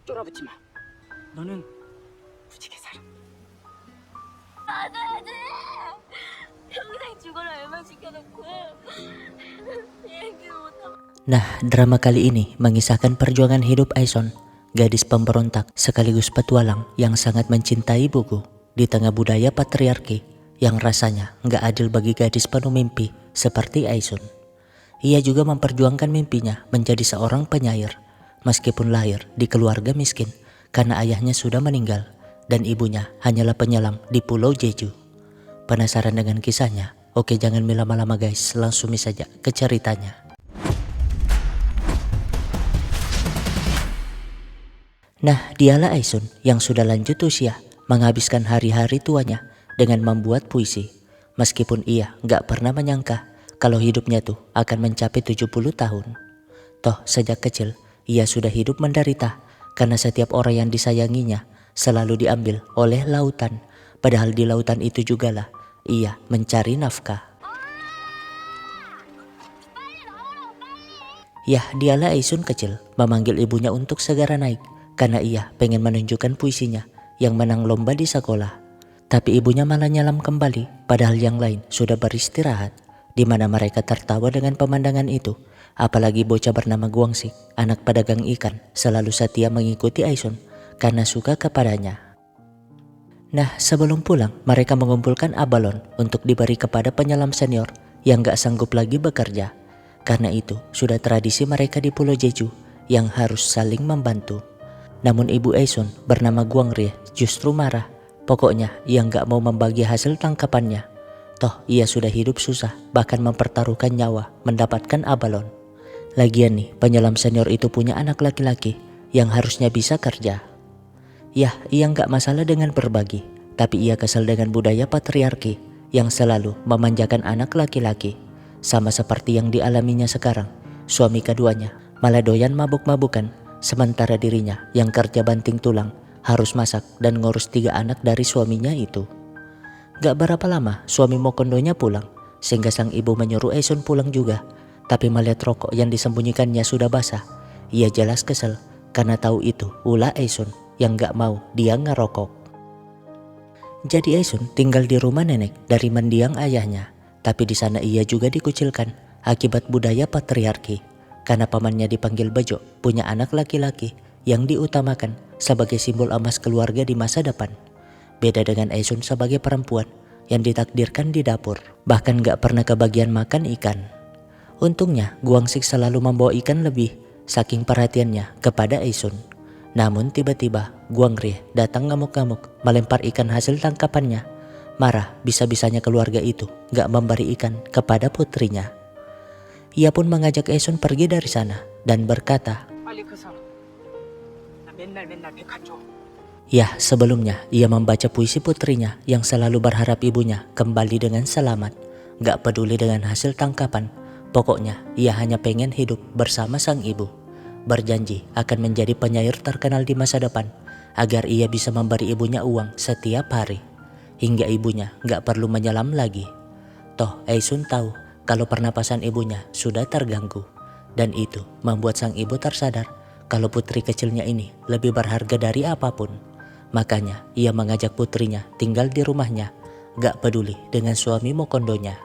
쫄아붙지 마. 너는 무지개 살아. 안돼. 평생 죽어라 얼마 시켜놓고 얘기 못하고. Nah, drama kali ini mengisahkan perjuangan hidup Aeson, gadis pemberontak sekaligus petualang yang sangat mencintai buku di tengah budaya patriarki yang rasanya nggak adil bagi gadis penuh mimpi seperti Aeson. Ia juga memperjuangkan mimpinya menjadi seorang penyair, meskipun lahir di keluarga miskin karena ayahnya sudah meninggal dan ibunya hanyalah penyelam di Pulau Jeju. Penasaran dengan kisahnya? Oke, jangan lama-lama guys, langsung saja ke ceritanya. Nah, dialah Aeson yang sudah lanjut usia, menghabiskan hari-hari tuanya dengan membuat puisi. Meskipun ia gak pernah menyangka kalau hidupnya tuh akan mencapai 70 tahun. Toh sejak kecil ia sudah hidup menderita karena setiap orang yang disayanginya selalu diambil oleh lautan. Padahal di lautan itu jugalah ia mencari nafkah. Yah, dialah Aeson kecil memanggil ibunya untuk segera naik karena ia pengen menunjukkan puisinya yang menang lomba di sekolah. Tapi ibunya malah nyelam kembali padahal yang lain sudah beristirahat, di mana mereka tertawa dengan pemandangan itu. Apalagi bocah bernama Guangsik, anak pedagang ikan, selalu setia mengikuti Aeson karena suka kepadanya. Nah, sebelum pulang mereka mengumpulkan abalon untuk diberi kepada penyelam senior yang gak sanggup lagi bekerja. Karena itu sudah tradisi mereka di Pulau Jeju yang harus saling membantu. Namun ibu Aeson bernama Guangrie justru marah. Pokoknya ia gak mau membagi hasil tangkapannya. Toh ia sudah hidup susah, bahkan mempertaruhkan nyawa mendapatkan abalon. Lagian nih, penyelam senior itu punya anak laki-laki yang harusnya bisa kerja. Yah, ia gak masalah dengan berbagi, tapi ia kesal dengan budaya patriarki yang selalu memanjakan anak laki-laki. Sama seperti yang dialaminya sekarang, suami keduanya malah doyan mabuk-mabukan, sementara dirinya yang kerja banting tulang harus masak dan ngurus 3 anak dari suaminya itu. Gak berapa lama suami Mokondonya pulang, sehingga sang ibu menyuruh Aeson pulang juga. Tapi melihat rokok yang disembunyikannya sudah basah, ia jelas kesel karena tahu itu ulah Aeson yang gak mau dia ngerokok. Jadi Aeson tinggal di rumah nenek dari mendiang ayahnya, tapi di sana ia juga dikucilkan akibat budaya patriarki. Karena pamannya dipanggil bejo, punya anak laki-laki yang diutamakan sebagai simbol emas keluarga di masa depan. Beda dengan Aeson sebagai perempuan yang ditakdirkan di dapur, bahkan gak pernah kebagian makan ikan. Untungnya Guangsik selalu membawa ikan lebih, saking perhatiannya kepada Aeson. Namun tiba-tiba Guangrie datang ngamuk-ngamuk melempar ikan hasil tangkapannya. Marah bisa-bisanya keluarga itu gak memberi ikan kepada putrinya. Ia pun mengajak Aeson pergi dari sana dan berkata, ya, sebelumnya ia membaca puisi putrinya yang selalu berharap ibunya kembali dengan selamat. Gak peduli dengan hasil tangkapan, pokoknya ia hanya pengen hidup bersama sang ibu. Berjanji akan menjadi penyair terkenal di masa depan agar ia bisa memberi ibunya uang setiap hari. Hingga ibunya gak perlu menyelam lagi. Toh Aeson tahu kalau pernapasan ibunya sudah terganggu, dan itu membuat sang ibu tersadar kalau putri kecilnya ini lebih berharga dari apapun. Makanya ia mengajak putrinya tinggal di rumahnya, gak peduli dengan suami Mokondonya.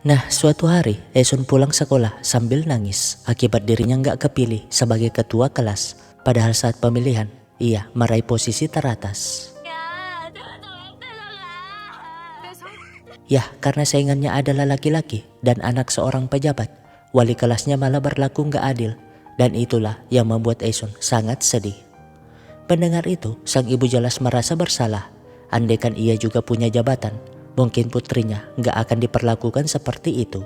Nah, suatu hari Aeson pulang sekolah sambil nangis akibat dirinya gak kepilih sebagai ketua kelas. Padahal saat pemilihan ia meraih posisi teratas. Ya, karena saingannya adalah laki-laki dan anak seorang pejabat, wali kelasnya malah berlaku gak adil, dan itulah yang membuat Aeson sangat sedih. Pendengar itu, sang ibu jelas merasa bersalah. Andaikan ia juga punya jabatan, mungkin putrinya gak akan diperlakukan seperti itu.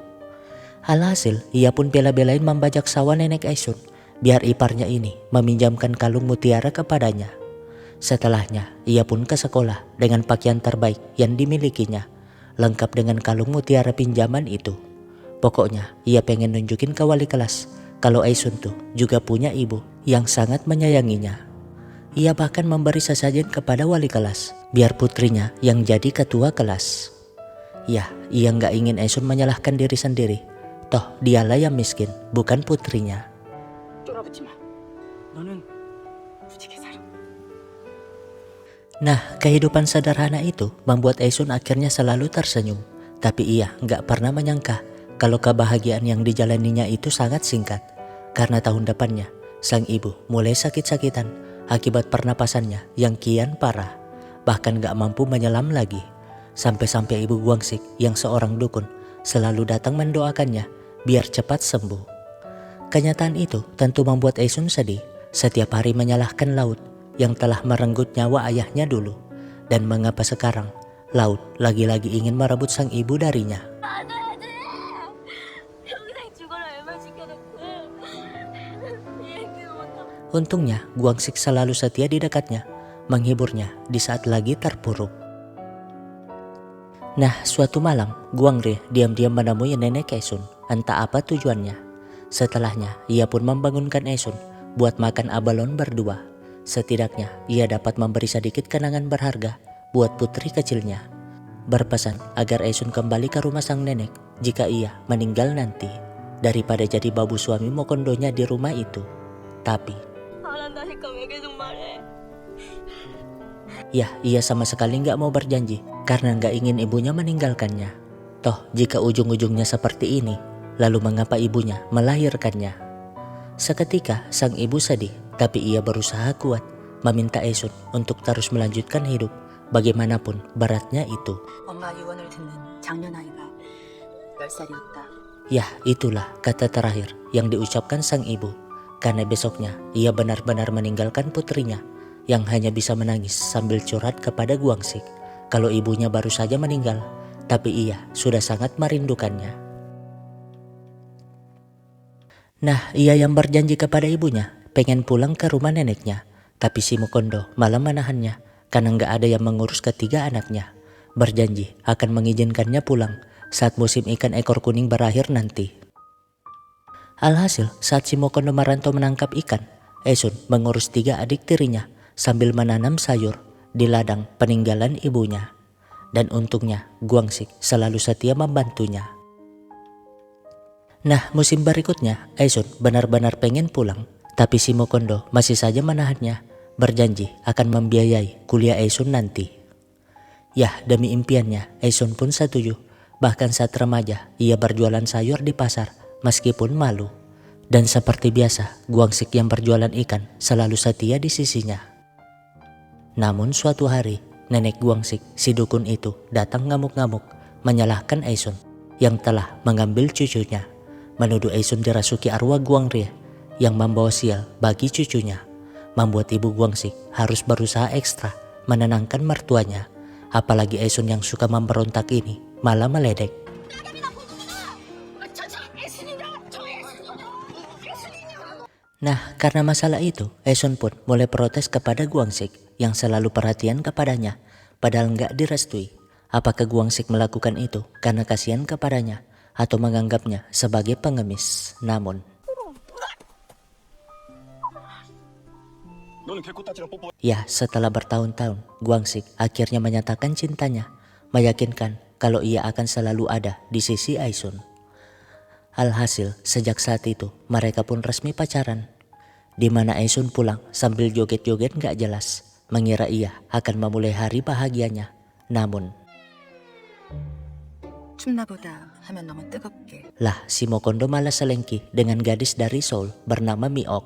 Alhasil, ia pun bela-belain membajak sawah nenek Aeson, biar iparnya ini meminjamkan kalung mutiara kepadanya. Setelahnya, ia pun ke sekolah dengan pakaian terbaik yang dimilikinya, lengkap dengan kalung mutiara pinjaman itu. Pokoknya ia pengen nunjukin ke wali kelas kalau Aeson tuh juga punya ibu yang sangat menyayanginya. Ia bahkan memberi sesajen kepada wali kelas biar putrinya yang jadi ketua kelas. Ya, ia gak ingin Aeson menyalahkan diri sendiri. Toh dialah yang miskin, bukan putrinya. 쫄아붙지 마. 너는 Nah, kehidupan sederhana itu membuat Aisun akhirnya selalu tersenyum. Tapi ia nggak pernah menyangka kalau kebahagiaan yang dijalaninya itu sangat singkat. Karena tahun depannya, sang ibu mulai sakit-sakitan akibat pernapasannya yang kian parah. Bahkan gak mampu menyelam lagi. Sampai-sampai ibu Guangsik yang seorang dukun selalu datang mendoakannya biar cepat sembuh. Kenyataan itu tentu membuat Aisun sedih. Setiap hari menyalahkan laut yang telah merenggut nyawa ayahnya dulu. Dan mengapa sekarang laut lagi-lagi ingin merebut sang ibu darinya. 안 돼, 안 돼. 평생 죽어라 애만 지켜놓고 얘기 못하고. Untungnya Guangsik selalu setia di dekatnya, menghiburnya di saat lagi terpuruk. Nah, suatu malam Guangri diam-diam menemui nenek Aisun, entah apa tujuannya. Setelahnya ia pun membangunkan Aisun buat makan abalon berdua. Setidaknya ia dapat memberi sedikit kenangan berharga buat putri kecilnya. Berpesan agar Aisun kembali ke rumah sang nenek jika ia meninggal nanti, daripada jadi babu suami Mokondonya di rumah itu. Tapi 안 한다니까 왜 계속 말해? ya, ia sama sekali nggak mau berjanji karena nggak ingin ibunya meninggalkannya. Toh, jika ujung-ujungnya seperti ini, lalu mengapa ibunya melahirkannya? Seketika, sang ibu sedih, tapi ia berusaha kuat, meminta Aisun untuk terus melanjutkan hidup, bagaimanapun beratnya itu. 엄마 유언을 듣는 작년 아이가 10살이었다. Ya, itulah kata terakhir yang diucapkan sang ibu, karena besoknya ia benar-benar meninggalkan putrinya yang hanya bisa menangis sambil curhat kepada Guangsik kalau ibunya baru saja meninggal, tapi ia sudah sangat merindukannya. Nah, ia yang berjanji kepada ibunya pengen pulang ke rumah neneknya, tapi si Mokondo malah menahannya karena nggak ada yang mengurus ketiga anaknya. Berjanji akan mengizinkannya pulang saat musim ikan ekor kuning berakhir nanti. Alhasil, saat si Mokondo merantau menangkap ikan, Aisun mengurus 3 adik tirinya sambil menanam sayur di ladang peninggalan ibunya. Dan untungnya Guangsik selalu setia membantunya. Nah, musim berikutnya Aisun benar-benar pengen pulang, tapi si Mokondo masih saja menahannya, berjanji akan membiayai kuliah Aisun nanti. Yah, demi impiannya Aisun pun setuju. Bahkan saat remaja ia berjualan sayur di pasar meskipun malu. Dan seperti biasa Guangsik yang berjualan ikan selalu setia di sisinya. Namun suatu hari, nenek Guangsik, si dukun itu, datang ngamuk-ngamuk menyalahkan Aisun yang telah mengambil cucunya. Menuduh Aisun dirasuki arwah Guangri yang membawa sial bagi cucunya. Membuat ibu Guangsik harus berusaha ekstra menenangkan mertuanya. Apalagi Aisun yang suka memberontak ini malah meledek. Nah, karena masalah itu, Aisun pun mulai protes kepada Guangsik yang selalu perhatian kepadanya, padahal nggak direstui. Apakah Guangsik melakukan itu karena kasihan kepadanya atau menganggapnya sebagai pengemis? Namun, ya, setelah bertahun-tahun, Guangsik akhirnya menyatakan cintanya, meyakinkan kalau ia akan selalu ada di sisi Aisun. Alhasil, sejak saat itu, mereka pun resmi pacaran. Di mana Aisun pulang sambil joget-joget gak jelas, mengira ia akan memulai hari bahagianya. Namun, 춥나보다 하면 너무 뜨겁게. lah, si Mokondo malah selengki dengan gadis dari Seoul bernama Miok.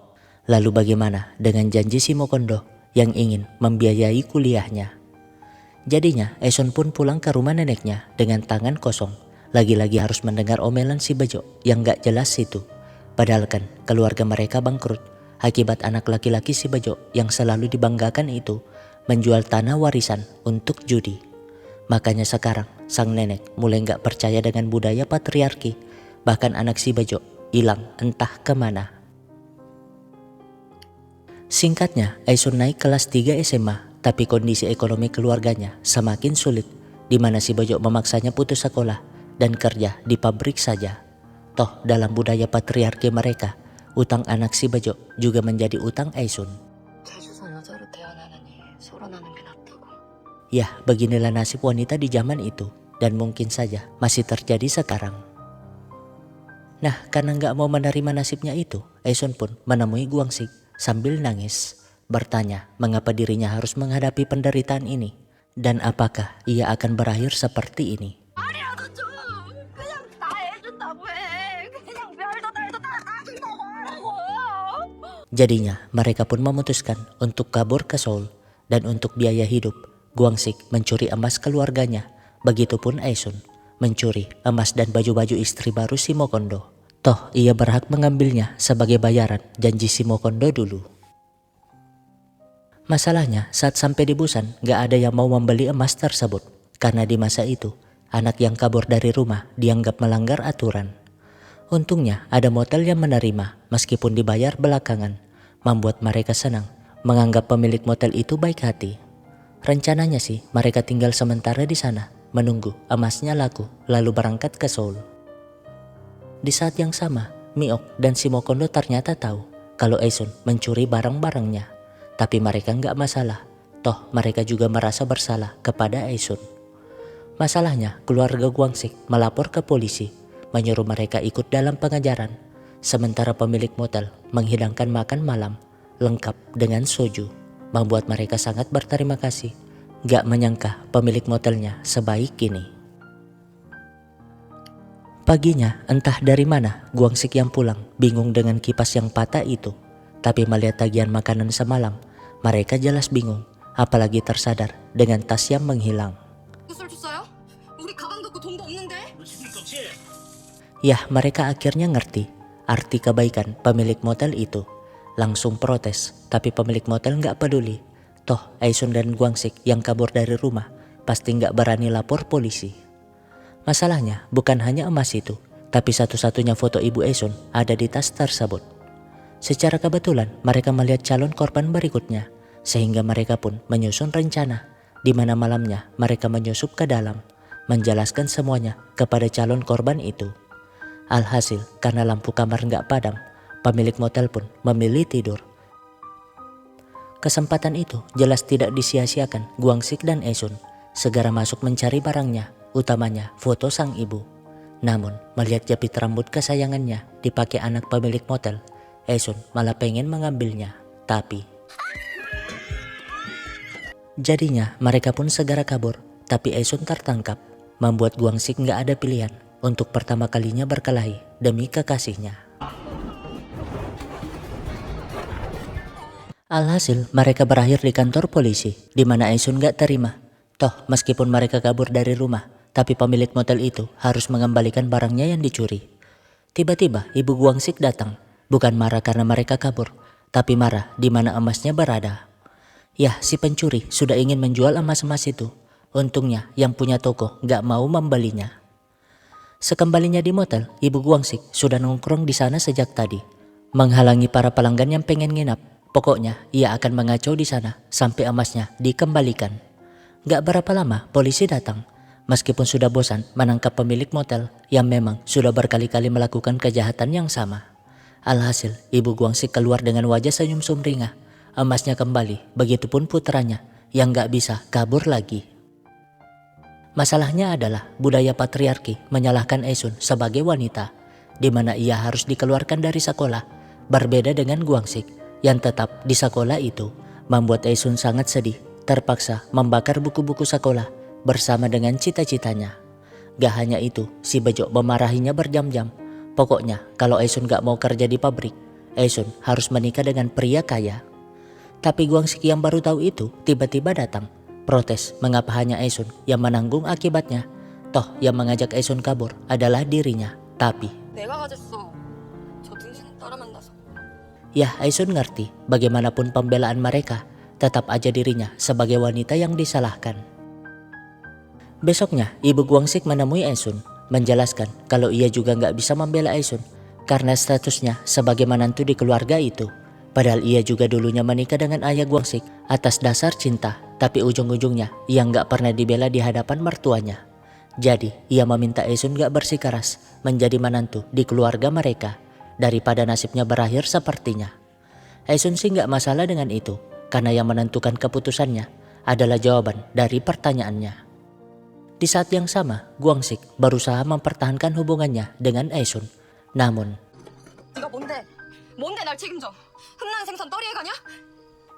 Lalu bagaimana dengan janji si Mokondo yang ingin membiayai kuliahnya? Jadinya Aisun pun pulang ke rumah neneknya dengan tangan kosong. Lagi-lagi harus mendengar omelan si Bejo yang gak jelas itu. Padahal kan keluarga mereka bangkrut akibat anak laki-laki si Bejo yang selalu dibanggakan itu menjual tanah warisan untuk judi. Makanya sekarang sang nenek mulai gak percaya dengan budaya patriarki. Bahkan anak si Bejo hilang entah kemana. Singkatnya, Aisun naik kelas 3 SMA, tapi kondisi ekonomi keluarganya semakin sulit, di mana si Bejo memaksanya putus sekolah dan kerja di pabrik saja. Toh dalam budaya patriarki mereka, utang anak si Bejo juga menjadi utang Aisun. 재주선 여자로 태어나느니 소란하는 게 낫다고. Ya, beginilah nasib wanita di zaman itu, dan mungkin saja masih terjadi sekarang. Nah, karena nggak mau menerima nasibnya itu, Aisun pun menemui Guangsik sambil nangis. bertanya mengapa dirinya harus menghadapi penderitaan ini dan apakah ia akan berakhir seperti ini. 말이라도 좀 그냥 다 해준다고 해. 그냥 별도 달도 다 준다고 하라고. Jadinya mereka pun memutuskan untuk kabur ke Seoul dan untuk biaya hidup Gwang-sik mencuri emas keluarganya. Begitupun Aesun mencuri emas dan baju-baju istri baru Simo Kondo. Toh ia berhak mengambilnya sebagai bayaran janji Simo Kondo dulu. Masalahnya saat sampai di Busan gak ada yang mau membeli emas tersebut. Karena di masa itu anak yang kabur dari rumah dianggap melanggar aturan. Untungnya ada motel yang menerima meskipun dibayar belakangan. Membuat mereka senang menganggap pemilik motel itu baik hati. Rencananya sih mereka tinggal sementara di sana menunggu emasnya laku lalu berangkat ke Seoul. Di saat yang sama Miok dan Simo Kondo ternyata tahu kalau Aesun mencuri barang-barangnya. Tapi mereka nggak masalah, toh mereka juga merasa bersalah kepada Aesun. Masalahnya keluarga Gwang-sik melapor ke polisi menyuruh mereka ikut dalam pengejaran. Sementara pemilik motel menghidangkan makan malam lengkap dengan soju, membuat mereka sangat berterima kasih. Gak menyangka pemilik motelnya sebaik ini. Paginya entah dari mana Gwang-sik yang pulang bingung dengan kipas yang patah itu. Tapi melihat tagihan makanan semalam, mereka jelas bingung, apalagi tersadar dengan tas yang menghilang. Yah, mereka akhirnya ngerti arti kebaikan pemilik motel itu. Langsung protes, tapi pemilik motel gak peduli. Toh Aesun dan Gwang-sik yang kabur dari rumah pasti gak berani lapor polisi. Masalahnya bukan hanya emas itu, tapi satu-satunya foto ibu Aesun ada di tas tersebut. Secara kebetulan mereka melihat calon korban berikutnya, sehingga mereka pun menyusun rencana, di mana malamnya mereka menyusup ke dalam, menjelaskan semuanya kepada calon korban itu. Alhasil karena lampu kamar gak padam, pemilik motel pun memilih tidur. Kesempatan itu jelas tidak disia-siakan Gwang-sik dan Aesun segera masuk mencari barangnya, utamanya foto sang ibu. Namun melihat jepit rambut kesayangannya dipakai anak pemilik motel, Aesun malah pengen mengambilnya, tapi jadinya mereka pun segera kabur. Tapi Aesun tertangkap, membuat Gwang-sik gak ada pilihan untuk pertama kalinya berkelahi demi kekasihnya. Alhasil mereka berakhir di kantor polisi, di mana Aesun gak terima. Toh meskipun mereka kabur dari rumah, tapi pemilik motel itu harus mengembalikan barangnya yang dicuri. Tiba-tiba ibu Gwang-sik datang, bukan marah karena mereka kabur, tapi marah di mana emasnya berada. Yah, si pencuri sudah ingin menjual emas-emas itu. Untungnya yang punya toko gak mau membelinya. Sekembalinya di motel, ibu Gwang-sik sudah nongkrong di sana sejak tadi, menghalangi para pelanggan yang pengen nginap. Pokoknya ia akan mengacau di sana sampai emasnya dikembalikan. Gak berapa lama polisi datang. Meskipun sudah bosan menangkap pemilik motel yang memang sudah berkali-kali melakukan kejahatan yang sama. Alhasil ibu Gwang-sik keluar dengan wajah senyum sumringah. Emasnya kembali, begitupun putranya yang gak bisa kabur lagi. Masalahnya adalah budaya patriarki menyalahkan Aesun sebagai wanita, di mana ia harus dikeluarkan dari sekolah, berbeda dengan Gwang-sik yang tetap di sekolah itu. Membuat Aesun sangat sedih, terpaksa membakar buku-buku sekolah bersama dengan cita-citanya. Gak hanya itu, si Bejo memarahinya berjam-jam. Pokoknya kalau Aesun gak mau kerja di pabrik, Aesun harus menikah dengan pria kaya. Tapi Gwang-sik yang baru tahu itu tiba-tiba datang, protes mengapa hanya Aesun yang menanggung akibatnya. Toh yang mengajak Aesun kabur adalah dirinya. Tapi yah, Aesun ngerti bagaimanapun pembelaan mereka, tetap aja dirinya sebagai wanita yang disalahkan. Besoknya ibu Gwang-sik menemui Aesun, menjelaskan kalau ia juga gak bisa membela Aesun karena statusnya sebagai menantu di keluarga itu. Padahal ia juga dulunya menikah dengan ayah Gwang-sik atas dasar cinta, tapi ujung-ujungnya ia gak pernah dibela di hadapan mertuanya. Jadi ia meminta Aesun gak bersikeras menjadi menantu di keluarga mereka, daripada nasibnya berakhir sepertinya. Aesun sih gak masalah dengan itu, karena yang menentukan keputusannya adalah jawaban dari pertanyaannya. Di saat yang sama, Gwang-sik berusaha mempertahankan hubungannya dengan Aesun. Namun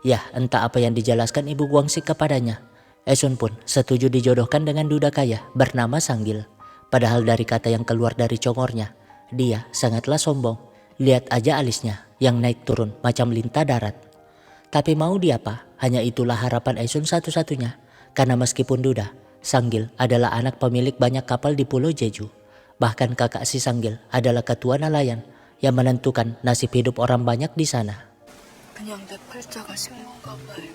Yah, entah apa yang dijelaskan Ibu Guangsik kepadanya. Esun pun setuju dijodohkan dengan duda kaya bernama Sanggil. Padahal dari kata yang keluar dari congornya, dia sangatlah sombong. Lihat aja alisnya yang naik turun macam lintah darat. Tapi mau diapa, hanya itulah harapan Esun satu-satunya. Karena meskipun duda, Sanggil adalah anak pemilik banyak kapal di Pulau Jeju. Bahkan kakak si Sanggil adalah ketua nelayan yang menentukan nasib hidup orang banyak di sana. 그냥 내 팔자가 신문가 봐요.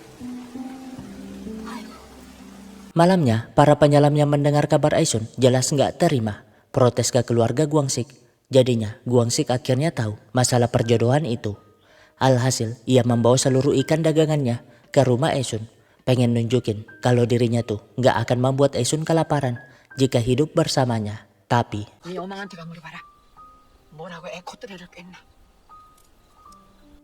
Malamnya, para penyelam yang mendengar kabar Aisun jelas nggak terima. Protes ke keluarga Guangsik. Jadinya, Guangsik akhirnya tahu masalah perjodohan itu. Alhasil, ia membawa seluruh ikan dagangannya ke rumah Aisun. Pengen nunjukin kalau dirinya tuh nggak akan membuat Aisun kelaparan jika hidup bersamanya. Tapi, 네 어망한테가 물어봐라. 뭐라고 애코트레를 깼나?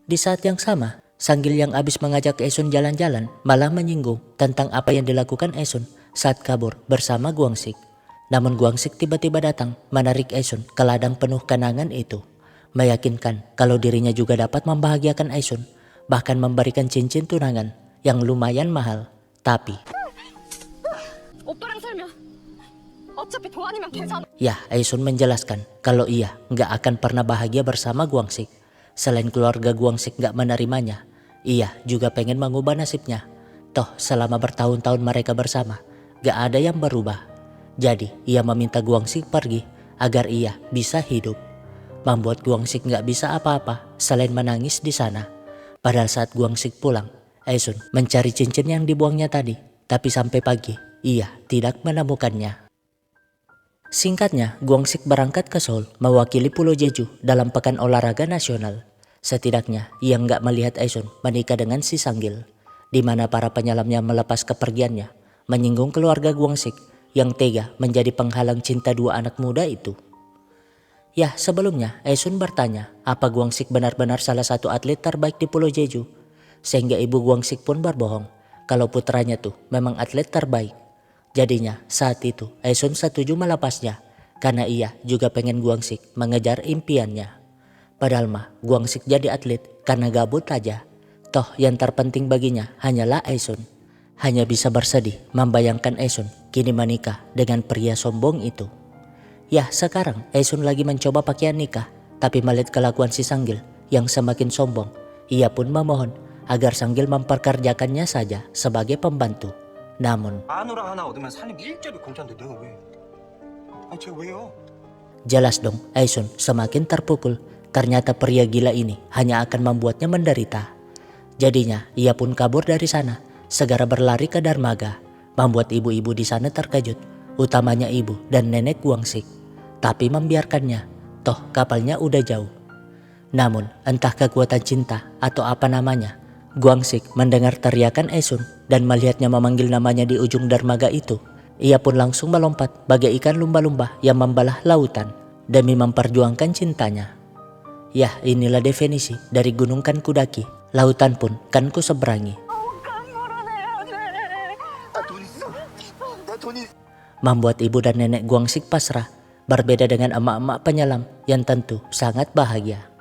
di saat yang sama, Sanggil yang abis mengajak Esun jalan-jalan malah menyinggung tentang apa yang dilakukan Esun saat kabur bersama Guangsik. Namun Guangsik tiba-tiba datang menarik Esun ke ladang penuh kenangan itu. Meyakinkan kalau dirinya juga dapat membahagiakan Esun, bahkan memberikan cincin tunangan yang lumayan mahal. Tapi, 오빠랑 살면 어차피 도안이면 되잖아. ya Esun menjelaskan kalau ia nggak akan pernah bahagia bersama Guangsik. Selain keluarga Guangsik nggak menerimanya, ia juga pengen mengubah nasibnya. Toh selama bertahun-tahun mereka bersama, gak ada yang berubah. Jadi ia meminta Guangsik pergi agar ia bisa hidup. Membuat Guangsik gak bisa apa-apa selain menangis di sana. Padahal saat Guangsik pulang, Esun mencari cincin yang dibuangnya tadi. Tapi sampai pagi, ia tidak menemukannya. Singkatnya, Guangsik berangkat ke Seoul mewakili Pulau Jeju dalam pekan olahraga nasional. Setidaknya, ia nggak melihat Esun menikah dengan si Sanggil, di mana para penyelamnya melepas kepergiannya, menyinggung keluarga Guangsik yang tega menjadi penghalang cinta dua anak muda itu. Ya, sebelumnya Esun bertanya apa Guangsik benar-benar salah satu atlet terbaik di Pulau Jeju, sehingga ibu Guangsik pun berbohong kalau putranya tuh memang atlet terbaik. Jadinya saat itu Esun setuju melepasnya karena ia juga pengen Guangsik mengejar impiannya. Padahal mah Guangsik jadi atlet karena gabut aja. Toh yang terpenting baginya hanyalah Esun. Hanya bisa bersedih membayangkan Esun kini menikah dengan pria sombong itu. Ya sekarang Esun lagi mencoba pakaian nikah, tapi melihat kelakuan si Sanggil yang semakin sombong, ia pun memohon agar Sanggil memperkerjakannya saja sebagai pembantu. Namun, 마누라 하나 얻으면 살림 일자리 공짜인데 내가 왜? 아니 쟤 왜요? jelas dong Esun semakin terpukul. Ternyata pria gila ini hanya akan membuatnya menderita. Jadinya ia pun kabur dari sana, segera berlari ke dermaga, membuat ibu-ibu di sana terkejut, utamanya ibu dan nenek Guangsik. Tapi membiarkannya, toh kapalnya udah jauh. Namun entah kekuatan cinta atau apa namanya, Guangsik mendengar teriakan Esun dan melihatnya memanggil namanya di ujung dermaga itu. Ia pun langsung melompat bagai ikan lumba-lumba yang membalah lautan demi memperjuangkan cintanya. Yah, inilah definisi dari gunung kan kudaki, lautan pun kan ku seberangi. Membuat ibu dan nenek Guangsik pasrah, berbeda dengan emak-emak penyelam yang tentu sangat bahagia.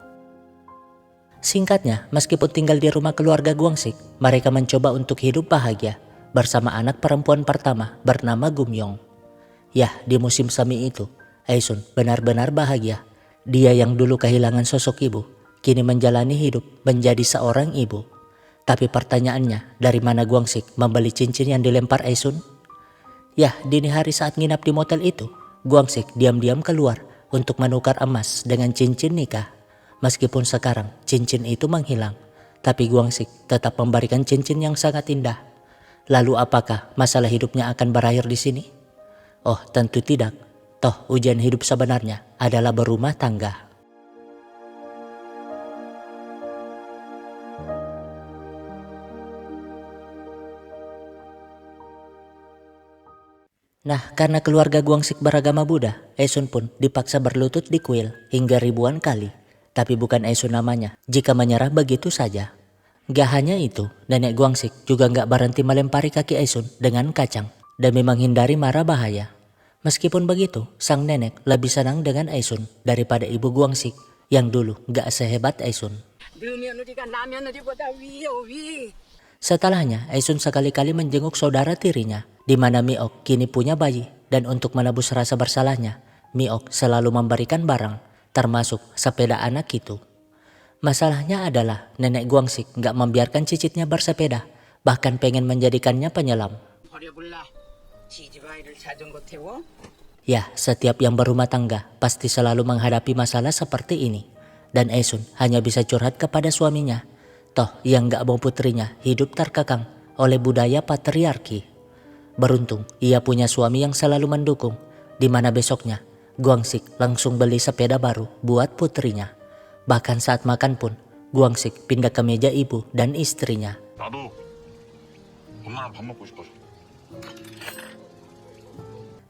Singkatnya, meskipun tinggal di rumah keluarga Guangsik, mereka mencoba untuk hidup bahagia bersama anak perempuan pertama bernama Gumyong. Yah, di musim semi itu, Esun benar-benar bahagia. Dia yang dulu kehilangan sosok ibu, kini menjalani hidup menjadi seorang ibu. Tapi pertanyaannya, dari mana Guangsik membeli cincin yang dilempar Esun? Yah, dini hari saat nginap di motel itu, Guangsik diam-diam keluar untuk menukar emas dengan cincin nikah. Meskipun sekarang cincin itu menghilang, tapi Guangsik tetap memberikan cincin yang sangat indah. Lalu apakah masalah hidupnya akan berakhir di sini? Oh, tentu tidak. Toh ujian hidup sebenarnya adalah berumah tangga. Nah, karena keluarga Guangsik beragama Buddha, Esun pun dipaksa berlutut di kuil hingga ribuan kali. Tapi bukan Esun namanya jika menyerah begitu saja. Gak hanya itu, nenek Guangsik juga gak berhenti melempari kaki Esun dengan kacang demi menghindari mara bahaya. Meskipun begitu, sang nenek lebih senang dengan Esun daripada ibu Guangsik yang dulu gak sehebat Esun. 너 며느리가 나 며느리보다 위요 위. Setelahnya, Aisun sekali-kali menjenguk saudara tirinya, di mana Miok kini punya bayi, dan untuk menebus rasa bersalahnya, Miok selalu memberikan barang, termasuk sepeda anak itu. Masalahnya adalah nenek Guangsik gak membiarkan cicitnya bersepeda, bahkan pengen menjadikannya penyelam. 버려볼라. 지집 아이를 자전거 태워? Ya, setiap yang berumah tangga pasti selalu menghadapi masalah seperti ini. Dan Aisun hanya bisa curhat kepada suaminya. Toh yang gak mau putrinya hidup terkekang oleh budaya patriarki. Beruntung ia punya suami yang selalu mendukung, di mana besoknya Guangsik langsung beli sepeda baru buat putrinya. Bahkan saat makan pun Guangsik pindah ke meja ibu dan istrinya. 나도 엄마랑 밥 먹고 싶어서.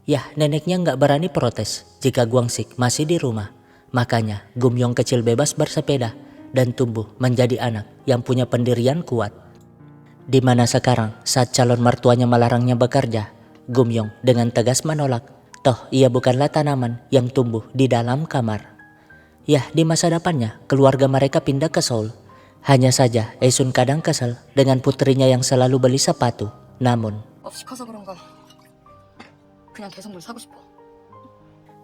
Yah, neneknya nggak berani protes jika Guangsik masih di rumah. Makanya Gumyong kecil bebas bersepeda dan tumbuh menjadi anak yang punya pendirian kuat. Di mana sekarang saat calon mertuanya melarangnya bekerja, Gumyong dengan tegas menolak. Toh ia bukanlah tanaman yang tumbuh di dalam kamar. Yah, di masa depannya keluarga mereka pindah ke Seoul. Hanya saja Aisun kadang kesal dengan putrinya yang selalu beli sepatu. Namun 없이 커서 그런가. 그냥 계속 뭘 사고 싶어.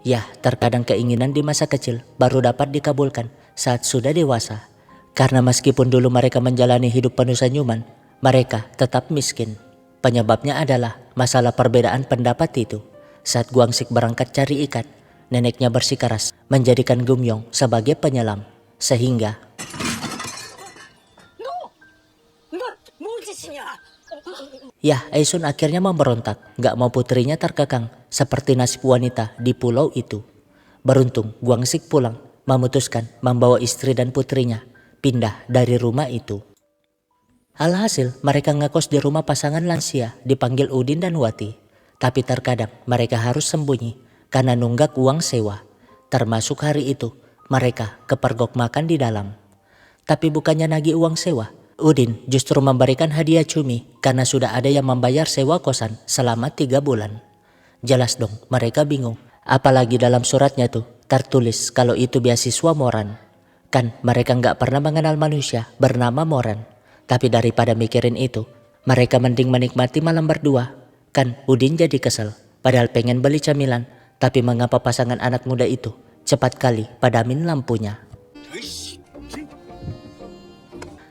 ya, terkadang keinginan di masa kecil baru dapat dikabulkan saat sudah dewasa. Karena meskipun dulu mereka menjalani hidup penuh senyuman, mereka tetap miskin. Penyebabnya adalah masalah perbedaan pendapat itu. Saat Guangsik berangkat cari ikan, neneknya bersikeras menjadikan Gumyong sebagai penyelam. Sehingga 뭘 짓이냐? ya, Aisun akhirnya memberontak, gak mau putrinya terkekang seperti nasib wanita di pulau itu. Beruntung Guangsik pulang, memutuskan membawa istri dan putrinya pindah dari rumah itu. Alhasil mereka ngekos di rumah pasangan lansia dipanggil Udin dan Wati. Tapi terkadang mereka harus sembunyi karena nunggak uang sewa. Termasuk hari itu mereka kepergok makan di dalam. Tapi bukannya nagih uang sewa, Udin justru memberikan hadiah cumi karena sudah ada yang membayar sewa kosan selama 3 bulan. Jelas dong mereka bingung. Apalagi dalam suratnya tuh tertulis kalau itu beasiswa Moran. Kan mereka nggak pernah mengenal manusia bernama Moran. Tapi daripada mikirin itu, mereka mending menikmati malam berdua. Kan Udin jadi kesel, padahal pengen beli camilan. Tapi mengapa pasangan anak muda itu cepat kali padamin lampunya.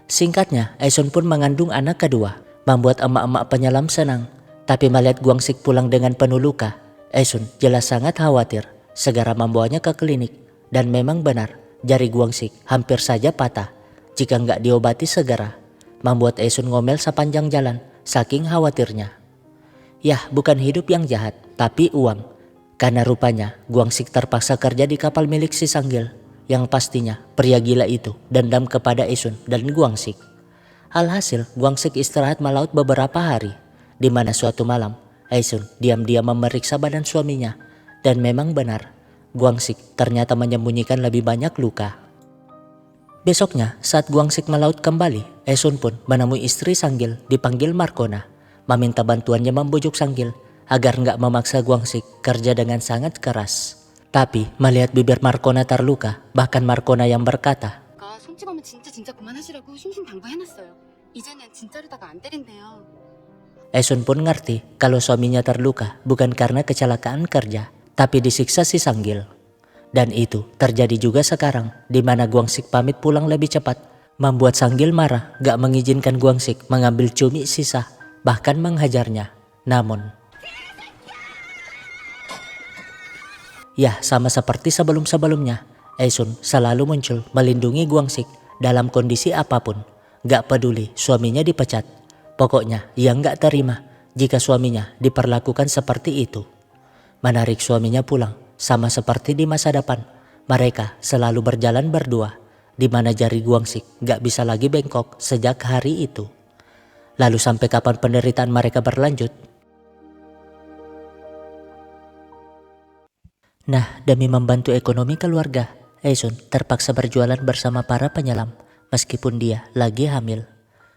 Singkatnya, Aisun pun mengandung anak kedua, membuat emak-emak penyelam senang. Tapi melihat Guangsik pulang dengan penuh luka, Aisun jelas sangat khawatir, segera membawanya ke klinik. Dan memang benar, jari Guangsik hampir saja patah jika nggak diobati segera. Membuat Aisun ngomel sepanjang jalan, saking khawatirnya. Yah, bukan hidup yang jahat, tapi uang. Karena rupanya Guangsik terpaksa kerja di kapal milik si Sanggil, yang pastinya pria gila itu dendam kepada Aisun dan Guangsik. Alhasil Guangsik istirahat melaut beberapa hari, di mana suatu malam Aisun diam-diam memeriksa badan suaminya. Dan memang benar, Guangsik ternyata menyembunyikan lebih banyak luka. Besoknya saat Guangsik melaut kembali, Aisun pun menemui istri Sanggil dipanggil Markona, meminta bantuannya membujuk Sanggil agar nggak memaksa Guangsik kerja dengan sangat keras. Tapi melihat bibir Markona terluka, bahkan Markona yang berkata, 손찌검은 진짜 그만하시라고 신신당부해놨어요. 이제는 진짜로다가 안 때린대요. Aisun pun ngerti kalau suaminya terluka bukan karena kecelakaan kerja, tapi disiksa si Sanggil. Dan itu terjadi juga sekarang, di mana Guangsik pamit pulang lebih cepat, membuat Sanggil marah gak mengizinkan Guangsik mengambil cumi sisa, bahkan menghajarnya. Namun ya, sama seperti sebelum-sebelumnya, Aisun selalu muncul melindungi Guangsik dalam kondisi apapun. Gak peduli suaminya dipecat, pokoknya ia gak terima jika suaminya diperlakukan seperti itu. Menarik suaminya pulang, sama seperti di masa depan, mereka selalu berjalan berdua, di mana jari Guangsik gak bisa lagi bengkok sejak hari itu. Lalu sampai kapan penderitaan mereka berlanjut? Nah, demi membantu ekonomi keluarga, Aisun terpaksa berjualan bersama para penyelam meskipun dia lagi hamil.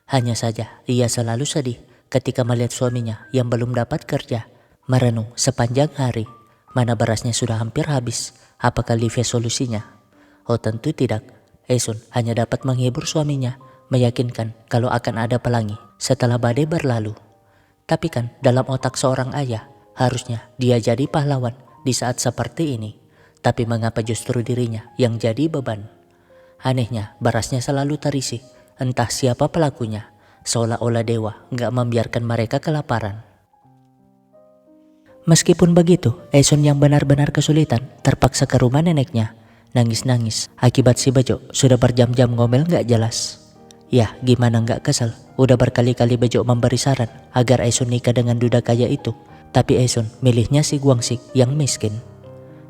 Hanya saja ia selalu sedih ketika melihat suaminya yang belum dapat kerja, merenung sepanjang hari. Mana berasnya sudah hampir habis, apakah Livia solusinya? Oh tentu tidak, Aisun hanya dapat menghibur suaminya meyakinkan kalau akan ada pelangi setelah badai berlalu. Tapi kan dalam otak seorang ayah, harusnya dia jadi pahlawan di saat seperti ini. Tapi mengapa justru dirinya yang jadi beban? Anehnya, berasnya selalu terisi, entah siapa pelakunya, seolah-olah dewa gak membiarkan mereka kelaparan. Meskipun begitu, Esun yang benar-benar kesulitan terpaksa ke rumah neneknya, nangis-nangis akibat si Bejo sudah berjam-jam ngomel gak jelas. Ya, gimana gak kesel, udah berkali-kali Bejo memberi saran agar Esun nikah dengan duda kaya itu, tapi Esun milihnya si Guangsik yang miskin.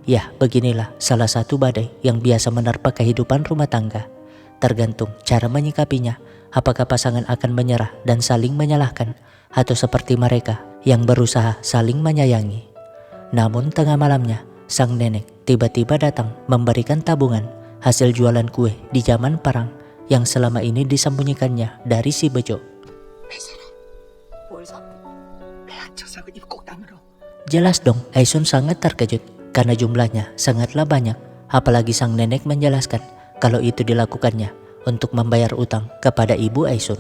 Ya, beginilah salah satu badai yang biasa menerpa kehidupan rumah tangga. Tergantung cara menyikapinya, apakah pasangan akan menyerah dan saling menyalahkan, atau seperti mereka yang berusaha saling menyayangi. Namun tengah malamnya, sang nenek tiba-tiba datang memberikan tabungan hasil jualan kue di zaman perang yang selama ini disembunyikannya dari si Bejo. Jelas dong, Aisun sangat terkejut karena jumlahnya sangatlah banyak, apalagi sang nenek menjelaskan kalau itu dilakukannya untuk membayar utang kepada ibu Aisun.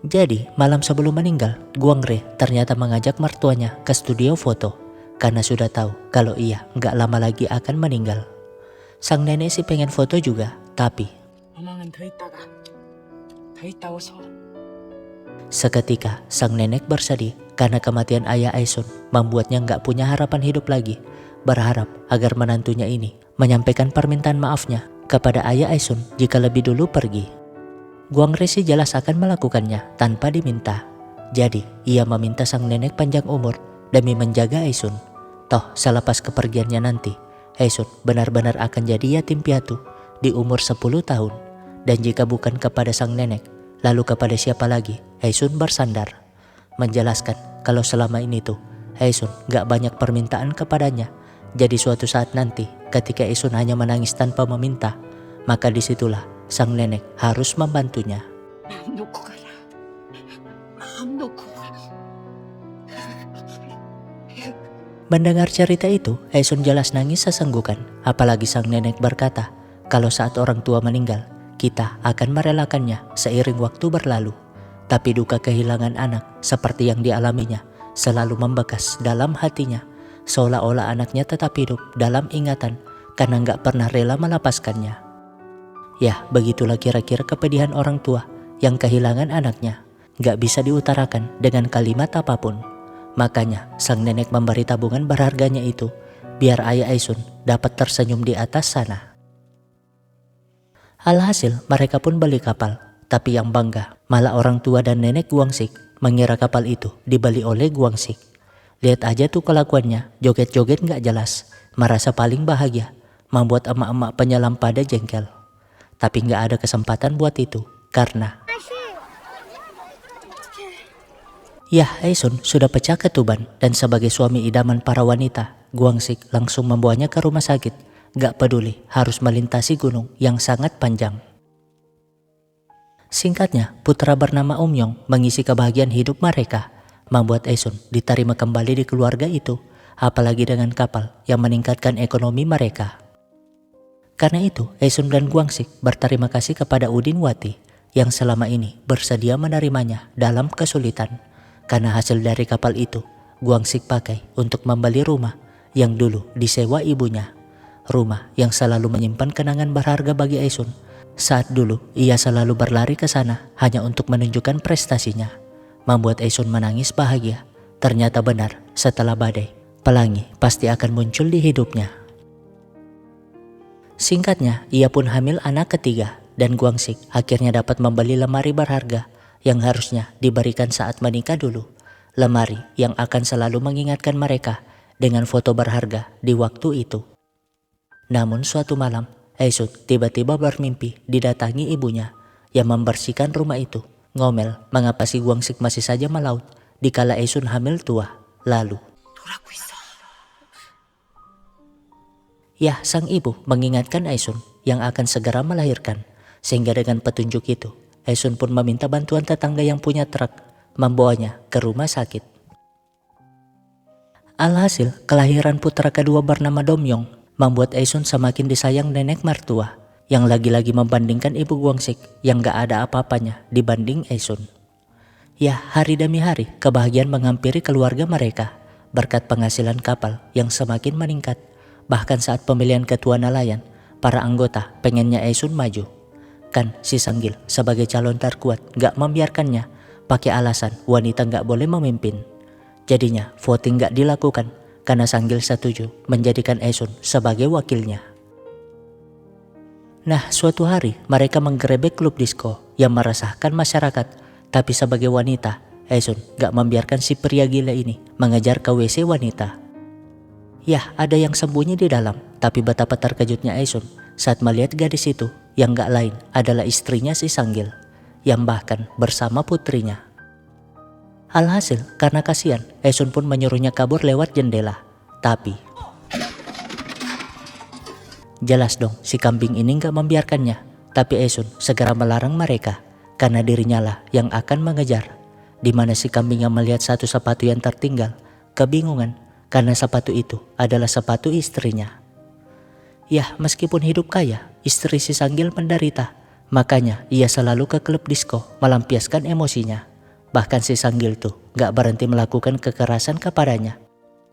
Jadi malam sebelum meninggal, Guangre ternyata mengajak mertuanya ke studio foto karena sudah tahu kalau ia nggak lama lagi akan meninggal. Sang nenek sih pengen foto juga, tapi seketika sang nenek bersedih karena kematian ayah Aisun membuatnya nggak punya harapan hidup lagi, berharap agar menantunya ini menyampaikan permintaan maafnya kepada ayah Aisun jika lebih dulu pergi. Guangre sih jelas akan melakukannya tanpa diminta. Jadi ia meminta sang nenek panjang umur demi menjaga Aisun. Toh selepas kepergiannya nanti, Aisun benar-benar akan jadi yatim piatu di umur 10 tahun. Dan jika bukan kepada sang nenek, lalu kepada siapa lagi? Aisun bersandar, menjelaskan kalau selama ini tuh Aisun gak banyak permintaan kepadanya. Jadi suatu saat nanti ketika Aisun hanya menangis tanpa meminta, maka disitulah sang nenek harus membantunya. Mendengar cerita itu, Aisun jelas nangis sesenggukan. Apalagi sang nenek berkata kalau saat orang tua meninggal, kita akan merelakannya seiring waktu berlalu. Tapi duka kehilangan anak seperti yang dialaminya selalu membekas dalam hatinya, seolah-olah anaknya tetap hidup dalam ingatan karena gak pernah rela melepaskannya. Ya, begitulah kira-kira kepedihan orang tua yang kehilangan anaknya, gak bisa diutarakan dengan kalimat apapun. Makanya sang nenek memberi tabungan berharganya itu biar ayah Aisun dapat tersenyum di atas sana. Alhasil mereka pun beli kapal, tapi yang bangga malah orang tua dan nenek Guangsik mengira kapal itu dibeli oleh Guangsik. Lihat aja tuh kelakuannya, joget-joget gak jelas, merasa paling bahagia, membuat emak-emak penyelam pada jengkel. Tapi gak ada kesempatan buat itu, karena ya, Aisun sudah pecah ketuban dan sebagai suami idaman para wanita, Guangsik langsung membawanya ke rumah sakit. Gak peduli harus melintasi gunung yang sangat panjang. Singkatnya, putra bernama Umyong mengisi kebahagiaan hidup mereka, membuat Aisun diterima kembali di keluarga itu, apalagi dengan kapal yang meningkatkan ekonomi mereka. Karena itu, Aisun dan Guangsik berterima kasih kepada Udin Wati yang selama ini bersedia menerimanya dalam kesulitan. Karena hasil dari kapal itu, Guangsik pakai untuk membeli rumah yang dulu disewa ibunya. Rumah yang selalu menyimpan kenangan berharga bagi Aisun. Saat dulu ia selalu berlari ke sana hanya untuk menunjukkan prestasinya, membuat Aisun menangis bahagia. Ternyata benar, setelah badai, pelangi pasti akan muncul di hidupnya. Singkatnya, ia pun hamil anak ketiga dan Guangsik akhirnya dapat membeli lemari berharga yang harusnya diberikan saat menikah dulu. Lemari yang akan selalu mengingatkan mereka dengan foto berharga di waktu itu. Namun suatu malam, Aisun tiba-tiba bermimpi didatangi ibunya yang membersihkan rumah itu. Ngomel mengapa si Guangsik masih saja melaut dikala Aisun hamil tua. Lalu ya, sang ibu mengingatkan Aisun yang akan segera melahirkan. Sehingga dengan petunjuk itu, Aisun pun meminta bantuan tetangga yang punya truk membawanya ke rumah sakit. Alhasil, kelahiran putra kedua bernama Domyong membuat Aisun semakin disayang nenek mertua yang lagi-lagi membandingkan ibu Guangsik yang gak ada apa-apanya dibanding Esun. Ya, hari demi hari kebahagiaan menghampiri keluarga mereka berkat penghasilan kapal yang semakin meningkat. Bahkan saat pemilihan ketua nelayan, para anggota pengennya Esun maju. Kan si Sanggil sebagai calon terkuat gak membiarkannya pakai alasan wanita gak boleh memimpin. Jadinya voting gak dilakukan karena Sanggil setuju menjadikan Esun sebagai wakilnya. Nah, suatu hari mereka menggerebek klub disko yang meresahkan masyarakat. Tapi sebagai wanita, Esun gak membiarkan si pria gila ini mengejar ke WC wanita. Yah, ada yang sembunyi di dalam. Tapi betapa terkejutnya Esun saat melihat gadis itu yang gak lain adalah istrinya si Sanggil, yang bahkan bersama putrinya. Alhasil karena kasihan, Esun pun menyuruhnya kabur lewat jendela. Tapi jelas dong si kambing ini gak membiarkannya. Tapi Esun segera melarang mereka karena dirinya lah yang akan mengejar. Dimana si kambing yang melihat satu sepatu yang tertinggal kebingungan karena sepatu itu adalah sepatu istrinya. Yah, meskipun hidup kaya, istri si Sanggil menderita. Makanya ia selalu ke klub disko melampiaskan emosinya. Bahkan si Sanggil tuh gak berhenti melakukan kekerasan kepadanya.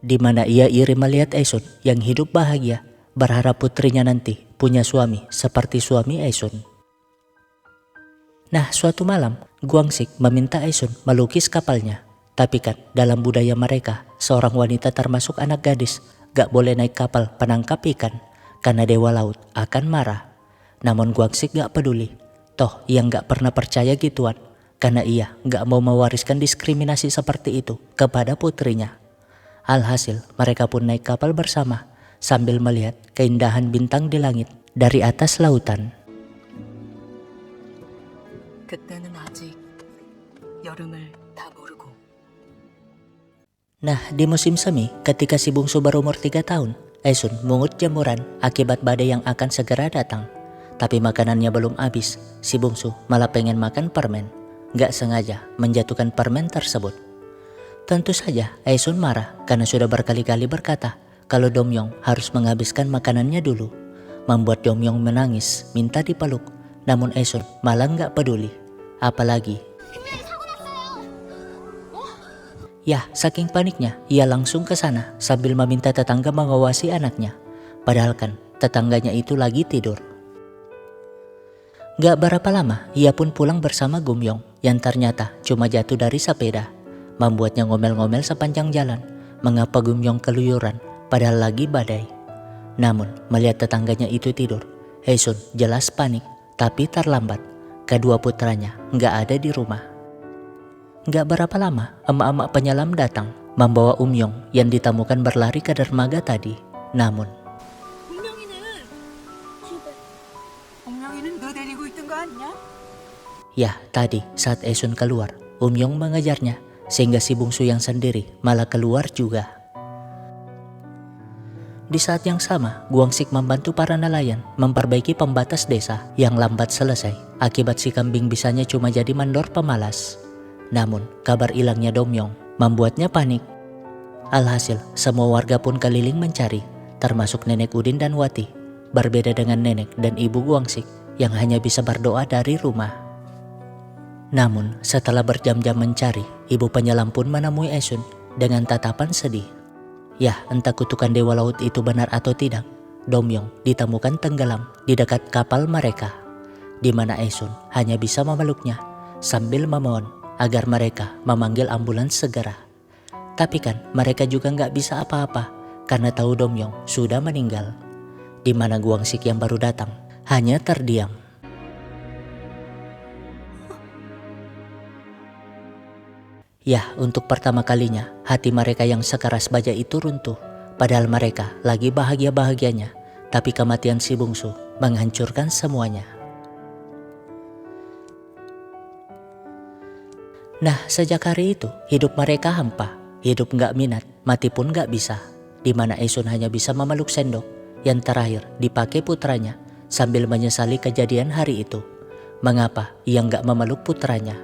Dimana ia iri melihat Esun yang hidup bahagia, berharap putrinya nanti punya suami seperti suami Esun. Nah, suatu malam Guangsik meminta Esun melukis kapalnya. Tapi kan dalam budaya mereka, seorang wanita termasuk anak gadis gak boleh naik kapal penangkap ikan karena dewa laut akan marah. Namun Guangsik gak peduli. Toh ia gak pernah percaya gituan karena ia gak mau mewariskan diskriminasi seperti itu kepada putrinya. Alhasil mereka pun naik kapal bersama sambil melihat keindahan bintang di langit dari atas lautan. 그때는 아직 여름을 다 모르고. Nah, di musim semi ketika si bungsu berumur 3 tahun, Esun mungut jemuran akibat badai yang akan segera datang. Tapi makanannya belum habis, si bungsu malah pengen makan permen. Gak sengaja menjatuhkan permen tersebut. Tentu saja Esun marah karena sudah berkali-kali berkata kalau Domyong harus menghabiskan makanannya dulu. Membuat Domyong menangis, minta dipeluk. Namun Esun malah gak peduli. Apalagi ya, saking paniknya ia langsung ke sana sambil meminta tetangga mengawasi anaknya. Padahal kan tetangganya itu lagi tidur. Gak berapa lama ia pun pulang bersama Gumyong yang ternyata cuma jatuh dari sepeda. Membuatnya ngomel-ngomel sepanjang jalan. Mengapa Gumyong keluyuran padahal lagi badai. Namun melihat tetangganya itu tidur, Esun jelas panik. Tapi terlambat, kedua putranya gak ada di rumah. Gak berapa lama emak-emak penyelam datang membawa Umyong yang ditemukan berlari ke dermaga tadi. Namun 엉명이는 너 데리고 있던 거 아니야? ya, tadi saat Esun keluar, Umyong mengejarnya sehingga si bungsu yang sendiri malah keluar juga. Di saat yang sama, Guangsik membantu para nelayan memperbaiki pembatas desa yang lambat selesai akibat si kambing bisanya cuma jadi mandor pemalas. Namun kabar hilangnya Domyong membuatnya panik. Alhasil semua warga pun keliling mencari, termasuk nenek Udin dan Wati. Berbeda dengan nenek dan ibu Guangsik yang hanya bisa berdoa dari rumah. Namun setelah berjam-jam mencari, ibu penyelam pun menemui Esun dengan tatapan sedih. Ya, entah kutukan dewa laut itu benar atau tidak, Domyong ditemukan tenggelam di dekat kapal mereka. Di mana Esun hanya bisa memeluknya sambil memohon agar mereka memanggil ambulans segera. Tapi kan mereka juga gak bisa apa-apa karena tahu Domyong sudah meninggal. Di mana Guangsik yang baru datang hanya terdiam. Ya, untuk pertama kalinya hati mereka yang sekeras baja itu runtuh. Padahal mereka lagi bahagia-bahagianya. Tapi kematian si bungsu menghancurkan semuanya. Nah, sejak hari itu hidup mereka hampa. Hidup gak minat, mati pun gak bisa. Dimana Esun hanya bisa memeluk sendok yang terakhir dipakai putranya sambil menyesali kejadian hari itu. Mengapa ia gak memeluk putranya?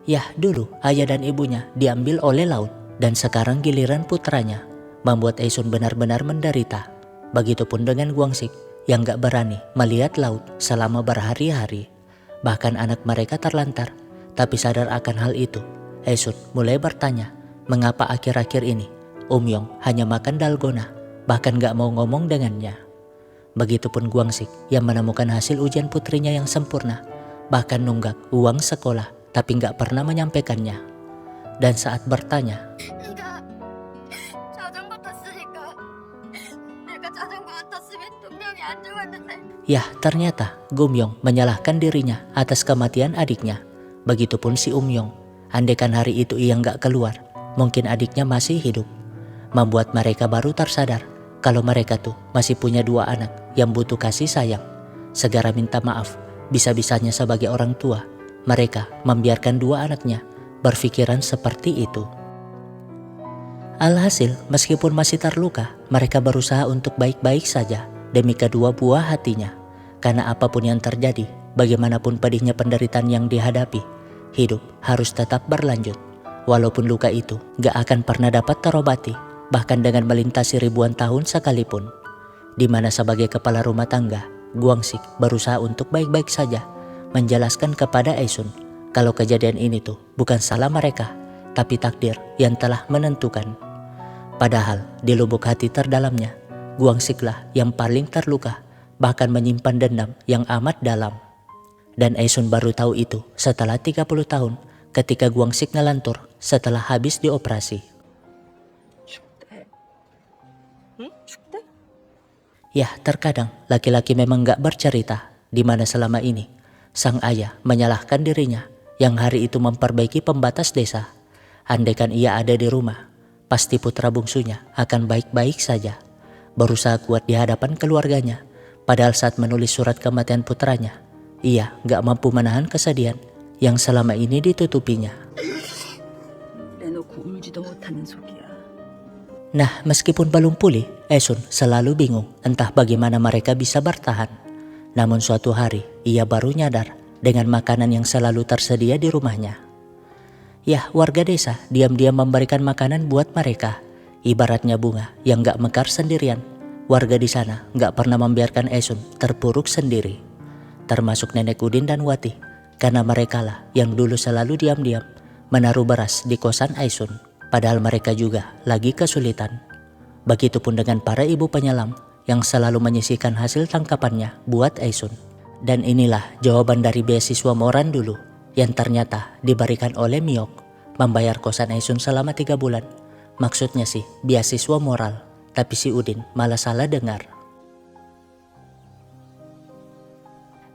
Yah, dulu ayah dan ibunya diambil oleh laut dan sekarang giliran putranya. Membuat Esun benar-benar menderita. Begitupun dengan Guangsik yang gak berani melihat laut selama berhari-hari. Bahkan anak mereka terlantar. Tapi sadar akan hal itu, Esun mulai bertanya mengapa akhir-akhir ini Yong hanya makan dalgona, bahkan gak mau ngomong dengannya. Begitupun Guangsik yang menemukan hasil ujian putrinya yang sempurna, bahkan nunggak uang sekolah tapi gak pernah menyampaikannya. Dan saat bertanya, 네가 자전거 탔으니까 내가 자전거 안 탔으면 분명히 안 죽었는데. ya ternyata Gumyong menyalahkan dirinya atas kematian adiknya. Begitupun si Yong, andaikan hari itu ia gak keluar, mungkin adiknya masih hidup. Membuat mereka baru tersadar kalau mereka tuh masih punya 2 anak yang butuh kasih sayang. Segera minta maaf, bisa-bisanya sebagai orang tua, mereka membiarkan 2 anaknya berpikiran seperti itu. Alhasil, meskipun masih terluka, mereka berusaha untuk baik-baik saja demi kedua buah hatinya. Karena apapun yang terjadi, bagaimanapun pedihnya penderitaan yang dihadapi, hidup harus tetap berlanjut. Walaupun luka itu gak akan pernah dapat terobati, bahkan dengan melintasi ribuan tahun sekalipun. Dimana sebagai kepala rumah tangga, Guangsik berusaha untuk baik-baik saja, menjelaskan kepada Esun kalau kejadian ini tuh bukan salah mereka, tapi takdir yang telah menentukan. Padahal di lubuk hati terdalamnya, Guangsiklah yang paling terluka, bahkan menyimpan dendam yang amat dalam. Dan Esun baru tahu itu setelah 30 tahun ketika Guangsik ngelantur setelah habis dioperasi. 축대? Ya, terkadang laki-laki memang gak bercerita di mana selama ini sang ayah menyalahkan dirinya yang hari itu memperbaiki pembatas desa. Andaikan ia ada di rumah, pasti putra bungsunya akan baik-baik saja. Berusaha kuat di hadapan keluarganya, padahal saat menulis surat kematian putranya, ia gak mampu menahan kesedihan yang selama ini ditutupinya. 내놓고 울지도 못하는 속이야. Nah, meskipun belum pulih, Esun selalu bingung entah bagaimana mereka bisa bertahan. Namun suatu hari, ia baru nyadar dengan makanan yang selalu tersedia di rumahnya. Ya, warga desa diam-diam memberikan makanan buat mereka. Ibaratnya bunga yang gak mekar sendirian. Warga di sana gak pernah membiarkan Esun terpuruk sendiri. Termasuk Nenek Udin dan Wati, karena merekalah yang dulu selalu diam-diam menaruh beras di kosan Esun. Padahal mereka juga lagi kesulitan. Begitupun dengan para ibu penyelam yang selalu menyisihkan hasil tangkapannya buat Esun. Dan inilah jawaban dari beasiswa Moran dulu yang ternyata diberikan oleh Miok, membayar kosan Esun selama 3 bulan. Maksudnya sih beasiswa moral, tapi si Udin malah salah dengar.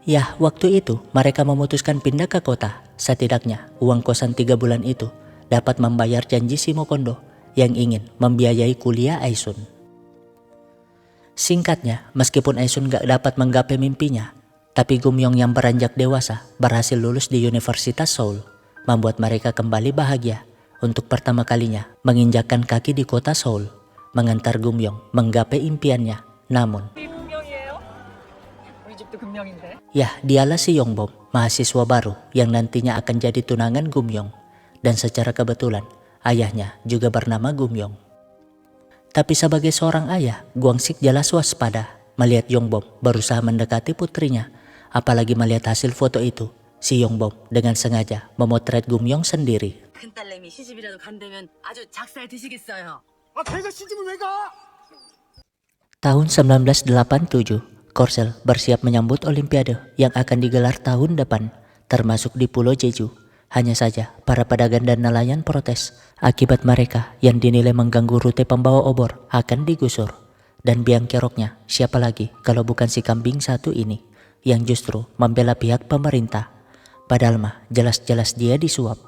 Ya, waktu itu mereka memutuskan pindah ke kota. Setidaknya uang kosan 3 bulan itu dapat membayar janji si Mokondo yang ingin membiayai kuliah Aisun. Singkatnya, meskipun Aisun gak dapat menggapai mimpinya, tapi Gumyong yang beranjak dewasa berhasil lulus di Universitas Seoul, membuat mereka kembali bahagia untuk pertama kalinya menginjakkan kaki di kota Seoul, mengantar Gumyong menggapai impiannya. Namun, 우리 금명이에요? 우리 집도 금명인데. ya dialah si Yongbom, mahasiswa baru yang nantinya akan jadi tunangan Gumyong. Dan secara kebetulan, ayahnya juga bernama Gumyong. Tapi sebagai seorang ayah, Guangsik jelas waspada melihat Yongbom berusaha mendekati putrinya. Apalagi melihat hasil foto itu, si Yongbom dengan sengaja memotret Gumyong sendiri. 큰딸내미 시집이라도 간다면 아주 작살 드시겠어요. 아, 걔가 시집을 왜 가? Tahun 1987, Korsel bersiap menyambut Olimpiade yang akan digelar tahun depan, termasuk di Pulau Jeju. Hanya saja, para pedagang dan nelayan protes akibat mereka yang dinilai mengganggu rute pembawa obor akan digusur. Dan biang keroknya, siapa lagi kalau bukan si kambing satu ini yang justru membela pihak pemerintah. Padahal mah jelas-jelas dia disuap.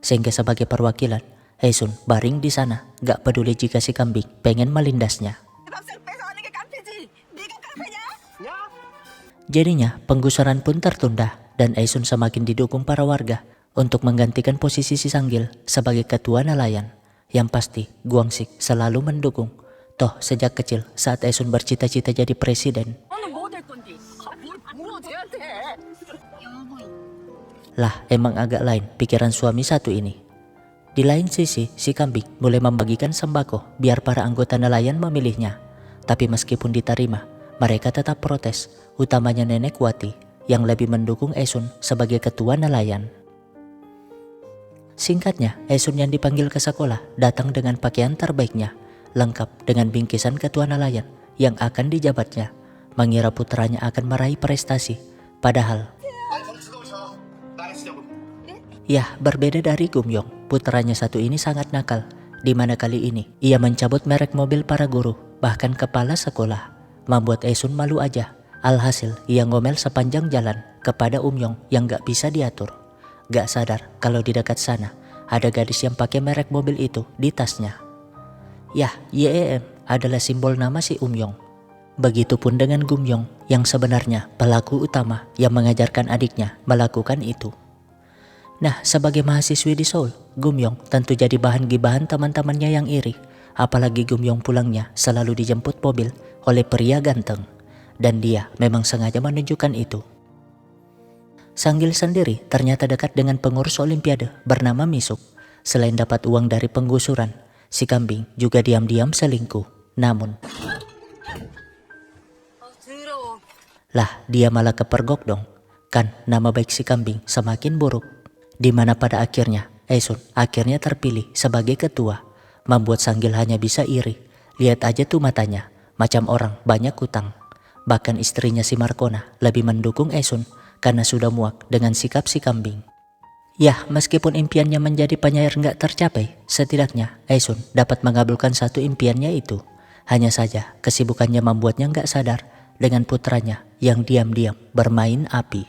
Sehingga sebagai perwakilan, Esun baring di sana, gak peduli jika si kambing pengen melindasnya. Jadinya penggusuran pun tertunda dan Esun semakin didukung para warga untuk menggantikan posisi si Sanggil sebagai ketua nelayan. Yang pasti Guangsik selalu mendukung. Toh sejak kecil saat Esun bercita-cita jadi presiden, 너는 뭐 될 건디? 뭘 물어 쟤한테? lah emang agak lain pikiran suami satu ini. Di lain sisi, si kambing mulai membagikan sembako biar para anggota nelayan memilihnya. Tapi meskipun diterima, mereka tetap protes, utamanya Nenek Wati yang lebih mendukung Esun sebagai ketua nelayan. Singkatnya, Esun yang dipanggil ke sekolah datang dengan pakaian terbaiknya, lengkap dengan bingkisan ketua nelayan yang akan dijabatnya, mengira putranya akan meraih prestasi, padahal ya berbeda dari Gumyong, putranya satu ini sangat nakal, di mana kali ini ia mencabut merek mobil para guru, bahkan kepala sekolah, membuat Esun malu aja. Alhasil ia ngomel sepanjang jalan kepada Umyong yang gak bisa diatur. Gak sadar kalau di dekat sana ada gadis yang pakai merek mobil itu di tasnya. Yah, YEM adalah simbol nama si Umyong. Begitupun dengan Gumyong yang sebenarnya pelaku utama yang mengajarkan adiknya melakukan itu. Nah, sebagai mahasiswi di Seoul, Gumyong tentu jadi bahan gibahan teman-temannya yang iri. Apalagi Gumyong pulangnya selalu dijemput mobil oleh pria ganteng. Dan dia memang sengaja menunjukkan itu. Sanggil sendiri ternyata dekat dengan pengurus olimpiade bernama Misuk. Selain dapat uang dari penggusuran, si kambing juga diam-diam selingkuh. Namun, lah dia malah kepergok dong. Kan nama baik si kambing semakin buruk. Di mana pada akhirnya Esun akhirnya terpilih sebagai ketua, membuat Sanggil hanya bisa iri. Lihat aja tuh matanya, macam orang banyak utang. Bahkan istrinya si Markona lebih mendukung Esun karena sudah muak dengan sikap si kambing. Yah, meskipun impiannya menjadi penyair nggak tercapai, setidaknya Esun dapat mengabulkan satu impiannya itu. Hanya saja kesibukannya membuatnya nggak sadar dengan putranya yang diam-diam bermain api.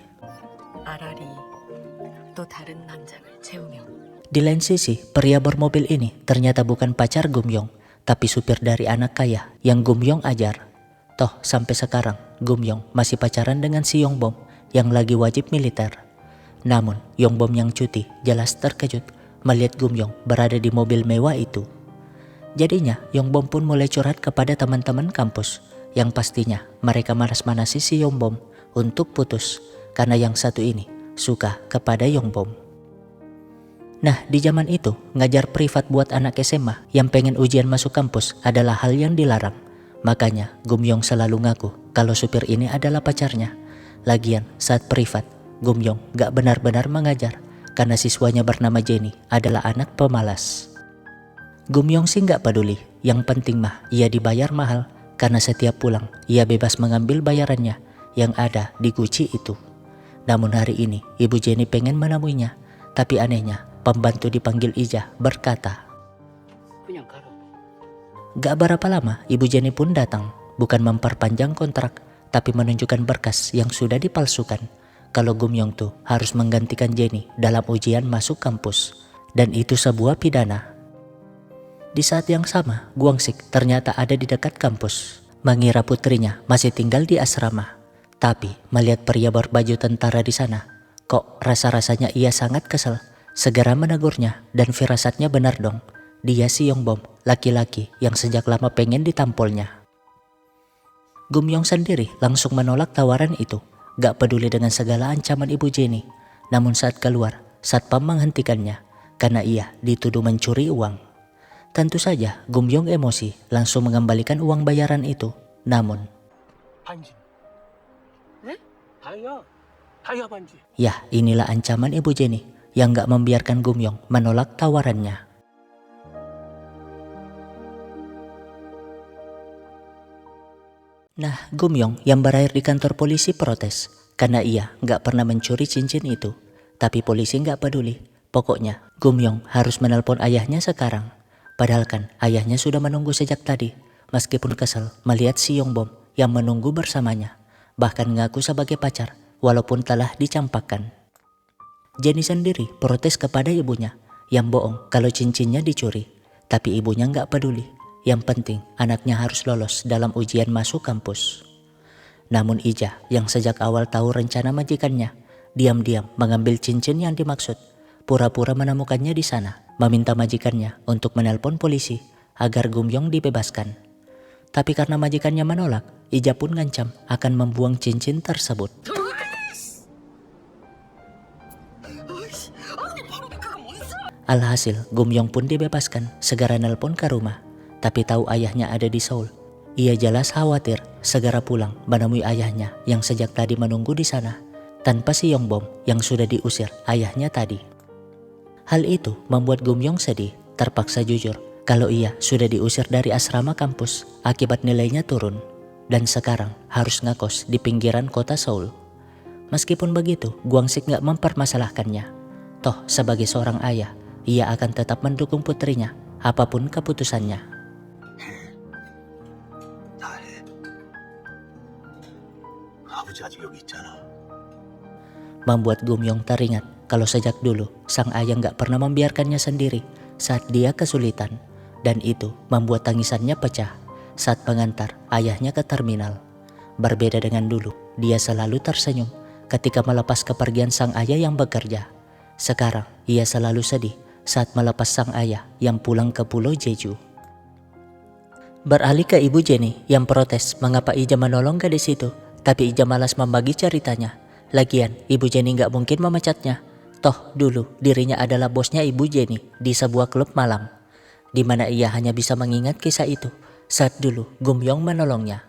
Di lain sisi, pria bermobil ini ternyata bukan pacar Gumyong, tapi supir dari anak kaya yang Gumyong ajar. Toh sampai sekarang Gumyong masih pacaran dengan si Yongbom yang lagi wajib militer. Namun Yongbom yang cuti jelas terkejut melihat Gumyong berada di mobil mewah itu. Jadinya Yongbom pun mulai curhat kepada teman-teman kampus yang pastinya mereka manas-manasi si Yongbom untuk putus karena yang satu ini suka kepada Yongbom. Nah, di zaman itu ngajar privat buat anak SMA yang pengen ujian masuk kampus adalah hal yang dilarang. Makanya Gumyong selalu ngaku kalau supir ini adalah pacarnya. Lagian saat privat, Gumyong gak benar-benar mengajar karena siswanya bernama Jenny adalah anak pemalas. Gumyong sih gak peduli, yang penting mah ia dibayar mahal karena setiap pulang ia bebas mengambil bayarannya yang ada di guci itu. Namun hari ini Ibu Jenny pengen menemuinya, tapi anehnya pembantu dipanggil Ija berkata, gak berapa lama Ibu Jenny pun datang, bukan memperpanjang kontrak, tapi menunjukkan berkas yang sudah dipalsukan kalau Gumyong tuh harus menggantikan Jenny dalam ujian masuk kampus, dan itu sebuah pidana. Di saat yang sama, Guangsik ternyata ada di dekat kampus, mengira putrinya masih tinggal di asrama. Tapi melihat pria berbaju tentara di sana, kok rasa-rasanya ia sangat kesal. Segera menegurnya dan firasatnya benar dong. Dia si Yongbom, laki-laki yang sejak lama pengen ditampolnya. Gumyong sendiri langsung menolak tawaran itu, gak peduli dengan segala ancaman Ibu Jenny. Namun saat keluar, satpam menghentikannya karena ia dituduh mencuri uang. Tentu saja Gumyong emosi langsung mengembalikan uang bayaran itu. Namun ya, inilah ancaman Ibu Jenny yang gak membiarkan Gumyong menolak tawarannya. Nah, Gumyong yang berakhir di kantor polisi protes karena ia gak pernah mencuri cincin itu. Tapi polisi gak peduli. Pokoknya Gumyong harus menelpon ayahnya sekarang. Padahal kan ayahnya sudah menunggu sejak tadi. Meskipun kesal melihat si Yongbom yang menunggu bersamanya. Bahkan ngaku sebagai pacar walaupun telah dicampakkan. Jenny sendiri protes kepada ibunya yang bohong kalau cincinnya dicuri. Tapi ibunya gak peduli. Yang penting anaknya harus lolos dalam ujian masuk kampus. Namun Ija yang sejak awal tahu rencana majikannya, diam-diam mengambil cincin yang dimaksud. Pura-pura menemukannya di sana, meminta majikannya untuk menelpon polisi agar Gumyong dibebaskan. Tapi karena majikannya menolak, Ija pun ngancam akan membuang cincin tersebut. Alhasil Gumyong pun dibebaskan, segera nelpon ke rumah. Tapi tahu ayahnya ada di Seoul. Ia jelas khawatir segera pulang menemui ayahnya yang sejak tadi menunggu di sana, tanpa si Yongbom yang sudah diusir ayahnya tadi. Hal itu membuat Gumyong sedih, terpaksa jujur kalau ia sudah diusir dari asrama kampus akibat nilainya turun, dan sekarang harus ngekos di pinggiran kota Seoul. Meskipun begitu, Gwangsik gak mempermasalahkannya. Toh sebagai seorang ayah, ia akan tetap mendukung putrinya apapun keputusannya. 나해. 아버지 아직 여기 있잖아. Membuat Gumyong teringat kalau sejak dulu sang ayah gak pernah membiarkannya sendiri saat dia kesulitan, dan itu membuat tangisannya pecah saat mengantar ayahnya ke terminal. Berbeda dengan dulu, dia selalu tersenyum ketika melepas kepergian sang ayah yang bekerja. Sekarang ia selalu sedih saat melepas sang ayah yang pulang ke Pulau Jeju. Beralih ke Ibu Jenny yang protes mengapa Ija menolong gadis itu, tapi Ija malas membagi ceritanya. Lagian Ibu Jenny gak mungkin memecatnya. Toh dulu dirinya adalah bosnya Ibu Jenny di sebuah klub malam, di mana ia hanya bisa mengingat kisah itu saat dulu Gumyong menolongnya.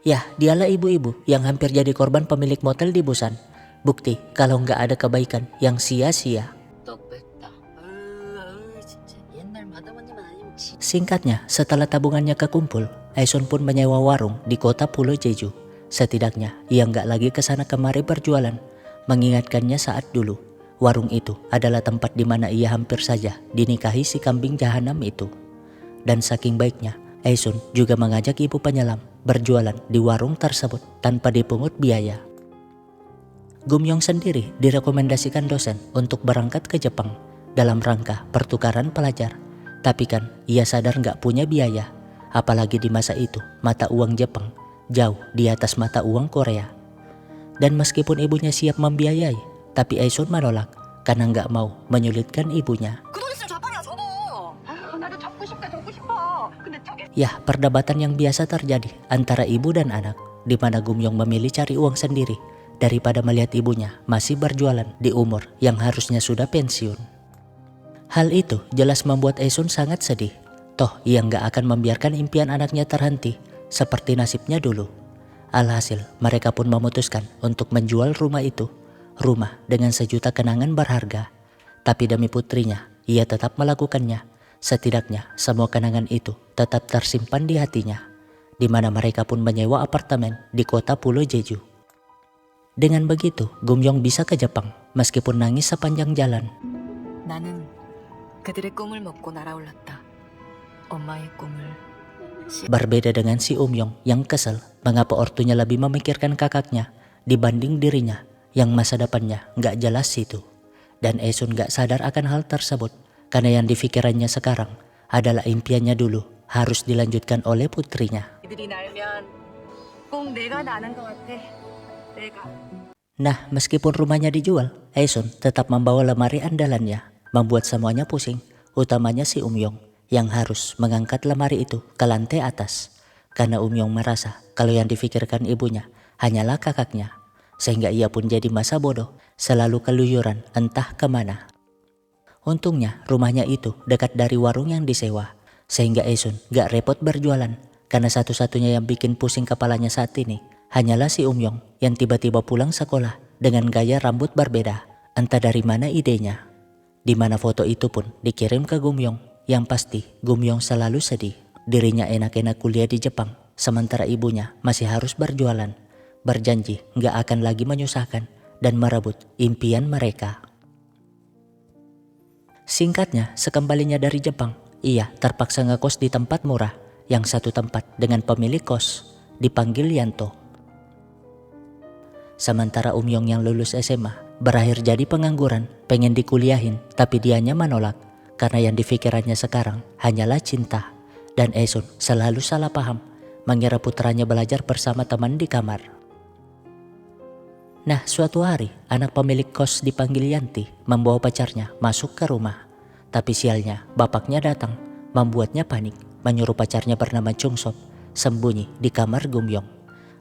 Yah, dialah ibu-ibu yang hampir jadi korban pemilik motel di Busan. Bukti kalau nggak ada kebaikan yang sia-sia. Singkatnya, setelah tabungannya kekumpul, Aesun pun menyewa warung di kota Pulau Jeju. Setidaknya ia nggak lagi kesana kemari berjualan, mengingatkannya saat dulu warung itu adalah tempat di mana ia hampir saja dinikahi si kambing jahanam itu. Dan saking baiknya, Aesun juga mengajak ibu penyelam berjualan di warung tersebut tanpa dipungut biaya. Gumyong sendiri direkomendasikan dosen untuk berangkat ke Jepang dalam rangka pertukaran pelajar. Tapi kan ia sadar gak punya biaya, apalagi di masa itu mata uang Jepang jauh di atas mata uang Korea. Dan meskipun ibunya siap membiayai, tapi Aesun menolak karena gak mau menyulitkan ibunya. 그 돈 있으면 좌판이야 저도. 아유, 나도 접고 싶다 접고 싶어. 근데 저게 Yah, perdebatan yang biasa terjadi antara ibu dan anak, di mana Gumyong memilih cari uang sendiri daripada melihat ibunya masih berjualan di umur yang harusnya sudah pensiun. Hal itu jelas membuat Aesun sangat sedih. Toh ia nggak akan membiarkan impian anaknya terhenti seperti nasibnya dulu. Alhasil mereka pun memutuskan untuk menjual rumah itu, rumah dengan sejuta kenangan berharga. Tapi demi putrinya, ia tetap melakukannya. Setidaknya semua kenangan itu tetap tersimpan di hatinya, di mana mereka pun menyewa apartemen di kota Pulau Jeju. Dengan begitu, Gumyong bisa ke Jepang meskipun nangis sepanjang jalan. 나는 그들의 꿈을 먹고 날아올랐다. 엄마의 꿈을. Berbeda dengan si Umyong yang kesel mengapa ortunya lebih memikirkan kakaknya dibanding dirinya yang masa depannya gak jelas itu. Dan Aesun gak sadar akan hal tersebut karena yang dipikirannya sekarang adalah impiannya dulu harus dilanjutkan oleh putrinya. 이들이 날면 꼭 내가 나는 것 같아. 내가. Nah, meskipun rumahnya dijual, Aesun tetap membawa lemari andalannya, membuat semuanya pusing, utamanya si Umyong yang harus mengangkat lemari itu ke lantai atas. Karena Umyong merasa kalau yang difikirkan ibunya hanyalah kakaknya, sehingga ia pun jadi masa bodoh, selalu keluyuran entah kemana. Untungnya rumahnya itu dekat dari warung yang disewa, sehingga Aesun gak repot berjualan, karena satu-satunya yang bikin pusing kepalanya saat ini hanyalah si Umyong yang tiba-tiba pulang sekolah dengan gaya rambut berbeda, entah dari mana idenya. Di mana foto itu pun dikirim ke Gumyong, yang pasti Gumyong selalu sedih. Dirinya enak-enak kuliah di Jepang, sementara ibunya masih harus berjualan. Berjanji gak akan lagi menyusahkan dan merebut impian mereka. Singkatnya, sekembalinya dari Jepang, ia terpaksa ngekos di tempat murah, yang satu tempat dengan pemilik kos, dipanggil Yanto. Sementara Umyong yang lulus SMA, berakhir jadi pengangguran, pengen dikuliahin, tapi dianya menolak, karena yang dipikirannya sekarang hanyalah cinta. Dan Aesun selalu salah paham, mengira putranya belajar bersama teman di kamar. Nah, suatu hari, anak pemilik kos dipanggil Yanti membawa pacarnya masuk ke rumah. Tapi sialnya, bapaknya datang, membuatnya panik, menyuruh pacarnya bernama Chungsop sembunyi di kamar Gumyong.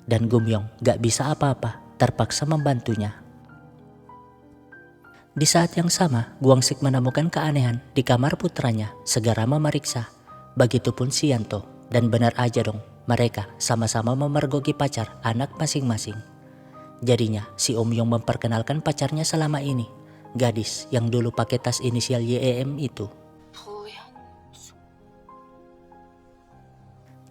Dan Gumyong gak bisa apa-apa, terpaksa membantunya. Di saat yang sama, Gwangsik menemukan keanehan di kamar putranya, segera memeriksa. Begitupun si Yanto, dan benar aja dong, mereka sama-sama memergoki pacar anak masing-masing. Jadinya si Om Yong memperkenalkan pacarnya selama ini, gadis yang dulu pakai tas inisial YEM itu.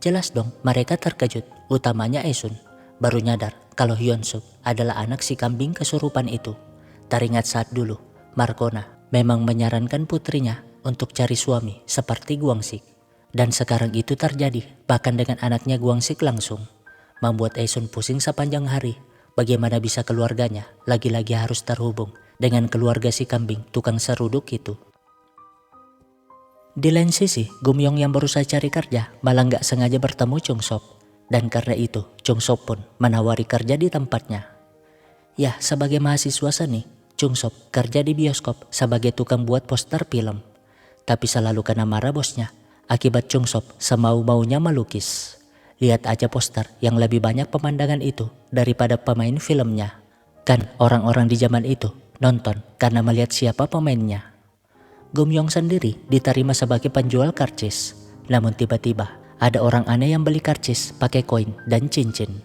Jelas dong mereka terkejut, utamanya Esun. Baru nyadar kalau Hyun Suk adalah anak si kambing kesurupan itu. Teringat saat dulu Markona memang menyarankan putrinya untuk cari suami seperti Guangsik. Dan sekarang itu terjadi bahkan dengan anaknya Guangsik langsung. Membuat Esun pusing sepanjang hari. Bagaimana bisa keluarganya lagi-lagi harus terhubung dengan keluarga si kambing tukang seruduk itu. Di lain sisi, Gumyong yang berusaha cari kerja malah nggak sengaja bertemu Chung Sop. Dan karena itu, Chung Sop pun menawari kerja di tempatnya. Ya, sebagai mahasiswa seni, Chung Sop kerja di bioskop sebagai tukang buat poster film. Tapi selalu kena marah bosnya, akibat Chung Sop semau-maunya melukis. Lihat aja poster yang lebih banyak pemandangan itu daripada pemain filmnya. Kan orang-orang di zaman itu nonton karena melihat siapa pemainnya. Gumyong sendiri diterima sebagai penjual karcis. Namun tiba-tiba ada orang aneh yang beli karcis pakai koin dan cincin.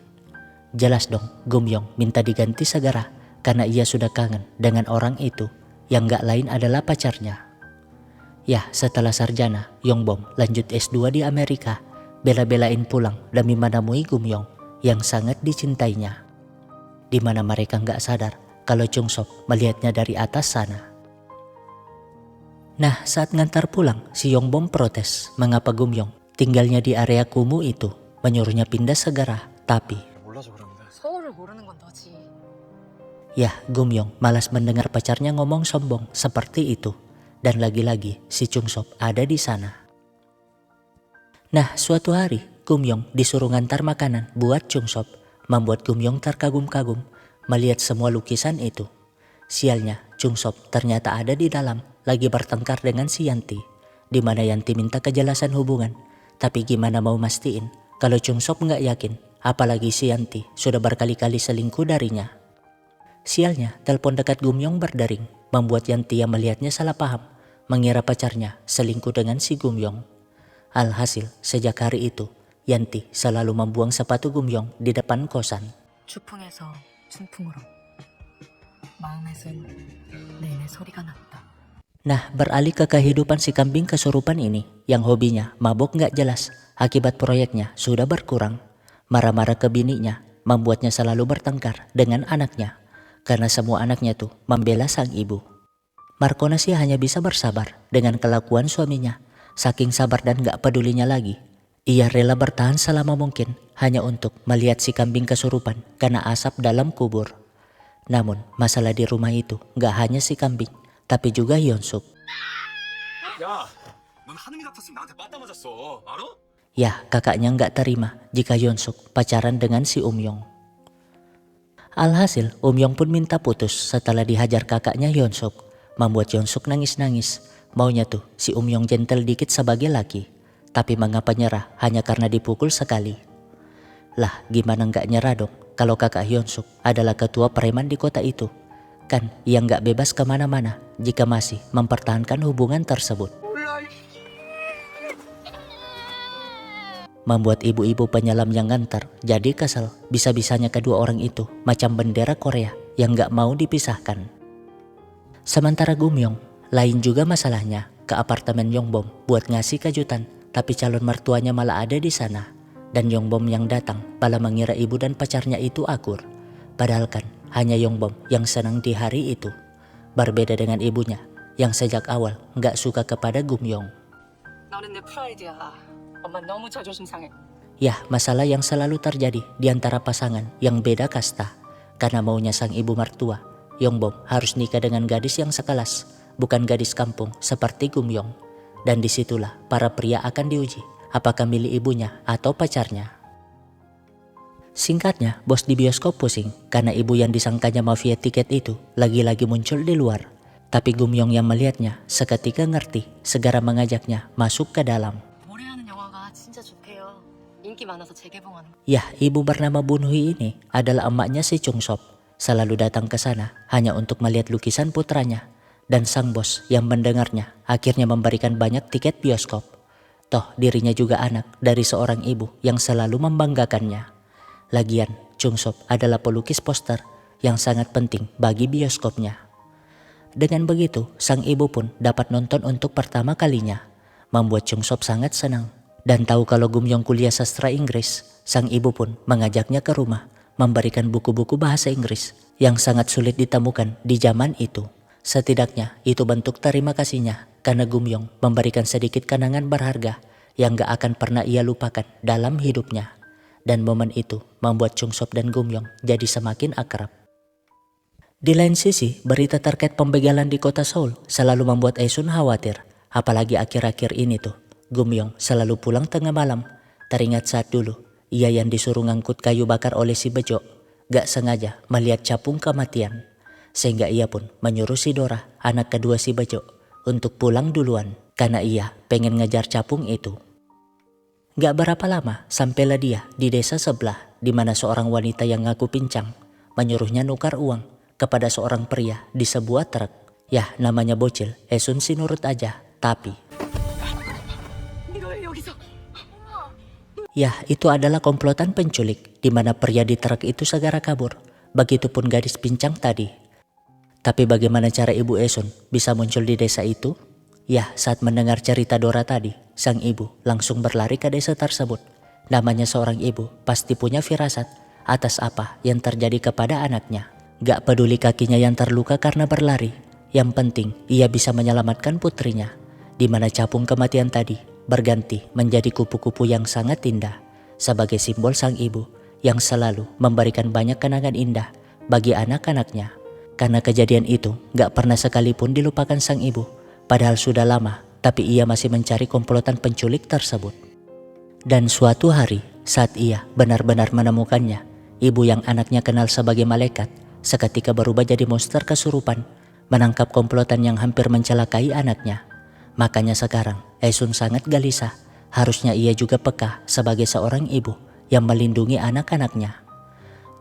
Jelas dong Gumyong minta diganti segera karena ia sudah kangen dengan orang itu yang gak lain adalah pacarnya. Ya, setelah sarjana, Yongbom lanjut S2 di Amerika, bela-belain pulang demi menemui Gumyong yang sangat dicintainya. Di mana mereka gak sadar kalau Chung Sop melihatnya dari atas sana. Nah, saat ngantar pulang, si Yongbom protes mengapa Gumyong tinggalnya di area kumuh itu, menyuruhnya pindah segera, tapi 몰라서 그런데. 서울을 모르는 건 너지. ya Gumyong malas mendengar pacarnya ngomong sombong seperti itu. Dan lagi-lagi si Chung Sop ada di sana. Nah, suatu hari Gumyong disuruh ngantar makanan buat Chung Sop, membuat Gumyong terkagum-kagum melihat semua lukisan itu. Sialnya, Chung Sop ternyata ada di dalam lagi bertengkar dengan si Yanti, di mana Yanti minta kejelasan hubungan. Tapi gimana mau mastiin kalau Chung Sop nggak yakin, apalagi si Yanti sudah berkali-kali selingkuh darinya. Sialnya, telepon dekat Gumyong berdering, membuat Yanti yang melihatnya salah paham, mengira pacarnya selingkuh dengan si Gumyong. Alhasil, sejak hari itu, Yanti selalu membuang sepatu Gumyong di depan kosan. 주풍에서 춘풍으로 마음에선 내내 소리가 났다. Nah, beralih ke kehidupan si kambing kesurupan ini, yang hobinya mabuk gak jelas, akibat proyeknya sudah berkurang. Marah-marah ke bininya, membuatnya selalu bertengkar dengan anaknya, karena semua anaknya tuh membela sang ibu. Markona sih hanya bisa bersabar dengan kelakuan suaminya, saking sabar dan gak pedulinya lagi. Ia rela bertahan selama mungkin, hanya untuk melihat si kambing kesurupan karena asap dalam kubur. Namun, masalah di rumah itu gak hanya si kambing, tapi juga Hyun Suk. 야, 넌 하늘이 같았으면 나한테 빠따 맞았어. 알아? Ya, kakaknya nggak terima jika Hyun Suk pacaran dengan si Yong. Alhasil, Yong pun minta putus setelah dihajar kakaknya Hyun Suk, membuat Hyun Suk nangis-nangis. Maunya tuh si Yong gentle dikit sebagai laki, tapi mengapa nyerah hanya karena dipukul sekali. Lah, gimana nggak nyerah dong kalau kakak Hyun Suk adalah ketua preman di kota itu. Kan ia nggak bebas kemana-mana jika masih mempertahankan hubungan tersebut. Membuat ibu-ibu penyelam yang ngantar jadi kesel. Bisa-bisanya kedua orang itu macam bendera Korea yang nggak mau dipisahkan. Sementara Gumyong, lain juga masalahnya ke apartemen Yongbom buat ngasih kejutan, tapi calon mertuanya malah ada di sana. Dan Yongbom yang datang malah mengira ibu dan pacarnya itu akur. Padahal kan hanya Yongbom yang senang di hari itu. Berbeda dengan ibunya yang sejak awal nggak suka kepada Gumyong. 너는 내 프라이드야. 엄마 너무 자존심 상해. Ya, masalah yang selalu terjadi di antara pasangan yang beda kasta. Karena maunya sang ibu mertua, Yongbom harus nikah dengan gadis yang sekelas, bukan gadis kampung seperti Gumyong. Dan disitulah para pria akan diuji, apakah milih ibunya atau pacarnya. Singkatnya, bos di bioskop pusing karena ibu yang disangkanya mafia tiket itu lagi-lagi muncul di luar. Tapi Gumyong yang melihatnya seketika ngerti, segera mengajaknya masuk ke dalam. 노래하는 영화가 진짜 좋대요. 인기 많아서 재개봉하는. Yah, ibu bernama Bunhui ini adalah emaknya si Chung Sop. Selalu datang ke sana hanya untuk melihat lukisan putranya. Dan sang bos yang mendengarnya akhirnya memberikan banyak tiket bioskop. Toh dirinya juga anak dari seorang ibu yang selalu membanggakannya. Lagian, Chung Sop adalah pelukis poster yang sangat penting bagi bioskopnya. Dengan begitu, sang ibu pun dapat nonton untuk pertama kalinya, membuat Chung Sop sangat senang. Dan tahu kalau Gumyong kuliah sastra Inggris, sang ibu pun mengajaknya ke rumah, memberikan buku-buku bahasa Inggris yang sangat sulit ditemukan di zaman itu. Setidaknya itu bentuk terima kasihnya karena Gumyong memberikan sedikit kenangan berharga yang gak akan pernah ia lupakan dalam hidupnya. Dan momen itu membuat Chung Sop dan Gumyong jadi semakin akrab. Di lain sisi, berita terkait pembegalan di kota Seoul selalu membuat Aesun khawatir. Apalagi akhir-akhir ini tuh, Gumyong selalu pulang tengah malam. Teringat saat dulu, ia yang disuruh ngangkut kayu bakar oleh si Bejo, gak sengaja melihat capung kematian. Sehingga ia pun menyuruh si Dora, anak kedua si Bejo, untuk pulang duluan karena ia pengen ngejar capung itu. Gak berapa lama sampailah dia di desa sebelah di mana seorang wanita yang ngaku pincang menyuruhnya nukar uang kepada seorang pria di sebuah truk. Yah, namanya bocil, Aesun sih nurut aja, tapi yah, itu adalah komplotan penculik di mana pria di truk itu segera kabur. Begitupun gadis pincang tadi. Tapi bagaimana cara ibu Aesun bisa muncul di desa itu? Yah, saat mendengar cerita Dora tadi, sang ibu langsung berlari ke desa tersebut. Namanya seorang ibu pasti punya firasat atas apa yang terjadi kepada anaknya. Gak peduli kakinya yang terluka karena berlari, yang penting ia bisa menyelamatkan putrinya. Di mana capung kematian tadi berganti menjadi kupu-kupu yang sangat indah, sebagai simbol sang ibu yang selalu memberikan banyak kenangan indah bagi anak-anaknya. Karena kejadian itu gak pernah sekalipun dilupakan sang ibu, padahal sudah lama, tapi ia masih mencari komplotan penculik tersebut. Dan suatu hari, saat ia benar-benar menemukannya, ibu yang anaknya kenal sebagai malaikat, seketika berubah jadi monster kesurupan, menangkap komplotan yang hampir mencelakai anaknya. Makanya sekarang, Aesun sangat gelisah, harusnya ia juga peka sebagai seorang ibu yang melindungi anak-anaknya.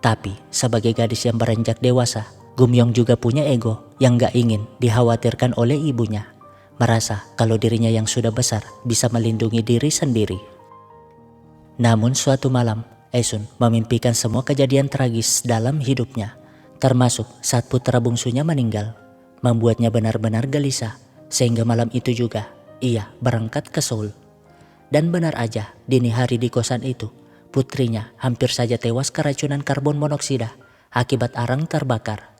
Tapi, sebagai gadis yang beranjak dewasa, Gumyong juga punya ego yang gak ingin dikhawatirkan oleh ibunya. Merasa kalau dirinya yang sudah besar bisa melindungi diri sendiri. Namun suatu malam, Aesun memimpikan semua kejadian tragis dalam hidupnya. Termasuk saat putra bungsunya meninggal. Membuatnya benar-benar gelisah. Sehingga malam itu juga ia berangkat ke Seoul. Dan benar aja, dini hari di kosan itu, putrinya hampir saja tewas keracunan karbon monoksida akibat arang terbakar.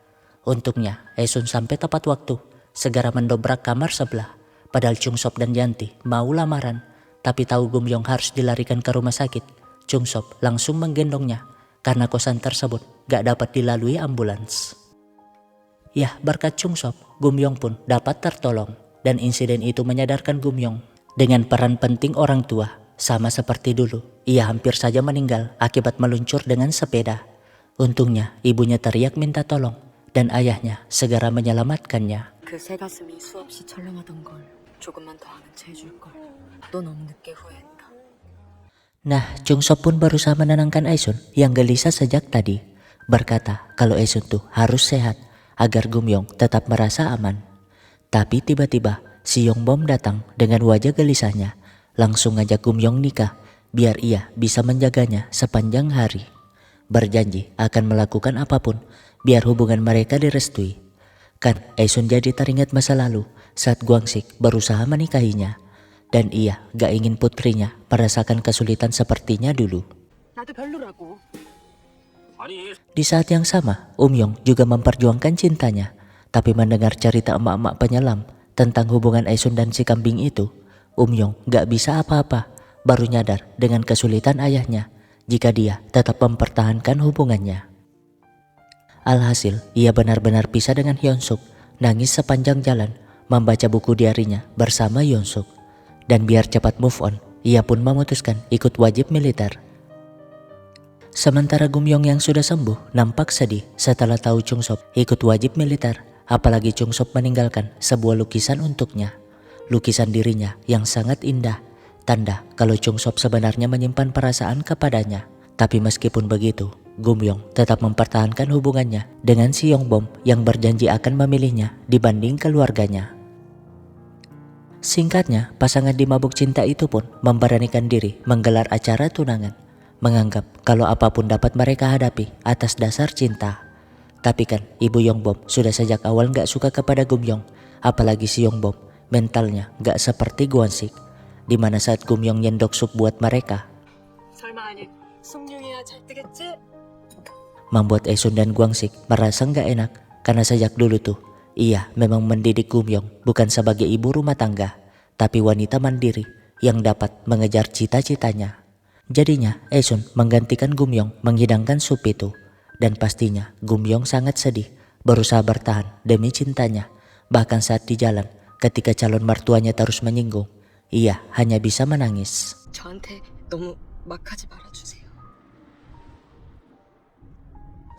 Untungnya, Aesun sampai tepat waktu, segera mendobrak kamar sebelah. Padahal Chung Sop dan Yanti mau lamaran, tapi tahu Gumyong harus dilarikan ke rumah sakit. Chung Sop langsung menggendongnya, karena kosan tersebut gak dapat dilalui ambulans. Yah, berkat Chung Sop, Gumyong pun dapat tertolong. Dan insiden itu menyadarkan Gumyong dengan peran penting orang tua. Sama seperti dulu, ia hampir saja meninggal akibat meluncur dengan sepeda. Untungnya, ibunya teriak minta tolong. Dan ayahnya segera menyelamatkannya. 그 새 가슴이 수없이 철렁하던 걸 조금만 더 하면 채해줄걸. 또 너무 늦게 후회했다. Nah, Chung Sop pun berusaha menenangkan Aesun yang gelisah sejak tadi. Berkata kalau Aesun tuh harus sehat agar Gumyong tetap merasa aman. Tapi tiba-tiba si Yongbom datang dengan wajah gelisahnya. Langsung ngajak Gumyong nikah biar ia bisa menjaganya sepanjang hari. Berjanji akan melakukan apapun biar hubungan mereka direstui. Kan Aesun jadi teringat masa lalu saat Gwangsik berusaha menikahinya. Dan ia gak ingin putrinya merasakan kesulitan sepertinya dulu. 나도 별로라고. Di saat yang sama, Yong juga memperjuangkan cintanya. Tapi mendengar cerita emak-emak penyelam tentang hubungan Aesun dan si kambing itu, Yong gak bisa apa-apa, baru nyadar dengan kesulitan ayahnya jika dia tetap mempertahankan hubungannya. Alhasil, ia benar-benar pisah dengan Hyunsuk, nangis sepanjang jalan, membaca buku diarinya bersama Hyunsuk. Dan biar cepat move on, ia pun memutuskan ikut wajib militer. Sementara Gumyong yang sudah sembuh nampak sedih setelah tahu Chung Sop ikut wajib militer. Apalagi Chung Sop meninggalkan sebuah lukisan untuknya. Lukisan dirinya yang sangat indah, tanda kalau Chung Sop sebenarnya menyimpan perasaan kepadanya. Tapi meskipun begitu, Gumyong tetap mempertahankan hubungannya dengan si Yongbom yang berjanji akan memilihnya dibanding keluarganya. Singkatnya, pasangan di mabuk cinta itu pun memberanikan diri menggelar acara tunangan, menganggap kalau apapun dapat mereka hadapi atas dasar cinta. Tapi kan ibu Yongbom sudah sejak awal gak suka kepada Gumyong, apalagi si Yongbom mentalnya gak seperti Gwansik, dimana saat Gumyong nyendok sup buat mereka, 설마 아니 숭늉이야 잘 뜨겠지? membuat Esun dan Gwansik merasa gak enak karena sejak dulu tuh ia memang mendidik Gumyong bukan sebagai ibu rumah tangga, tapi wanita mandiri yang dapat mengejar cita-citanya. Jadinya Esun menggantikan Gumyong menghidangkan sup itu, dan pastinya Gumyong sangat sedih, berusaha bertahan demi cintanya. Bahkan saat di jalan ketika calon mertuanya terus menyinggung, ia hanya bisa menangis. 저한테 너무 막 하지 말아주세요.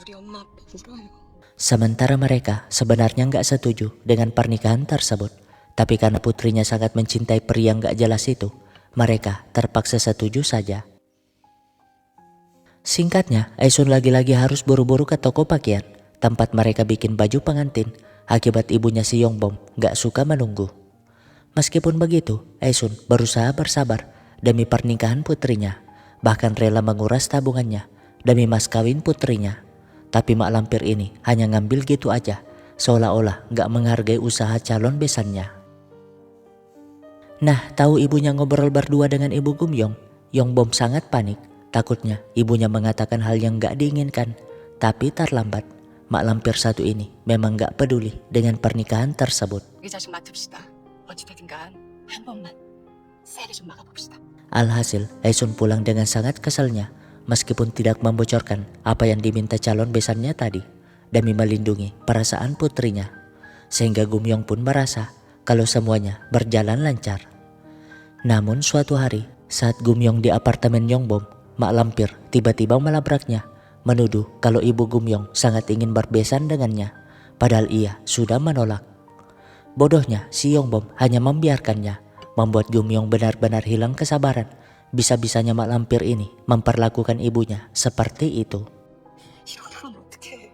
우리 엄마 아빠 울어요. Sementara mereka sebenarnya gak setuju dengan pernikahan tersebut, tapi karena putrinya sangat mencintai pria yang gak jelas itu, mereka terpaksa setuju saja. Singkatnya, Esun lagi-lagi harus buru-buru ke toko pakaian tempat mereka bikin baju pengantin akibat ibunya si Yongbom gak suka menunggu. Meskipun begitu, Esun berusaha bersabar demi pernikahan putrinya, bahkan rela menguras tabungannya demi mas kawin putrinya. Tapi mak lampir ini hanya ngambil gitu aja, seolah-olah gak menghargai usaha calon besannya. Nah, tahu ibunya ngobrol berdua dengan ibu Gumyong, Yongbom sangat panik. Takutnya ibunya mengatakan hal yang gak diinginkan, tapi terlambat. Mak lampir satu ini memang gak peduli dengan pernikahan tersebut. 이 자식 맡읍시다. 어찌되든 간 한 번만 세게 좀 막아봅시다. Alhasil, Esun pulang dengan sangat keselnya, meskipun tidak membocorkan apa yang diminta calon besannya tadi, demi melindungi perasaan putrinya. Sehingga Gumyong pun merasa kalau semuanya berjalan lancar. Namun suatu hari, saat Gumyong di apartemen Yongbom, mak lampir tiba-tiba melabraknya, menuduh kalau ibu Gumyong sangat ingin berbesan dengannya, padahal ia sudah menolak. Bodohnya si Yongbom hanya membiarkannya, membuat Gumyong benar-benar hilang kesabaran. Bisa-bisanya mak lampir ini memperlakukan ibunya seperti itu. 이러다가는 어떡해.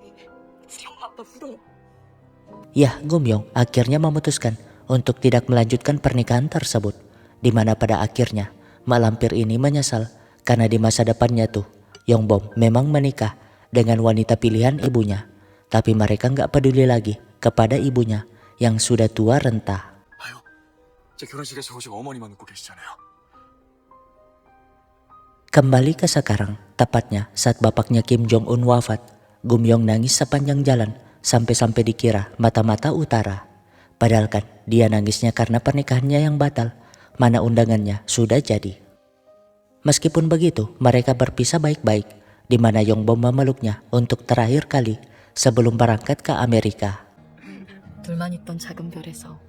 우리 엄마 아빠 울어. Yah, Gumyong akhirnya memutuskan untuk tidak melanjutkan pernikahan tersebut, di mana pada akhirnya mak lampir ini menyesal karena di masa depannya tuh Yongbom memang menikah dengan wanita pilihan ibunya, tapi mereka gak peduli lagi kepada ibunya yang sudah tua renta. 아유, 제 결혼식에서 오직 어머니만 웃고 계시잖아요. Kembali ke sekarang, tepatnya saat bapaknya Kim Jong-un wafat, Gumyong nangis sepanjang jalan sampai-sampai dikira mata-mata utara. Padahal kan dia nangisnya karena pernikahannya yang batal, mana undangannya sudah jadi. Meskipun begitu, mereka berpisah baik-baik, di mana Yongbom memeluknya untuk terakhir kali sebelum berangkat ke Amerika. 둘만 있던 작은 별에서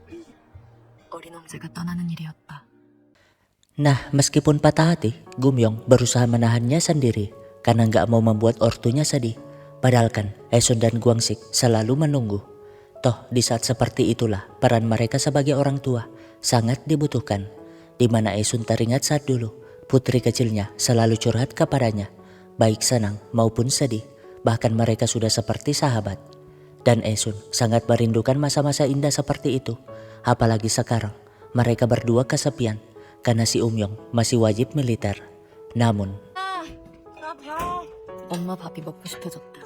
어린 왕자가 떠나는 일이었다. Nah, meskipun patah hati, Gumyong berusaha menahannya sendiri karena gak mau membuat ortunya sedih. Padahal kan Esun dan Gwansik selalu menunggu. Toh di saat seperti itulah peran mereka sebagai orang tua sangat dibutuhkan, di mana Esun teringat saat dulu putri kecilnya selalu curhat kepadanya, baik senang maupun sedih, bahkan mereka sudah seperti sahabat. Dan Esun sangat merindukan masa-masa indah seperti itu, apalagi sekarang mereka berdua kesepian karena si Umyong masih wajib militer. Namun, 엄마 밥이 먹고 싶어졌다.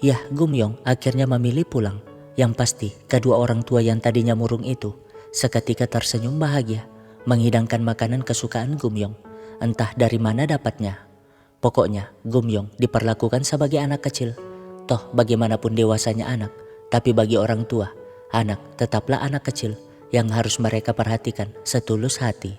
yah, Gumyong akhirnya memilih pulang. Yang pasti kedua orang tua yang tadinya murung itu seketika tersenyum bahagia menghidangkan makanan kesukaan Gumyong. Entah dari mana dapatnya. Pokoknya Gumyong diperlakukan sebagai anak kecil. Toh bagaimanapun dewasanya anak, tapi bagi orang tua, anak tetaplah anak kecil yang harus mereka perhatikan setulus hati.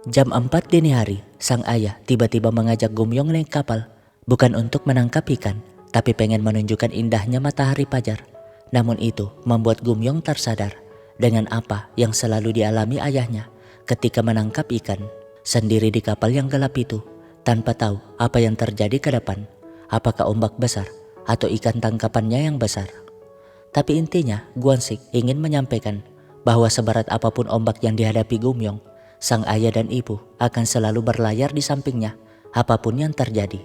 Jam 4 dini hari, sang ayah tiba-tiba mengajak Gumyong naik kapal. Bukan untuk menangkap ikan, tapi pengen menunjukkan indahnya matahari fajar. Namun itu membuat Gumyong tersadar dengan apa yang selalu dialami ayahnya ketika menangkap ikan sendiri di kapal yang gelap itu, tanpa tahu apa yang terjadi ke depan, apakah ombak besar atau ikan tangkapannya yang besar. Tapi intinya Gwansik ingin menyampaikan bahwa seberat apapun ombak yang dihadapi Gumyong, sang ayah dan ibu akan selalu berlayar di sampingnya apapun yang terjadi.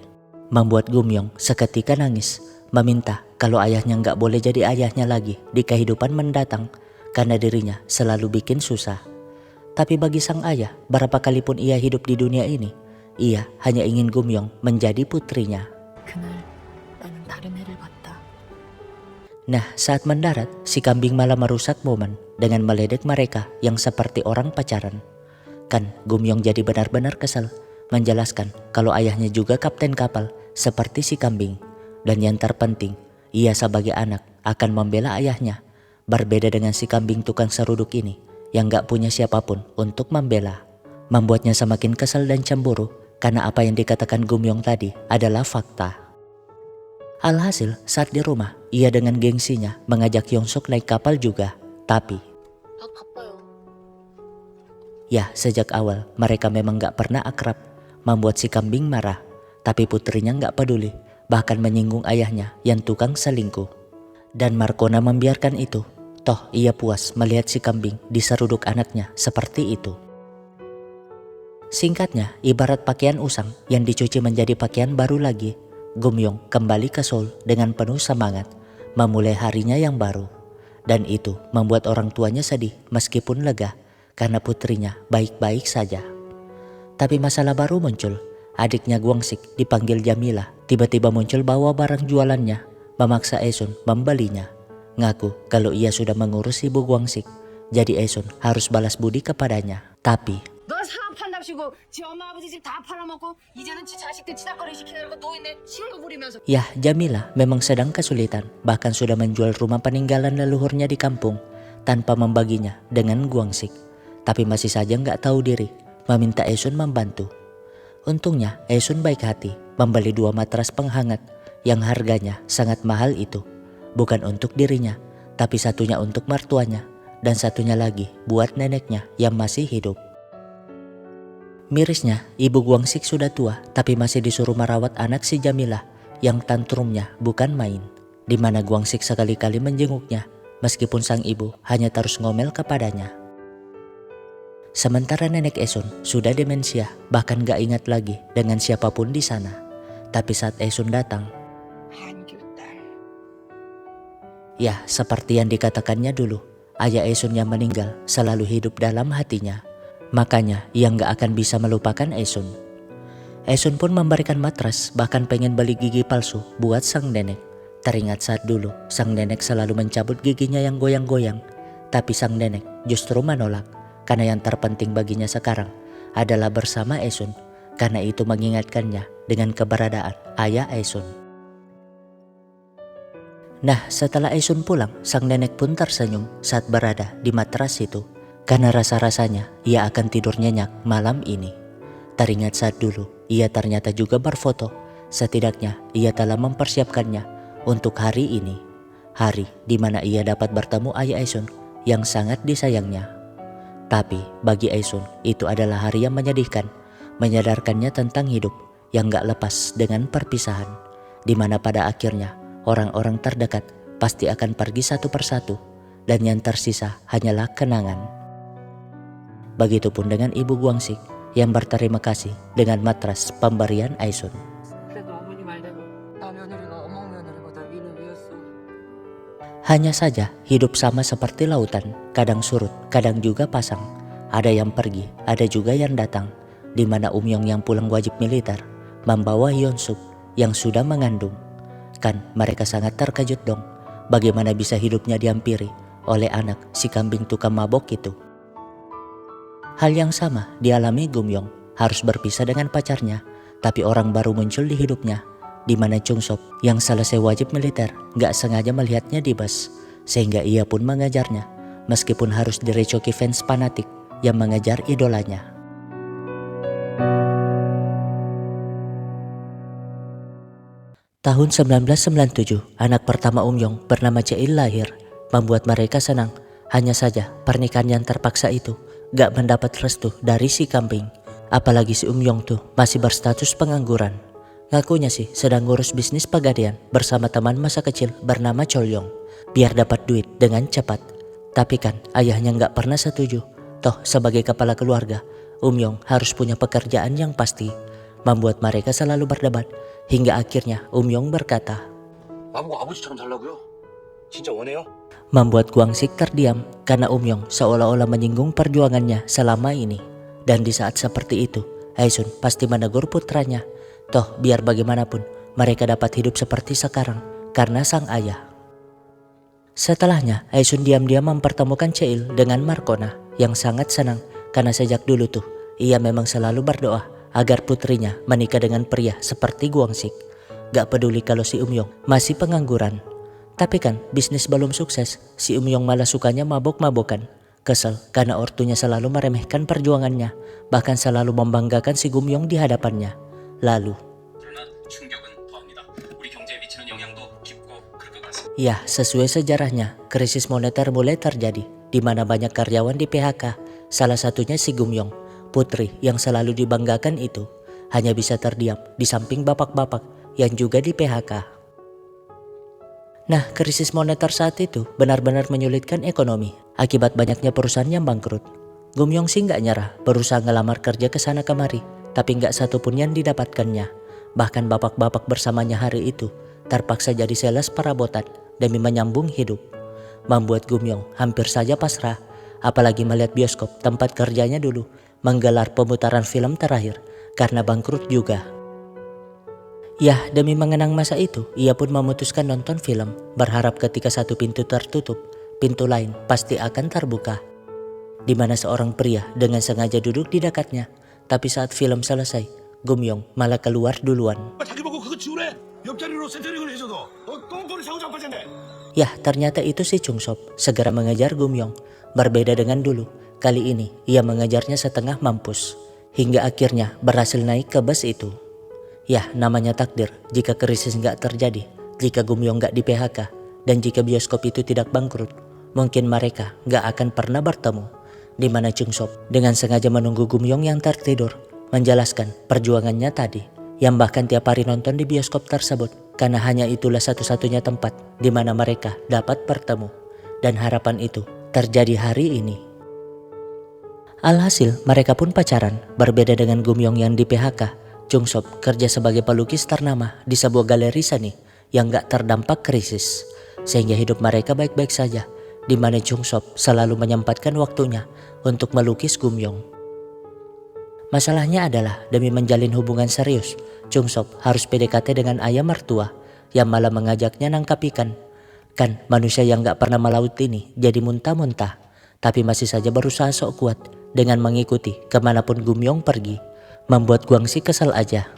Membuat Gumyong seketika nangis, meminta kalau ayahnya gak boleh jadi ayahnya lagi di kehidupan mendatang karena dirinya selalu bikin susah. Tapi bagi sang ayah, berapa kali pun ia hidup di dunia ini, ia hanya ingin Gumyong menjadi putrinya. 그날 나는 다른 애를 봤다. Nah, saat mendarat, si kambing malah merusak momen dengan meledek mereka yang seperti orang pacaran. Kan Gumyong jadi benar-benar kesal, menjelaskan kalau ayahnya juga kapten kapal seperti si kambing. Dan yang terpenting, ia sebagai anak akan membela ayahnya. Berbeda dengan si kambing tukang seruduk ini yang gak punya siapapun untuk membela. Membuatnya semakin kesal dan cemburu karena apa yang dikatakan Gumyong tadi adalah fakta. Alhasil saat di rumah, ia dengan gengsinya mengajak Hyungsuk naik kapal juga. Tapi 나 바빠요. ya, sejak awal mereka memang gak pernah akrab, membuat si kambing marah. Tapi putrinya gak peduli, bahkan menyinggung ayahnya yang tukang selingkuh. Dan Markona membiarkan itu. Toh ia puas melihat si kambing diseruduk anaknya seperti itu. Singkatnya, ibarat pakaian usang yang dicuci menjadi pakaian baru lagi, Gumyong kembali ke Seoul dengan penuh semangat, memulai harinya yang baru. Dan itu membuat orang tuanya sedih meskipun lega, karena putrinya baik-baik saja. Tapi masalah baru muncul. Adiknya Gwangsik dipanggil Jamila, tiba-tiba muncul bawa barang jualannya, memaksa Esun membelinya. Ngaku kalau ia sudah mengurus ibu Gwangsik, jadi Esun harus balas budi kepadanya. Tapi 너 사람 판답시고 지 엄마 아버지 집 다 팔아먹고 이제는 지 자식들 치닥거리 시키느라고 노인네 싱거 부리면서 ya, Jamila memang sedang kesulitan, bahkan sudah menjual rumah peninggalan leluhurnya di kampung tanpa membaginya dengan Gwangsik. Tapi masih saja nggak tahu diri, meminta Esun membantu. Untungnya Esun baik hati, membeli 2 matras penghangat yang harganya sangat mahal itu. Bukan untuk dirinya, tapi satunya untuk mertuanya, dan satunya lagi buat neneknya yang masih hidup. Mirisnya, ibu Gwangsik sudah tua, tapi masih disuruh merawat anak si Jamila yang tantrumnya bukan main. Di mana Gwangsik sekali-kali menjenguknya, meskipun sang ibu hanya terus ngomel kepadanya. Sementara nenek Esun sudah demensia, bahkan gak ingat lagi dengan siapapun di sana. Tapi saat Esun datang, ya, seperti yang dikatakannya dulu, ayah Esun yang meninggal selalu hidup dalam hatinya. Makanya ia gak akan bisa melupakan Esun. Esun pun memberikan matras, bahkan pengen beli gigi palsu buat sang nenek. Teringat saat dulu sang nenek selalu mencabut giginya yang goyang-goyang. Tapi sang nenek justru menolak, karena yang terpenting baginya sekarang adalah bersama Esun. Karena itu mengingatkannya dengan keberadaan ayah Esun. Nah, setelah Esun pulang, sang nenek pun tersenyum saat berada di matras itu. Karena rasa-rasanya ia akan tidur nyenyak malam ini. Teringat saat dulu ia ternyata juga berfoto. Setidaknya ia telah mempersiapkannya untuk hari ini. Hari di mana ia dapat bertemu ayah Esun yang sangat disayangnya. Tapi bagi Esun itu adalah hari yang menyedihkan. Menyadarkannya tentang hidup yang gak lepas dengan perpisahan. Di mana pada akhirnya orang-orang terdekat pasti akan pergi satu persatu, dan yang tersisa hanyalah kenangan. Begitupun dengan ibu Gwangsik yang berterima kasih dengan matras pemberian Esun. 그래도 어머니 말대로 나 며느리가 엄마 며느리보다 위는 위였어. Hanya saja hidup sama seperti lautan, kadang surut, kadang juga pasang. Ada yang pergi, ada juga yang datang. Di mana Umyong yang pulang wajib militer membawa Hyunsuk yang sudah mengandung. Kan mereka sangat terkejut dong, bagaimana bisa hidupnya dihampiri oleh anak si kambing tukang mabok itu. Hal yang sama dialami Gumyong, harus berpisah dengan pacarnya, tapi orang baru muncul di hidupnya, di mana Chungsop yang selesai wajib militer gak sengaja melihatnya di bus, sehingga ia pun mengajarnya, meskipun harus direcoki fans fanatik yang mengejar idolanya. Tahun 1997, anak pertama Umyong bernama Cheil lahir, membuat mereka senang. Hanya saja pernikahan yang terpaksa itu gak mendapat restu dari si kambing. Apalagi si Umyong tuh masih berstatus pengangguran. Ngakunya sih sedang ngurus bisnis pegadaian bersama teman masa kecil bernama Cholyong, biar dapat duit dengan cepat. Tapi kan ayahnya gak pernah setuju. Toh sebagai kepala keluarga, Umyong harus punya pekerjaan yang pasti. Membuat mereka selalu berdebat, hingga akhirnya Umyong berkata, 나보고 아버지처럼 살라고요? 진짜 원해요? Membuat Guangsik terdiam karena Umyong seolah-olah menyinggung perjuangannya selama ini. Dan di saat seperti itu, Aisun pasti menegur putranya. Toh biar bagaimanapun mereka dapat hidup seperti sekarang karena sang ayah. Setelahnya, Aisun diam-diam mempertemukan Cheil dengan Markona yang sangat senang karena sejak dulu tuh ia memang selalu berdoa agar putrinya menikah dengan pria seperti Guangsik. Gak peduli kalau si Umyong masih pengangguran. Tapi kan bisnis belum sukses, si Umyong malah sukanya mabok-mabokan. Kesel karena ortunya selalu meremehkan perjuangannya, bahkan selalu membanggakan si Gumyong di hadapannya. Lalu, ya sesuai sejarahnya, krisis moneter mulai terjadi, di mana banyak karyawan di PHK, salah satunya si Gumyong, putri yang selalu dibanggakan itu, hanya bisa terdiam di samping bapak-bapak yang juga di PHK. Nah, krisis moneter saat itu benar-benar menyulitkan ekonomi akibat banyaknya perusahaan yang bangkrut. Gumyong sih nggak nyerah, berusaha ngelamar kerja ke sana kemari, tapi nggak satupun yang didapatkannya. Bahkan bapak-bapak bersamanya hari itu terpaksa jadi sales perabotan demi menyambung hidup. Membuat Gumyong hampir saja pasrah, apalagi melihat bioskop tempat kerjanya dulu menggelar pemutaran film terakhir karena bangkrut juga. Ya, demi mengenang masa itu, ia pun memutuskan nonton film, berharap ketika satu pintu tertutup, pintu lain pasti akan terbuka. Di mana seorang pria dengan sengaja duduk di dekatnya, tapi saat film selesai, Gumyong malah keluar duluan. Ya, ternyata itu si Chungsop segera mengejar Gumyong. Berbeda dengan dulu, kali ini ia mengejarnya setengah mampus, hingga akhirnya berhasil naik ke bus itu. Ya, namanya takdir jika krisis nggak terjadi, jika Gumyong nggak di PHK, dan jika bioskop itu tidak bangkrut, mungkin mereka nggak akan pernah bertemu. Di mana Chungsop dengan sengaja menunggu Gumyong yang tertidur, menjelaskan perjuangannya tadi, yang bahkan tiap hari nonton di bioskop tersebut, karena hanya itulah satu-satunya tempat di mana mereka dapat bertemu. Dan harapan itu terjadi hari ini. Alhasil mereka pun pacaran, berbeda dengan Gumyong yang di PHK. Chungsop kerja sebagai pelukis ternama di sebuah galeri seni yang gak terdampak krisis, sehingga hidup mereka baik-baik saja, di mana Chungsop selalu menyempatkan waktunya untuk melukis Gumyong. Masalahnya adalah demi menjalin hubungan serius, Chungsop harus PDKT dengan ayah mertua yang malah mengajaknya nangkap ikan. Kan manusia yang gak pernah melaut ini jadi muntah-muntah, tapi masih saja berusaha sok kuat dengan mengikuti kemanapun Gumyong pergi. Membuat Guangsik kesal aja.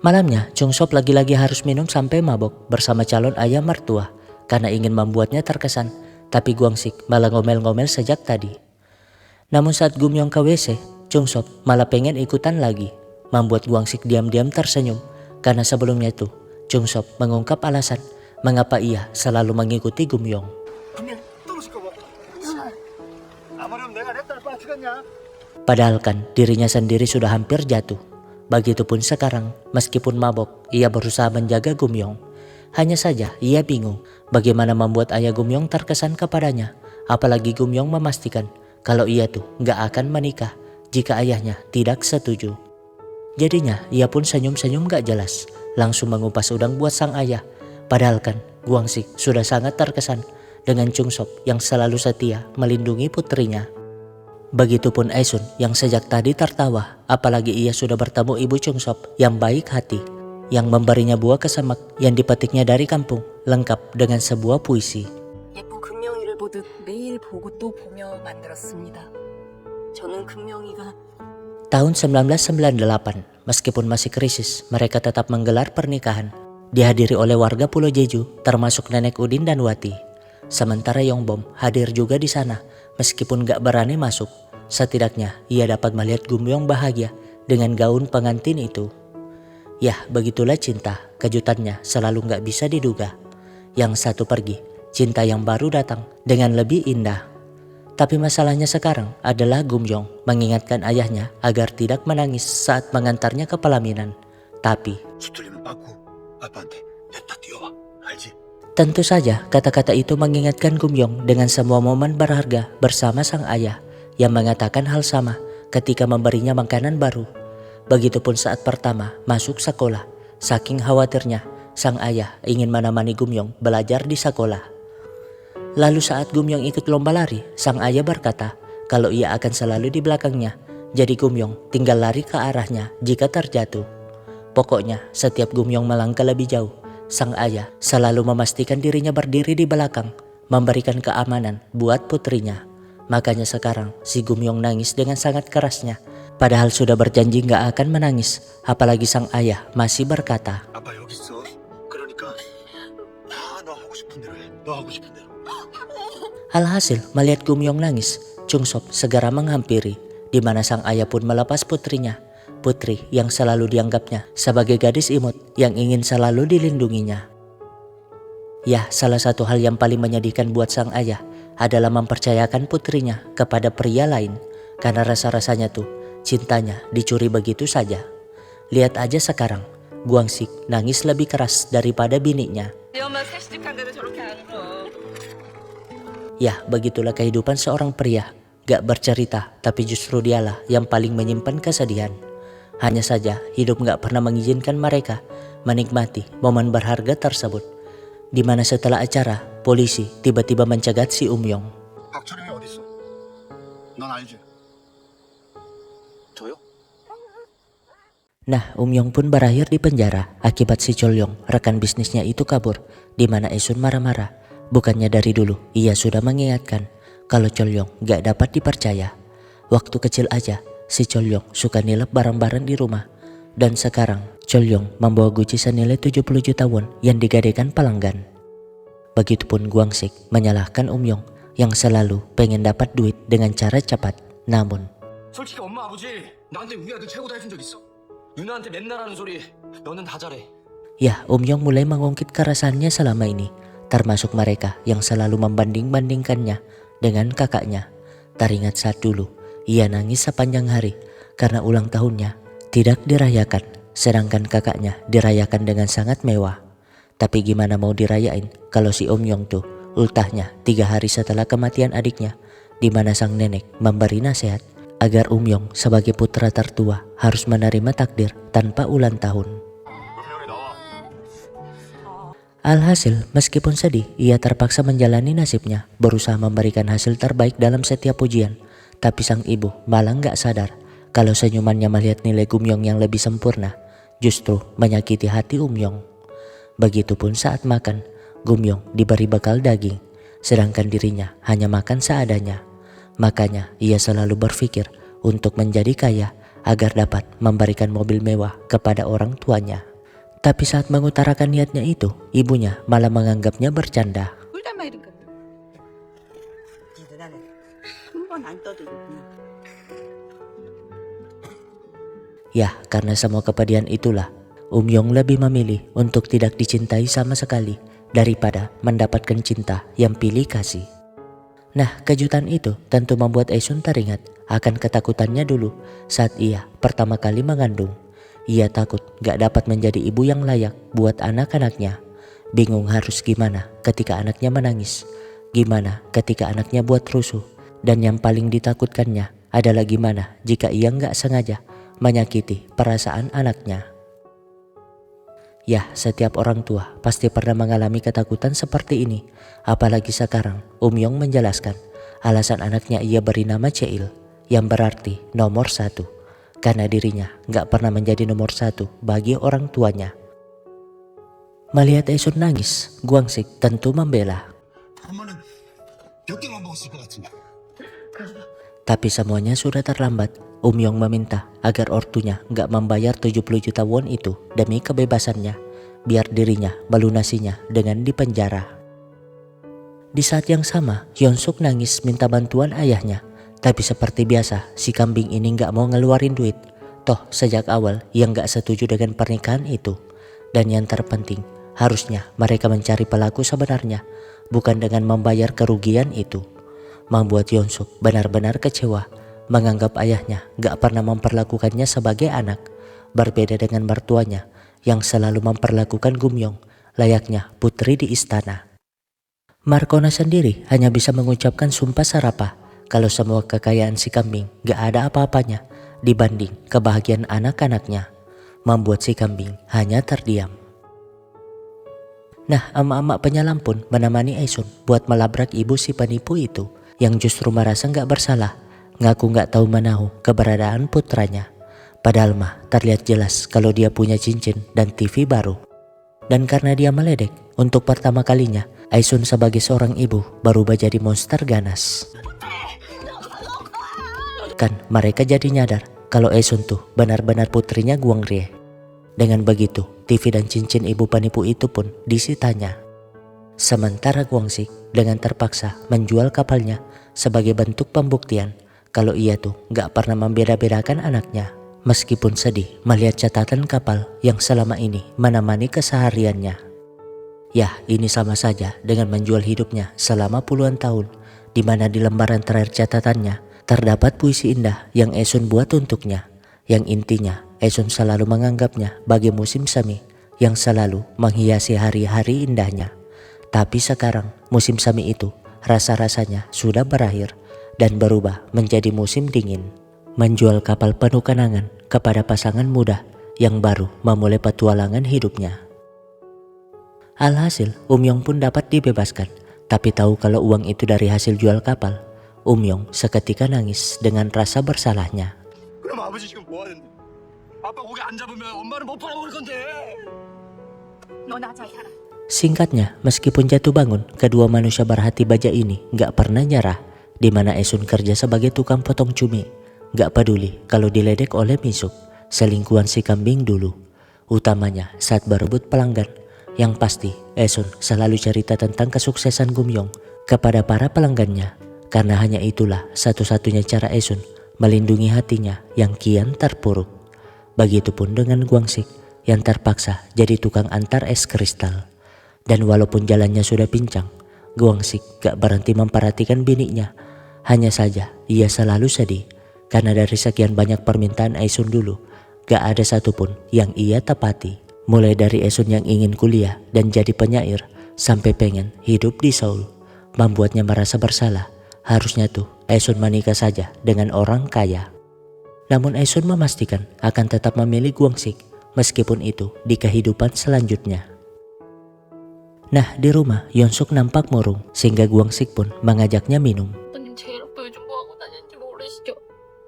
Malamnya, Chungsop lagi-lagi harus minum sampai mabok bersama calon ayah mertua karena ingin membuatnya terkesan, tapi Guangsik malah ngomel-ngomel sejak tadi. Namun saat Gumyong ke WC, Chungsop malah pengen ikutan lagi, membuat Guangsik diam-diam tersenyum karena sebelumnya itu Chungsop mengungkap alasan mengapa ia selalu mengikuti Gumyong. Padahal kan dirinya sendiri sudah hampir jatuh. Begitupun sekarang, meskipun mabok, ia berusaha menjaga Gumyong. Hanya saja ia bingung bagaimana membuat ayah Gumyong terkesan kepadanya. Apalagi Gumyong memastikan kalau ia tuh gak akan menikah jika ayahnya tidak setuju. Jadinya ia pun senyum-senyum gak jelas, langsung mengupas udang buat sang ayah. Padahal kan Guangsik sudah sangat terkesan dengan Chungsop yang selalu setia melindungi putrinya. Begitupun Aisun yang sejak tadi tertawa, apalagi ia sudah bertemu ibu Chungsop yang baik hati, yang memberinya buah kesemak yang dipetiknya dari kampung, lengkap dengan sebuah puisi. 예쁜 금명이를 보듯 매일 보고 또 보며 만들었습니다. 저는 금명이가 Tahun 1998, meskipun masih krisis, mereka tetap menggelar pernikahan, dihadiri oleh warga Pulau Jeju, termasuk Nenek Udin dan Wati. Sementara Yongbom hadir juga di sana, meskipun gak berani masuk. Setidaknya ia dapat melihat Gumyong bahagia dengan gaun pengantin itu. Yah, begitulah cinta, kejutannya selalu gak bisa diduga. Yang satu pergi, cinta yang baru datang dengan lebih indah. Tapi masalahnya sekarang adalah Gumyong mengingatkan ayahnya agar tidak menangis saat mengantarnya ke pelaminan. Tapi tentu saja kata-kata itu mengingatkan Gumyong dengan semua momen berharga bersama sang ayah yang mengatakan hal sama ketika memberinya makanan baru. Begitupun saat pertama masuk sekolah, saking khawatirnya sang ayah ingin menemani Gumyong belajar di sekolah. Lalu saat Gumyong ikut lomba lari, sang ayah berkata kalau ia akan selalu di belakangnya. Jadi Gumyong tinggal lari ke arahnya jika terjatuh. Pokoknya setiap Gumyong melangkah lebih jauh, sang ayah selalu memastikan dirinya berdiri di belakang, memberikan keamanan buat putrinya. Makanya sekarang si Gumyong nangis dengan sangat kerasnya. Padahal sudah berjanji gak akan menangis. Apalagi sang ayah masih berkata, 아빠 여기 있어. 그러니까 너 하고 싶은 대로 해. 너 하고 싶은 대로. Alhasil melihat Gumyong nangis, Chungsop segera menghampiri, di mana sang ayah pun melepas putrinya. Putri yang selalu dianggapnya sebagai gadis imut yang ingin selalu dilindunginya. Ya, salah satu hal yang paling menyedihkan buat sang ayah adalah mempercayakan putrinya kepada pria lain. Karena rasa-rasanya tuh cintanya dicuri begitu saja. Lihat aja sekarang, Guangsik nangis lebih keras daripada bininya. 네 엄마 새시집한데도 저렇게 안 울어. Ya, begitulah kehidupan seorang pria. Gak bercerita, tapi justru dialah yang paling menyimpan kesedihan. Hanya saja hidup gak pernah mengizinkan mereka menikmati momen berharga tersebut. Di mana setelah acara, polisi tiba-tiba mencegat si Umyong. 박철영이 어디 있어? 넌 알지? 저요? Nah, Umyong pun berakhir di penjara akibat si Cholyong, rekan bisnisnya itu kabur. Di mana Esun marah-marah. Bukannya dari dulu ia sudah mengingatkan kalau Cholyong gak dapat dipercaya. Waktu kecil aja si Cholyong suka nilep barang-barang di rumah. Dan sekarang Cholyong membawa Gucci senilai 70 juta won yang digadaikan pelanggan. Begitupun Guangsik menyalahkan Umyong yang selalu pengen dapat duit dengan cara cepat. Namun 솔직히 엄마 아버지 나한테 우리 아들 최고다 해준 적 있어? 유나한테 맨날 하는 소리 너는 다 잘해. ya, Umyong mulai mengungkit keresahannya selama ini, termasuk mereka yang selalu membanding-bandingkannya dengan kakaknya. Teringat saat dulu ia nangis sepanjang hari karena ulang tahunnya tidak dirayakan, sedangkan kakaknya dirayakan dengan sangat mewah. Tapi gimana mau dirayain kalau si Umyong tuh ultahnya 3 hari setelah kematian adiknya, di mana sang nenek memberi nasihat agar Umyong sebagai putra tertua harus menerima takdir tanpa ulang tahun. Alhasil, meskipun sedih, ia terpaksa menjalani nasibnya, berusaha memberikan hasil terbaik dalam setiap ujian. Tapi sang ibu malah gak sadar kalau senyumannya melihat nilai Gumyong yang lebih sempurna justru menyakiti hati Umyong. Begitupun saat makan, Gumyong diberi bekal daging, sedangkan dirinya hanya makan seadanya. Makanya ia selalu berpikir untuk menjadi kaya agar dapat memberikan mobil mewah kepada orang tuanya. Tapi saat mengutarakan niatnya itu, ibunya malah menganggapnya bercanda. 꿀단 말인가? 네 누나는 한 번 안 떠도 있구나. Ya, karena semua kepedihan itulah, Umyong lebih memilih untuk tidak dicintai sama sekali daripada mendapatkan cinta yang pilih kasih. Nah, kejutan itu tentu membuat Esun teringat akan ketakutannya dulu saat ia pertama kali mengandung. Ia takut gak dapat menjadi ibu yang layak buat anak-anaknya. Bingung harus gimana ketika anaknya menangis, gimana ketika anaknya buat rusuh, dan yang paling ditakutkannya adalah gimana jika ia gak sengaja menyakiti perasaan anaknya. Ya, setiap orang tua pasti pernah mengalami ketakutan seperti ini. Apalagi sekarang Umyong menjelaskan alasan anaknya ia beri nama Cheil, yang berarti nomor 1. Karena dirinya gak pernah menjadi nomor 1 bagi orang tuanya. Melihat Esun nangis, Guangsik tentu membela. 엄마는 몇 개만 먹었을 것 같은데. Tapi semuanya sudah terlambat. Umyong meminta agar ortunya gak membayar 70 juta won itu demi kebebasannya, biar dirinya melunasinya dengan dipenjara. Di saat yang sama, Hyunsuk nangis minta bantuan ayahnya. Tapi seperti biasa, si kambing ini gak mau ngeluarin duit. Toh sejak awal ia gak setuju dengan pernikahan itu. Dan yang terpenting, harusnya mereka mencari pelaku sebenarnya, bukan dengan membayar kerugian itu. Membuat Hyunsuk benar-benar kecewa, menganggap ayahnya gak pernah memperlakukannya sebagai anak, berbeda dengan mertuanya yang selalu memperlakukan Gumyong layaknya putri di istana. Markona sendiri hanya bisa mengucapkan sumpah serapah kalau semua kekayaan si kambing gak ada apa-apanya dibanding kebahagiaan anak-anaknya, membuat si kambing hanya terdiam. Nah, emak-emak penyelam pun menemani Aisun buat melabrak ibu si penipu itu yang justru merasa nggak bersalah, ngaku nggak tahu menahu keberadaan putranya. Padahal mah terlihat jelas kalau dia punya cincin dan TV baru. Dan karena dia meledek, untuk pertama kalinya Aisun sebagai seorang ibu berubah jadi monster ganas. Kan mereka jadi nyadar kalau Aisun tuh benar-benar putrinya Guang Rie. Dengan begitu, TV dan cincin ibu penipu itu pun disitanya. Sementara Guangsik dengan terpaksa menjual kapalnya sebagai bentuk pembuktian kalau ia tuh gak pernah membeda-bedakan anaknya. Meskipun sedih melihat catatan kapal yang selama ini menemani kesehariannya. Ya, ini sama saja dengan menjual hidupnya selama puluhan tahun, di mana di lembaran terakhir catatannya terdapat puisi indah yang Aisun buat untuknya, yang intinya Aisun selalu menganggapnya bagi musim semi yang selalu menghiasi hari-hari indahnya. Tapi sekarang musim semi itu rasa-rasanya sudah berakhir dan berubah menjadi musim dingin. Menjual kapal penuh kenangan kepada pasangan muda yang baru memulai petualangan hidupnya. Alhasil, Yong pun dapat dibebaskan, tapi tahu kalau uang itu dari hasil jual kapal. Yong seketika nangis dengan rasa bersalahnya. 그럼 아버지 지금 뭐 하는데? 아빠 고기 안 잡으면 엄마는 못 팔아먹을 건데. 너 나 잘 살아. Singkatnya, meskipun jatuh bangun, kedua manusia berhati baja ini gak pernah nyerah, di mana Aisun kerja sebagai tukang potong cumi. Gak peduli kalau diledek oleh Misuk, selingkuhan si kambing dulu. Utamanya saat berebut pelanggan. Yang pasti, Aisun selalu cerita tentang kesuksesan Gumyong kepada para pelanggannya. Karena hanya itulah satu-satunya cara Aisun melindungi hatinya yang kian terpuruk. Begitupun dengan Guangsik yang terpaksa jadi tukang antar es kristal. Dan walaupun jalannya sudah pincang, Guangsik gak berhenti memperhatikan biniknya. Hanya saja ia selalu sedih karena dari sekian banyak permintaan Aisun dulu, gak ada satupun yang ia tepati. Mulai dari Aisun yang ingin kuliah dan jadi penyair sampai pengen hidup di Seoul, membuatnya merasa bersalah. Harusnya tuh Aisun menikah saja dengan orang kaya. Namun Aisun memastikan akan tetap memilih Guangsik meskipun itu di kehidupan selanjutnya. Nah, di rumah Yonsuk nampak murung sehingga Guangsik pun mengajaknya minum.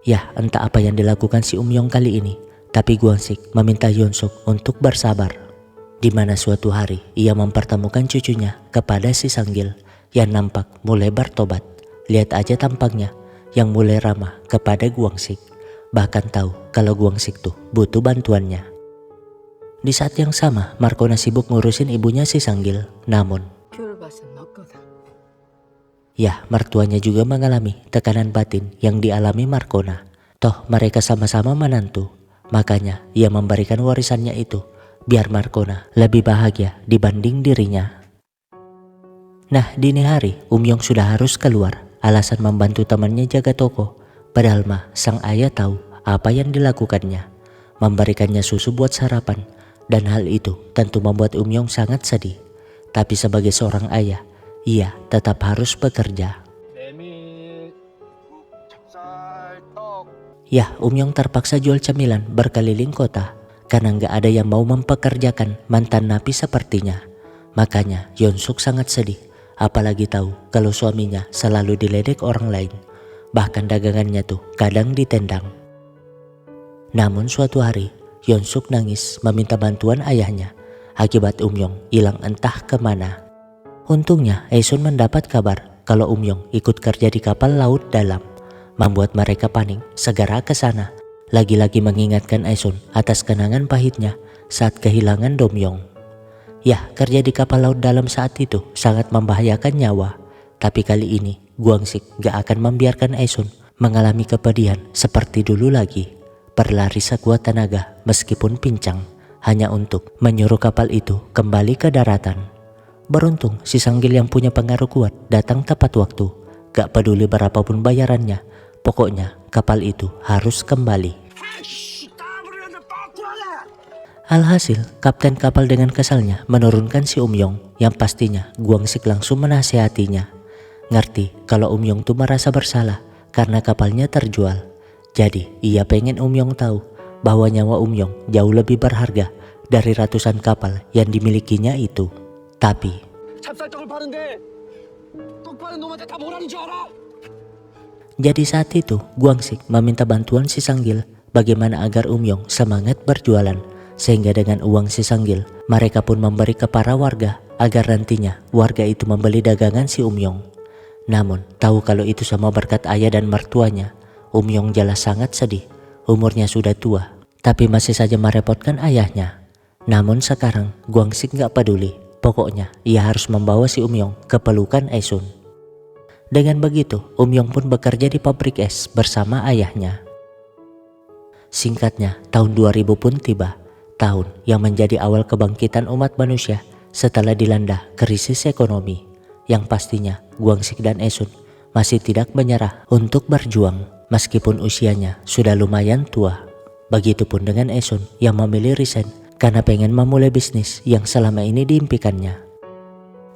Ya, entah apa yang dilakukan si Yong kali ini, tapi Guangsik meminta Yonsuk untuk bersabar. Di mana suatu hari ia mempertemukan cucunya kepada si Sanggil yang nampak mulai bertobat. Lihat aja tampaknya yang mulai ramah kepada Guangsik. Bahkan tahu kalau Guangsik tuh butuh bantuannya. Di saat yang sama, Markona sibuk ngurusin ibunya si Sanggil. Namun, ya, mertuanya juga mengalami tekanan batin yang dialami Markona. Toh mereka sama-sama menantu. Makanya ia memberikan warisannya itu biar Markona lebih bahagia dibanding dirinya. Nah, dini hari Yong sudah harus keluar. Alasan membantu temannya jaga toko. Padahal mah sang ayah tahu apa yang dilakukannya. Memberikannya susu buat sarapan. Dan hal itu tentu membuat Yong sangat sedih. Tapi sebagai seorang ayah, ia tetap harus bekerja. Ya, Yong terpaksa jual cemilan berkeliling kota. Karena gak ada yang mau mempekerjakan mantan napi sepertinya. Makanya Yonsuk sangat sedih. Apalagi tahu kalau suaminya selalu diledek orang lain. Bahkan dagangannya tuh kadang ditendang. Namun suatu hari Yonsuk nangis meminta bantuan ayahnya. Akibat Yong hilang entah kemana. Untungnya Aisun mendapat kabar kalau Yong ikut kerja di kapal laut dalam. Membuat mereka panik segera ke sana. Lagi-lagi mengingatkan Aisun atas kenangan pahitnya saat kehilangan Domyong. Ya, kerja di kapal laut dalam saat itu sangat membahayakan nyawa. Tapi kali ini Guangsik gak akan membiarkan Aisun mengalami kepedihan seperti dulu lagi. Berlari sekuat tenaga meskipun pincang hanya untuk menyuruh kapal itu kembali ke daratan. Beruntung si Sanggil yang punya pengaruh kuat datang tepat waktu. Gak peduli berapapun bayarannya, pokoknya kapal itu harus kembali. Alhasil, kapten kapal dengan kesalnya menurunkan si Yong yang pastinya Guangsik langsung menasihatinya. Ngerti kalau Yong tuh merasa bersalah karena kapalnya terjual. Jadi ia pengen Yong tahu bahwa nyawa Yong jauh lebih berharga dari ratusan kapal yang dimilikinya itu. Tapi 찹쌀떡을 파는데 떡 파는 놈한테 다 뭐라는 줄 알아? jadi saat itu Guangsik meminta bantuan si Sanggil bagaimana agar Umyong semangat berjualan, sehingga dengan uang si Sanggil mereka pun memberi ke para warga agar nantinya warga itu membeli dagangan si Umyong. Namun tahu kalau itu semua berkat ayah dan mertuanya, Umyong jelas sangat sedih. Umurnya sudah tua tapi masih saja merepotkan ayahnya. Namun sekarang Guangsik gak peduli, pokoknya ia harus membawa si Umyong ke pelukan Esun. Dengan begitu Umyong pun bekerja di pabrik es bersama ayahnya. Singkatnya tahun 2000 pun tiba, tahun yang menjadi awal kebangkitan umat manusia setelah dilanda krisis ekonomi. Yang pastinya Guangsik dan Esun masih tidak menyerah untuk berjuang meskipun usianya sudah lumayan tua. Begitupun dengan Esun yang memilih resign karena pengen memulai bisnis yang selama ini diimpikannya.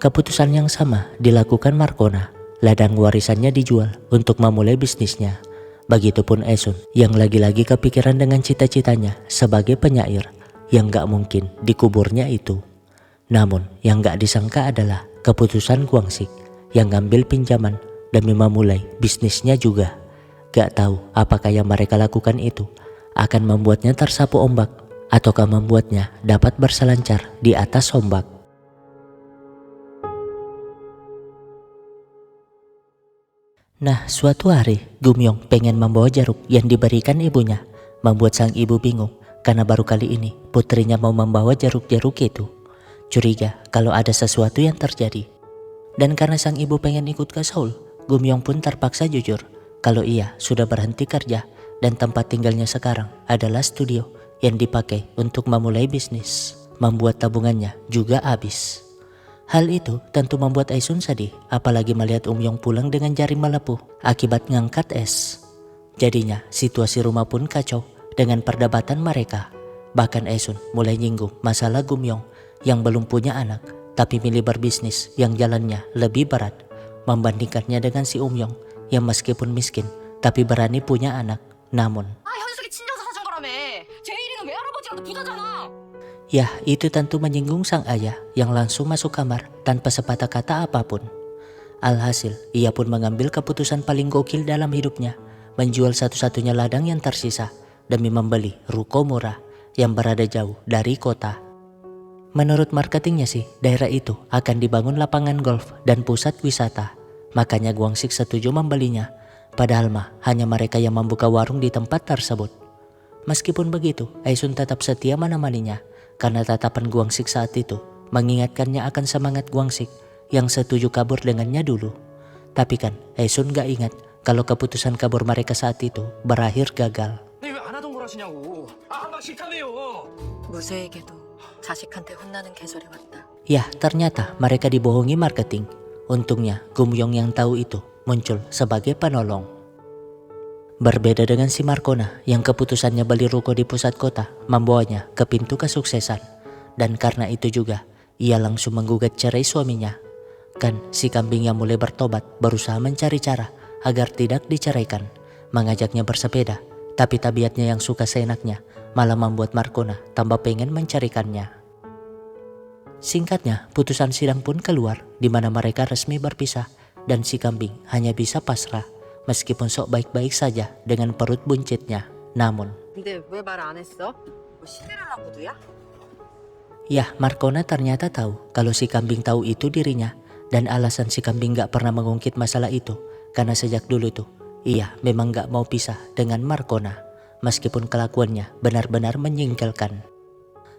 Keputusan yang sama dilakukan Markona, ladang warisannya dijual untuk memulai bisnisnya. Begitupun Esun yang lagi-lagi kepikiran dengan cita-citanya sebagai penyair yang gak mungkin dikuburnya itu. Namun yang gak disangka adalah keputusan Guangsik yang ngambil pinjaman demi memulai bisnisnya juga. Gak tahu apakah yang mereka lakukan itu akan membuatnya tersapu ombak ataukah membuatnya dapat berselancar di atas ombak. Nah, suatu hari Gumyong pengen membawa jeruk yang diberikan ibunya, membuat sang ibu bingung karena baru kali ini putrinya mau membawa jeruk-jeruk itu. Curiga kalau ada sesuatu yang terjadi. Dan karena sang ibu pengen ikut ke Seoul, Gumyong pun terpaksa jujur kalau ia sudah berhenti kerja dan tempat tinggalnya sekarang adalah studio yang dipakai untuk memulai bisnis. Membuat tabungannya juga habis. Hal itu tentu membuat Esun sedih, apalagi melihat Umyong pulang dengan jari melepuh akibat ngangkat es. Jadinya situasi rumah pun kacau dengan perdebatan mereka. Bahkan Esun mulai nyinggung masalah Gumyong yang belum punya anak tapi milih berbisnis yang jalannya lebih berat, membandingkannya dengan si Umyong yang meskipun miskin tapi berani punya anak. Namun 현숙이 친정서 사준 거라며. 제일이는 외할아버지랑도 부자잖아. ya, itu tentu menyinggung sang ayah yang langsung masuk kamar tanpa sepatah kata apapun. Alhasil, ia pun mengambil keputusan paling gokil dalam hidupnya, menjual satu-satunya ladang yang tersisa demi membeli ruko murah yang berada jauh dari kota. Menurut marketingnya sih, daerah itu akan dibangun lapangan golf dan pusat wisata. Makanya Guangsik setuju membelinya, padahal mah hanya mereka yang membuka warung di tempat tersebut. Meskipun begitu, Esun tetap setia menemaninya, karena tatapan Guangsik saat itu mengingatkannya akan semangat Guangsik yang setuju kabur dengannya dulu. Tapi kan Esun gak ingat kalau keputusan kabur mereka saat itu berakhir gagal. 왜 안 하던 걸 하시냐고. 막 싫다며요. 무쇠에게도 자식한테 혼나는 계절이 왔다. Ya, ternyata mereka dibohongi marketing. Untungnya Gumyong yang tahu itu muncul sebagai penolong. Berbeda dengan si Markona yang keputusannya beli ruko di pusat kota membawanya ke pintu kesuksesan. Dan karena itu juga ia langsung menggugat cerai suaminya. Kan si kambing yang mulai bertobat berusaha mencari cara agar tidak diceraikan, mengajaknya bersepeda, tapi tabiatnya yang suka seenaknya malah membuat Markona tambah pengen mencarikannya. Singkatnya, putusan sidang pun keluar di mana mereka resmi berpisah dan si kambing hanya bisa pasrah meskipun sok baik-baik saja dengan perut buncitnya. Namun 근데 왜 말 안 했어? 뭐 시대를 놔고도야? ya, Markona ternyata tahu kalau si kambing tahu itu dirinya, dan alasan si kambing gak pernah mengungkit masalah itu karena sejak dulu tuh ia memang gak mau pisah dengan Markona meskipun kelakuannya benar-benar menyingkirkan.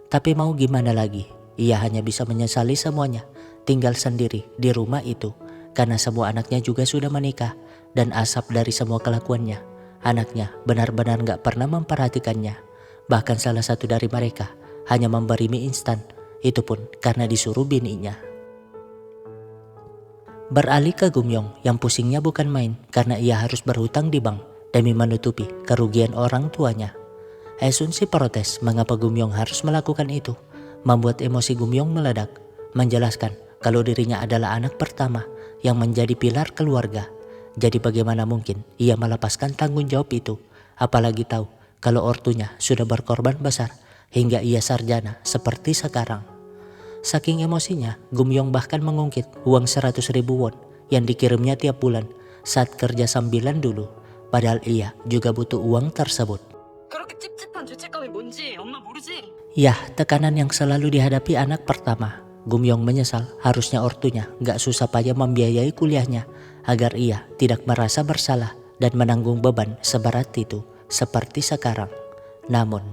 Tapi mau gimana lagi, ia hanya bisa menyesali semuanya, tinggal sendiri di rumah itu karena semua anaknya juga sudah menikah, dan asap dari semua kelakuannya, anaknya benar-benar gak pernah memperhatikannya. Bahkan salah satu dari mereka hanya memberi mie instan, itu pun karena disuruh bininya. Beralih ke Gumyong yang pusingnya bukan main karena ia harus berhutang di bank demi menutupi kerugian orang tuanya. Esun si protes mengapa Gumyong harus melakukan itu, membuat emosi Gumyong meledak, menjelaskan kalau dirinya adalah anak pertama yang menjadi pilar keluarga. Jadi bagaimana mungkin ia melepaskan tanggung jawab itu, apalagi tahu kalau ortunya sudah berkorban besar hingga ia sarjana seperti sekarang. Saking emosinya, Gumyong bahkan mengungkit uang 100.000 won yang dikirimnya tiap bulan saat kerja sambilan dulu. Padahal ia juga butuh uang tersebut. 그렇게 찝찝한 죄책감이 뭔지 엄마 모르지? Yah, tekanan yang selalu dihadapi anak pertama. Gumyong menyesal harusnya ortunya gak susah payah membiayai kuliahnya agar ia tidak merasa bersalah dan menanggung beban seberat itu seperti sekarang. Namun,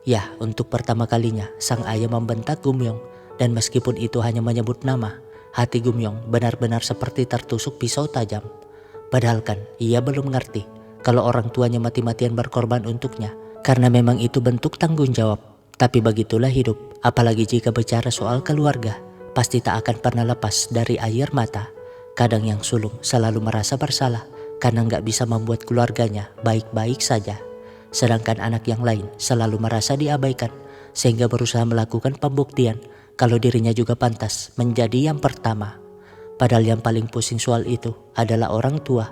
ya, untuk pertama kalinya sang ayah membentak Gumyong, dan meskipun itu hanya menyebut nama, hati Gumyong benar-benar seperti tertusuk pisau tajam. Padahal kan ia belum ngerti kalau orang tuanya mati-matian berkorban untuknya karena memang itu bentuk tanggung jawab. Tapi begitulah hidup, apalagi jika bicara soal keluarga, pasti tak akan pernah lepas dari air mata. Kadang yang sulung selalu merasa bersalah karena nggak bisa membuat keluarganya baik-baik saja. Sedangkan anak yang lain selalu merasa diabaikan sehingga berusaha melakukan pembuktian kalau dirinya juga pantas menjadi yang pertama. Padahal yang paling pusing soal itu adalah orang tua.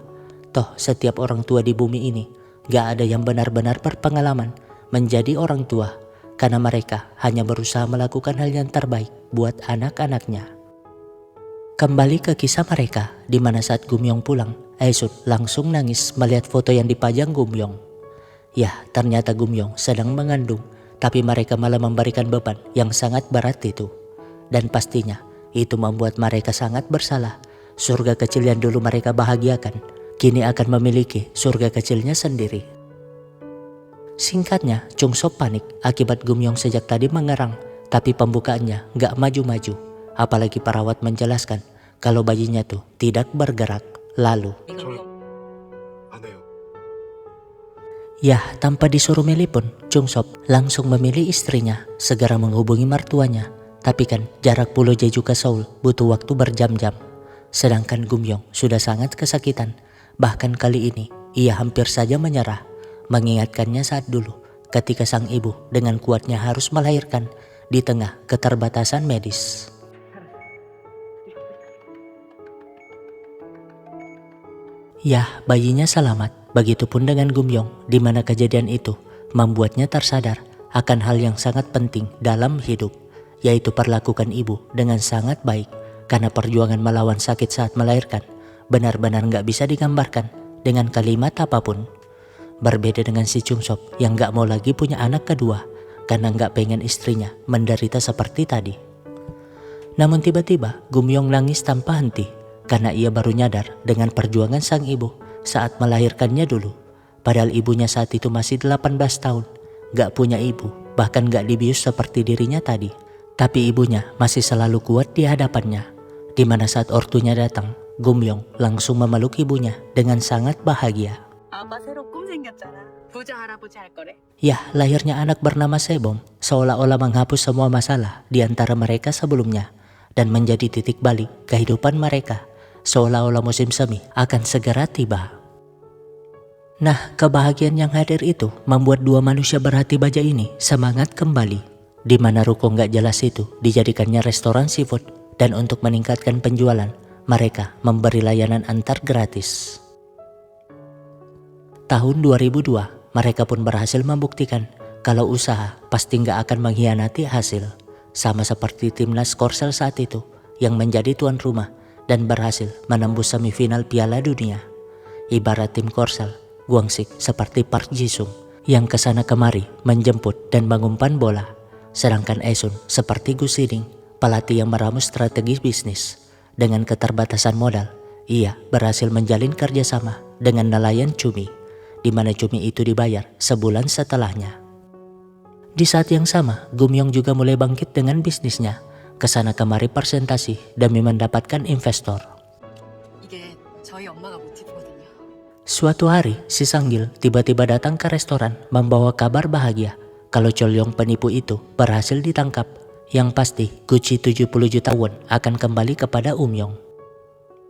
Toh setiap orang tua di bumi ini gak ada yang benar-benar berpengalaman menjadi orang tua karena mereka hanya berusaha melakukan hal yang terbaik buat anak-anaknya. Kembali ke kisah mereka, di mana saat Gumyong pulang, Aesun langsung nangis melihat foto yang dipajang Gumyong. Ya, ternyata Gumyong sedang mengandung, tapi mereka malah memberikan beban yang sangat berat itu. Dan pastinya, itu membuat mereka sangat bersalah. Surga kecil yang dulu mereka bahagiakan, kini akan memiliki surga kecilnya sendiri. Singkatnya, Chung Sop panik akibat Gumyong sejak tadi mengerang, tapi pembukaannya gak maju-maju. Apalagi perawat menjelaskan kalau bayinya tuh tidak bergerak. Lalu, 안 해요. ya, tanpa disuruh milih pun, Chung Sop langsung memilih istrinya segera menghubungi mertuanya. Tapi kan jarak Pulau Jeju ke Seoul butuh waktu berjam-jam. Sedangkan Gumyong sudah sangat kesakitan. Bahkan kali ini ia hampir saja menyerah. Mengingatkannya saat dulu ketika sang ibu dengan kuatnya harus melahirkan di tengah keterbatasan medis. Ya, bayinya selamat. Begitupun dengan Gumyong, di mana kejadian itu membuatnya tersadar akan hal yang sangat penting dalam hidup, yaitu perlakukan ibu dengan sangat baik. Karena perjuangan melawan sakit saat melahirkan benar-benar gak bisa digambarkan dengan kalimat apapun. Berbeda dengan si Chung Sop yang gak mau lagi punya anak kedua karena gak pengen istrinya menderita seperti tadi. Namun tiba-tiba Gumyong nangis tanpa henti karena ia baru nyadar dengan perjuangan sang ibu saat melahirkannya dulu. Padahal ibunya saat itu masih 18 tahun, gak punya ibu, bahkan gak dibius seperti dirinya tadi. Tapi ibunya masih selalu kuat di hadapannya. Di mana saat ortunya datang, Gumyong langsung memeluk ibunya dengan sangat bahagia. 아빠 새로 꿈 생겼잖아. 부자 할아버지 할 거래. Ya, lahirnya anak bernama Sebom seolah-olah menghapus semua masalah di antara mereka sebelumnya dan menjadi titik balik kehidupan mereka, seolah-olah musim semi akan segera tiba. Nah, kebahagiaan yang hadir itu membuat dua manusia berhati baja ini semangat kembali, di mana ruko nggak jelas itu dijadikannya restoran seafood, dan untuk meningkatkan penjualan, mereka memberi layanan antar gratis. Tahun 2002, mereka pun berhasil membuktikan kalau usaha pasti nggak akan mengkhianati hasil. Sama seperti timnas Korsel saat itu yang menjadi tuan rumah dan berhasil menembus semifinal Piala Dunia. Ibarat tim Korsel, Guangxi seperti Park Ji-sung yang kesana kemari menjemput dan mengumpan bola. Sedangkan Aesun seperti Gus Hiding, pelatih yang meramu strategi bisnis. Dengan keterbatasan modal, ia berhasil menjalin kerjasama dengan nelayan cumi, di mana cumi itu dibayar sebulan setelahnya. Di saat yang sama, Gumyong juga mulai bangkit dengan bisnisnya, kesana kemari presentasi demi mendapatkan investor. 이게 저희 엄마가 모티브거든요. Suatu hari, si Sanggil tiba-tiba datang ke restoran membawa kabar bahagia kalau Cholyong penipu itu berhasil ditangkap. Yang pasti, Gucci 70 juta won akan kembali kepada Umyong.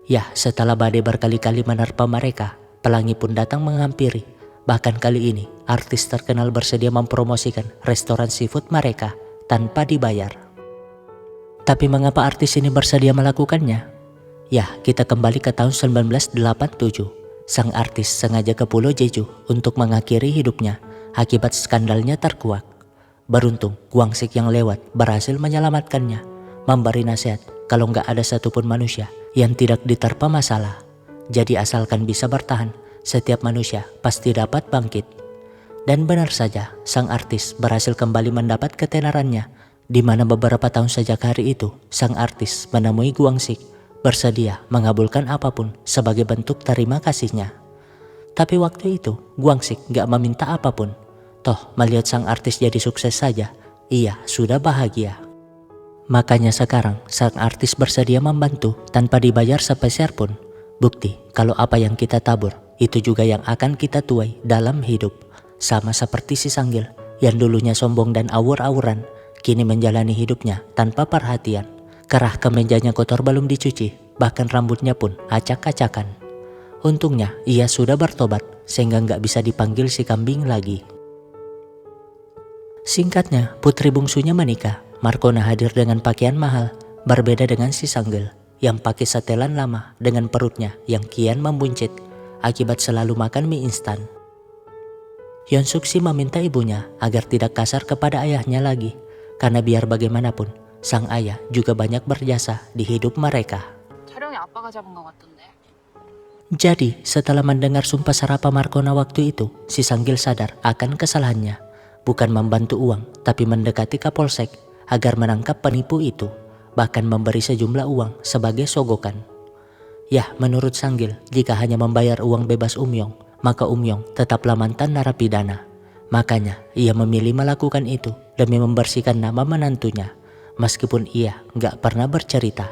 Ya, setelah badai berkali-kali menerpa mereka, pelangi pun datang menghampiri. Bahkan kali ini, artis terkenal bersedia mempromosikan restoran seafood mereka tanpa dibayar. Tapi mengapa artis ini bersedia melakukannya? Ya, kita kembali ke tahun 1987. Sang artis sengaja ke Pulau Jeju untuk mengakhiri hidupnya akibat skandalnya terkuak. Beruntung Guangsik yang lewat berhasil menyelamatkannya, memberi nasihat kalau nggak ada satupun manusia yang tidak diterpa masalah. Jadi asalkan bisa bertahan, setiap manusia pasti dapat bangkit. Dan benar saja, sang artis berhasil kembali mendapat ketenarannya, di mana beberapa tahun sejak hari itu, sang artis menemui Guangsik, bersedia mengabulkan apapun sebagai bentuk terima kasihnya. Tapi waktu itu, Guangsik gak meminta apapun. Toh, melihat sang artis jadi sukses saja, ia sudah bahagia. Makanya sekarang, sang artis bersedia membantu tanpa dibayar sepeser pun. Bukti kalau apa yang kita tabur, itu juga yang akan kita tuai dalam hidup. Sama seperti si Sanggil yang dulunya sombong dan awur-awuran, kini menjalani hidupnya tanpa perhatian. Kerah kemejanya kotor belum dicuci, bahkan rambutnya pun acak-acakan. Untungnya ia sudah bertobat sehingga nggak bisa dipanggil si kambing lagi. Singkatnya, putri bungsunya menikah. Markona hadir dengan pakaian mahal, berbeda dengan si Sanggil yang pakai setelan lama dengan perutnya yang kian membuncit akibat selalu makan mie instan. Yeon Suk Si meminta ibunya agar tidak kasar kepada ayahnya lagi, karena biar bagaimanapun sang ayah juga banyak berjasa di hidup mereka. 촬영이 아빠가 잡은 것 같던데. Jadi setelah mendengar sumpah serapah Markona waktu itu, si Sanggil sadar akan kesalahannya. Bukan membantu uang, tapi mendekati Kapolsek agar menangkap penipu itu, bahkan memberi sejumlah uang sebagai sogokan. Yah, menurut Sanggil, jika hanya membayar uang bebas Umyong, maka Umyong tetaplah mantan narapidana. Makanya ia memilih melakukan itu demi membersihkan nama menantunya, meskipun ia gak pernah bercerita.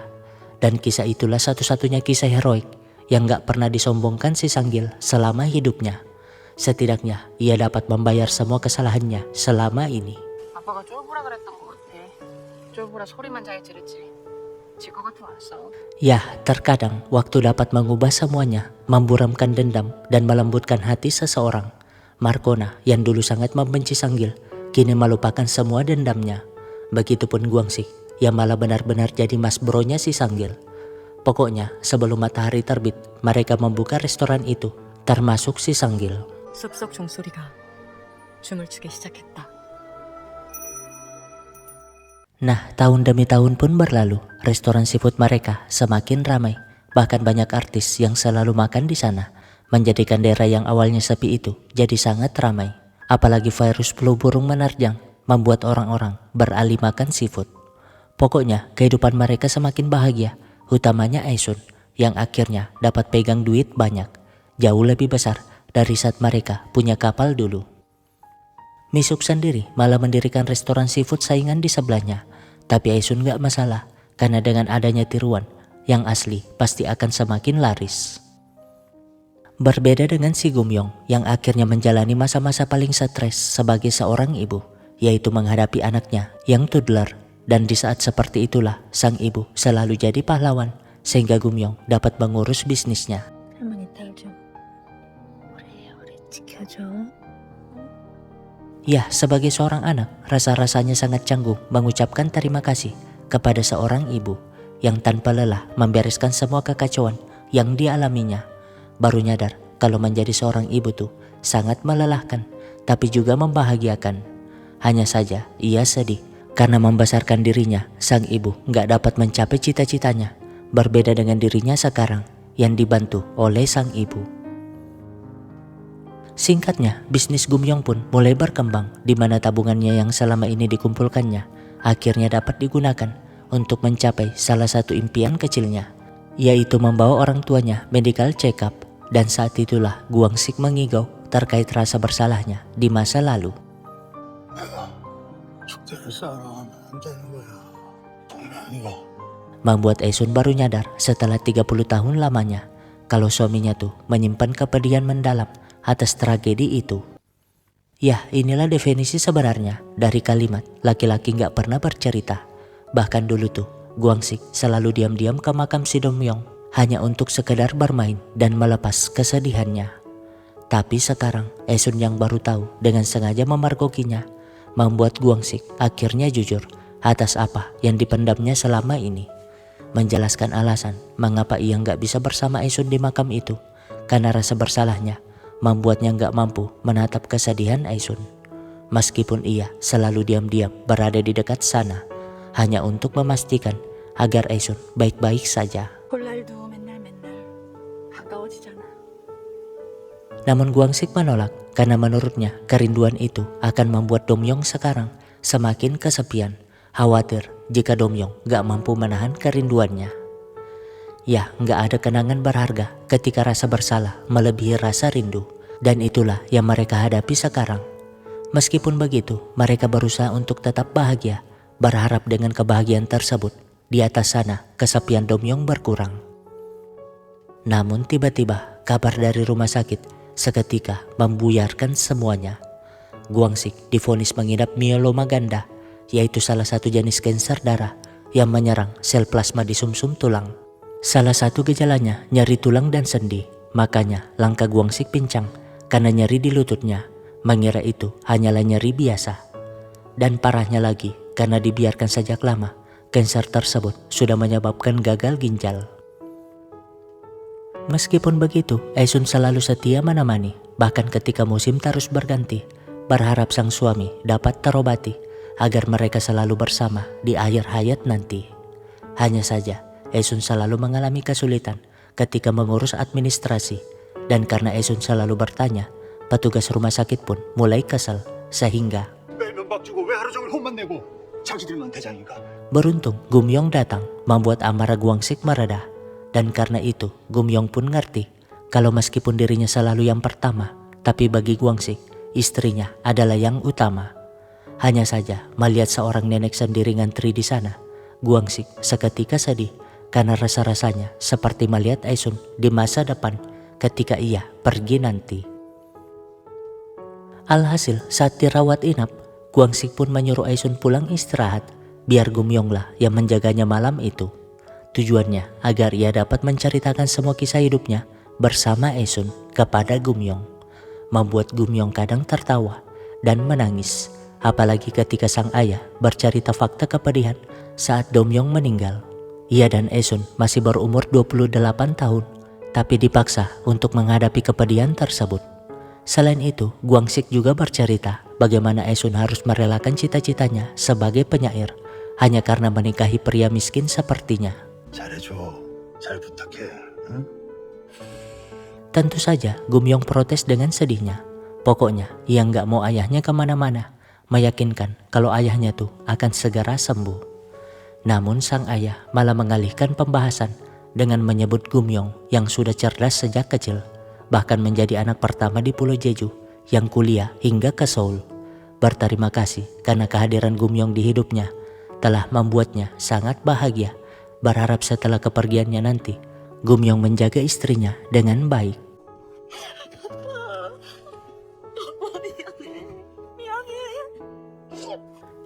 Dan kisah itulah satu-satunya kisah heroik yang gak pernah disombongkan si Sanggil selama hidupnya. Setidaknya ia dapat membayar semua kesalahannya selama ini. 아빠가 쫄보라 그랬던 것 같아. 쫄보라 소리만 잘 지르지. 질 것 같으면 안 싸워. Yah, terkadang waktu dapat mengubah semuanya, memburamkan dendam dan melembutkan hati seseorang. Markona yang dulu sangat membenci Sanggil, kini melupakan semua dendamnya. Begitupun Guangsik yang malah benar-benar jadi mas bronya si Sanggil. Pokoknya sebelum matahari terbit, mereka membuka restoran itu, termasuk si Sanggil. 숲속 종소리가 춤을 추기 시작했다. Nah, tahun demi tahun pun berlalu, restoran seafood mereka semakin ramai. Bahkan banyak artis yang selalu makan di sana, menjadikan daerah yang awalnya sepi itu jadi sangat ramai. Apalagi virus flu burung menerjang, membuat orang-orang beralih makan seafood. Pokoknya kehidupan mereka semakin bahagia, utamanya Aisun yang akhirnya dapat pegang duit banyak, jauh lebih besar dari saat mereka punya kapal dulu. Misuk sendiri malah mendirikan restoran seafood saingan di sebelahnya. Tapi Aisun gak masalah, karena dengan adanya tiruan yang asli pasti akan semakin laris. Berbeda dengan si Gumyong yang akhirnya menjalani masa-masa paling stres sebagai seorang ibu, yaitu menghadapi anaknya yang toddler. Dan di saat seperti itulah sang ibu selalu jadi pahlawan, sehingga Gumyong dapat mengurus bisnisnya. 할머니 딸 좀 오래오래 지켜줘. Ya, sebagai seorang anak, rasa-rasanya sangat canggung mengucapkan terima kasih kepada seorang ibu yang tanpa lelah membereskan semua kekacauan yang dialaminya. Baru nyadar kalau menjadi seorang ibu tuh sangat melelahkan, tapi juga membahagiakan. Hanya saja ia sedih karena membesarkan dirinya, sang ibu gak dapat mencapai cita-citanya. Berbeda dengan dirinya sekarang yang dibantu oleh sang ibu. Singkatnya, bisnis Gumyong pun mulai berkembang, di mana tabungannya yang selama ini dikumpulkannya akhirnya dapat digunakan untuk mencapai salah satu impian kecilnya, yaitu membawa orang tuanya medical check up. Dan saat itulah Guangsik mengigau terkait rasa bersalahnya di masa lalu. 숙제를 쌓아나가면 안 되는 거야. 장난이가. Membuat Aisun baru nyadar setelah 30 tahun lamanya kalau suaminya tuh menyimpan kepedihan mendalam atas tragedi itu. Ya, inilah definisi sebenarnya dari kalimat laki-laki gak pernah bercerita. Bahkan dulu tuh Guangsik selalu diam-diam ke makam si Domyong hanya untuk sekedar bermain dan melepas kesedihannya. Tapi sekarang Aisun yang baru tahu dengan sengaja memergokinya, membuat Guangsik akhirnya jujur atas apa yang dipendamnya selama ini. Menjelaskan alasan mengapa ia gak bisa bersama Aisun di makam itu, karena rasa bersalahnya membuatnya gak mampu menatap kesedihan Aisun. Meskipun ia selalu diam-diam berada di dekat sana, hanya untuk memastikan agar Esun baik-baik saja. 볼 날도 맨날 가까워지잖아. Namun Guangsik menolak karena menurutnya kerinduan itu akan membuat Domyong sekarang semakin kesepian, khawatir jika Domyong gak mampu menahan kerinduannya. Ya, gak ada kenangan berharga ketika rasa bersalah melebihi rasa rindu, dan itulah yang mereka hadapi sekarang. Meskipun begitu, mereka berusaha untuk tetap bahagia, berharap dengan kebahagiaan tersebut di atas sana kesepian Domyong berkurang. Namun tiba-tiba kabar dari rumah sakit seketika membuyarkan semuanya. Guangsik divonis mengidap myeloma ganda, yaitu salah satu jenis kanker darah yang menyerang sel plasma di sumsum tulang. Salah satu gejalanya nyeri tulang dan sendi, makanya langkah Guangsik pincang karena nyeri di lututnya, mengira itu hanyalah nyeri biasa. Dan parahnya lagi, karena dibiarkan sejak lama, kanker tersebut sudah menyebabkan gagal ginjal. Meskipun begitu, Esun selalu setia menemani, bahkan ketika musim terus berganti, berharap sang suami dapat terobati agar mereka selalu bersama di akhir hayat nanti. Hanya saja, Esun selalu mengalami kesulitan ketika mengurus administrasi, dan karena Esun selalu bertanya, petugas rumah sakit pun mulai kesal, sehingga 왜 면박 주고 왜 하루 종일 혼만 내고 자기들만 대장인가? beruntung Gumyong datang membuat amarah Guangsik mereda. Dan karena itu Gumyong pun ngerti kalau meskipun dirinya selalu yang pertama, tapi bagi Guangsik istrinya adalah yang utama. Hanya saja melihat seorang nenek sendiri ngantri di sana, Guangsik seketika sedih karena rasa-rasanya seperti melihat Esun di masa depan ketika ia pergi nanti. Alhasil saat dirawat inap, Guangsik pun menyuruh Esun pulang istirahat, biar Gumyonglah yang menjaganya malam itu. Tujuannya agar ia dapat menceritakan semua kisah hidupnya bersama Esun kepada Gumyong, membuat Gumyong kadang tertawa dan menangis, apalagi ketika sang ayah bercerita fakta kepedihan saat Domyong meninggal. Ia dan Esun masih berumur 28 tahun, tapi dipaksa untuk menghadapi kepedihan tersebut. Selain itu, Guangsik juga bercerita bagaimana Esun harus merelakan cita-citanya sebagai penyair hanya karena menikahi pria miskin sepertinya. 잘해줘. 잘 부탁해. 응? Tentu saja Gumyong protes dengan sedihnya. Pokoknya ia nggak mau ayahnya kemana-mana, meyakinkan kalau ayahnya tuh akan segera sembuh. Namun sang ayah malah mengalihkan pembahasan dengan menyebut Gumyong yang sudah cerdas sejak kecil, bahkan menjadi anak pertama di Pulau Jeju yang kuliah hingga ke Seoul. Berterima kasih karena kehadiran Gumyong di hidupnya telah membuatnya sangat bahagia, berharap setelah kepergiannya nanti Gumyong menjaga istrinya dengan baik.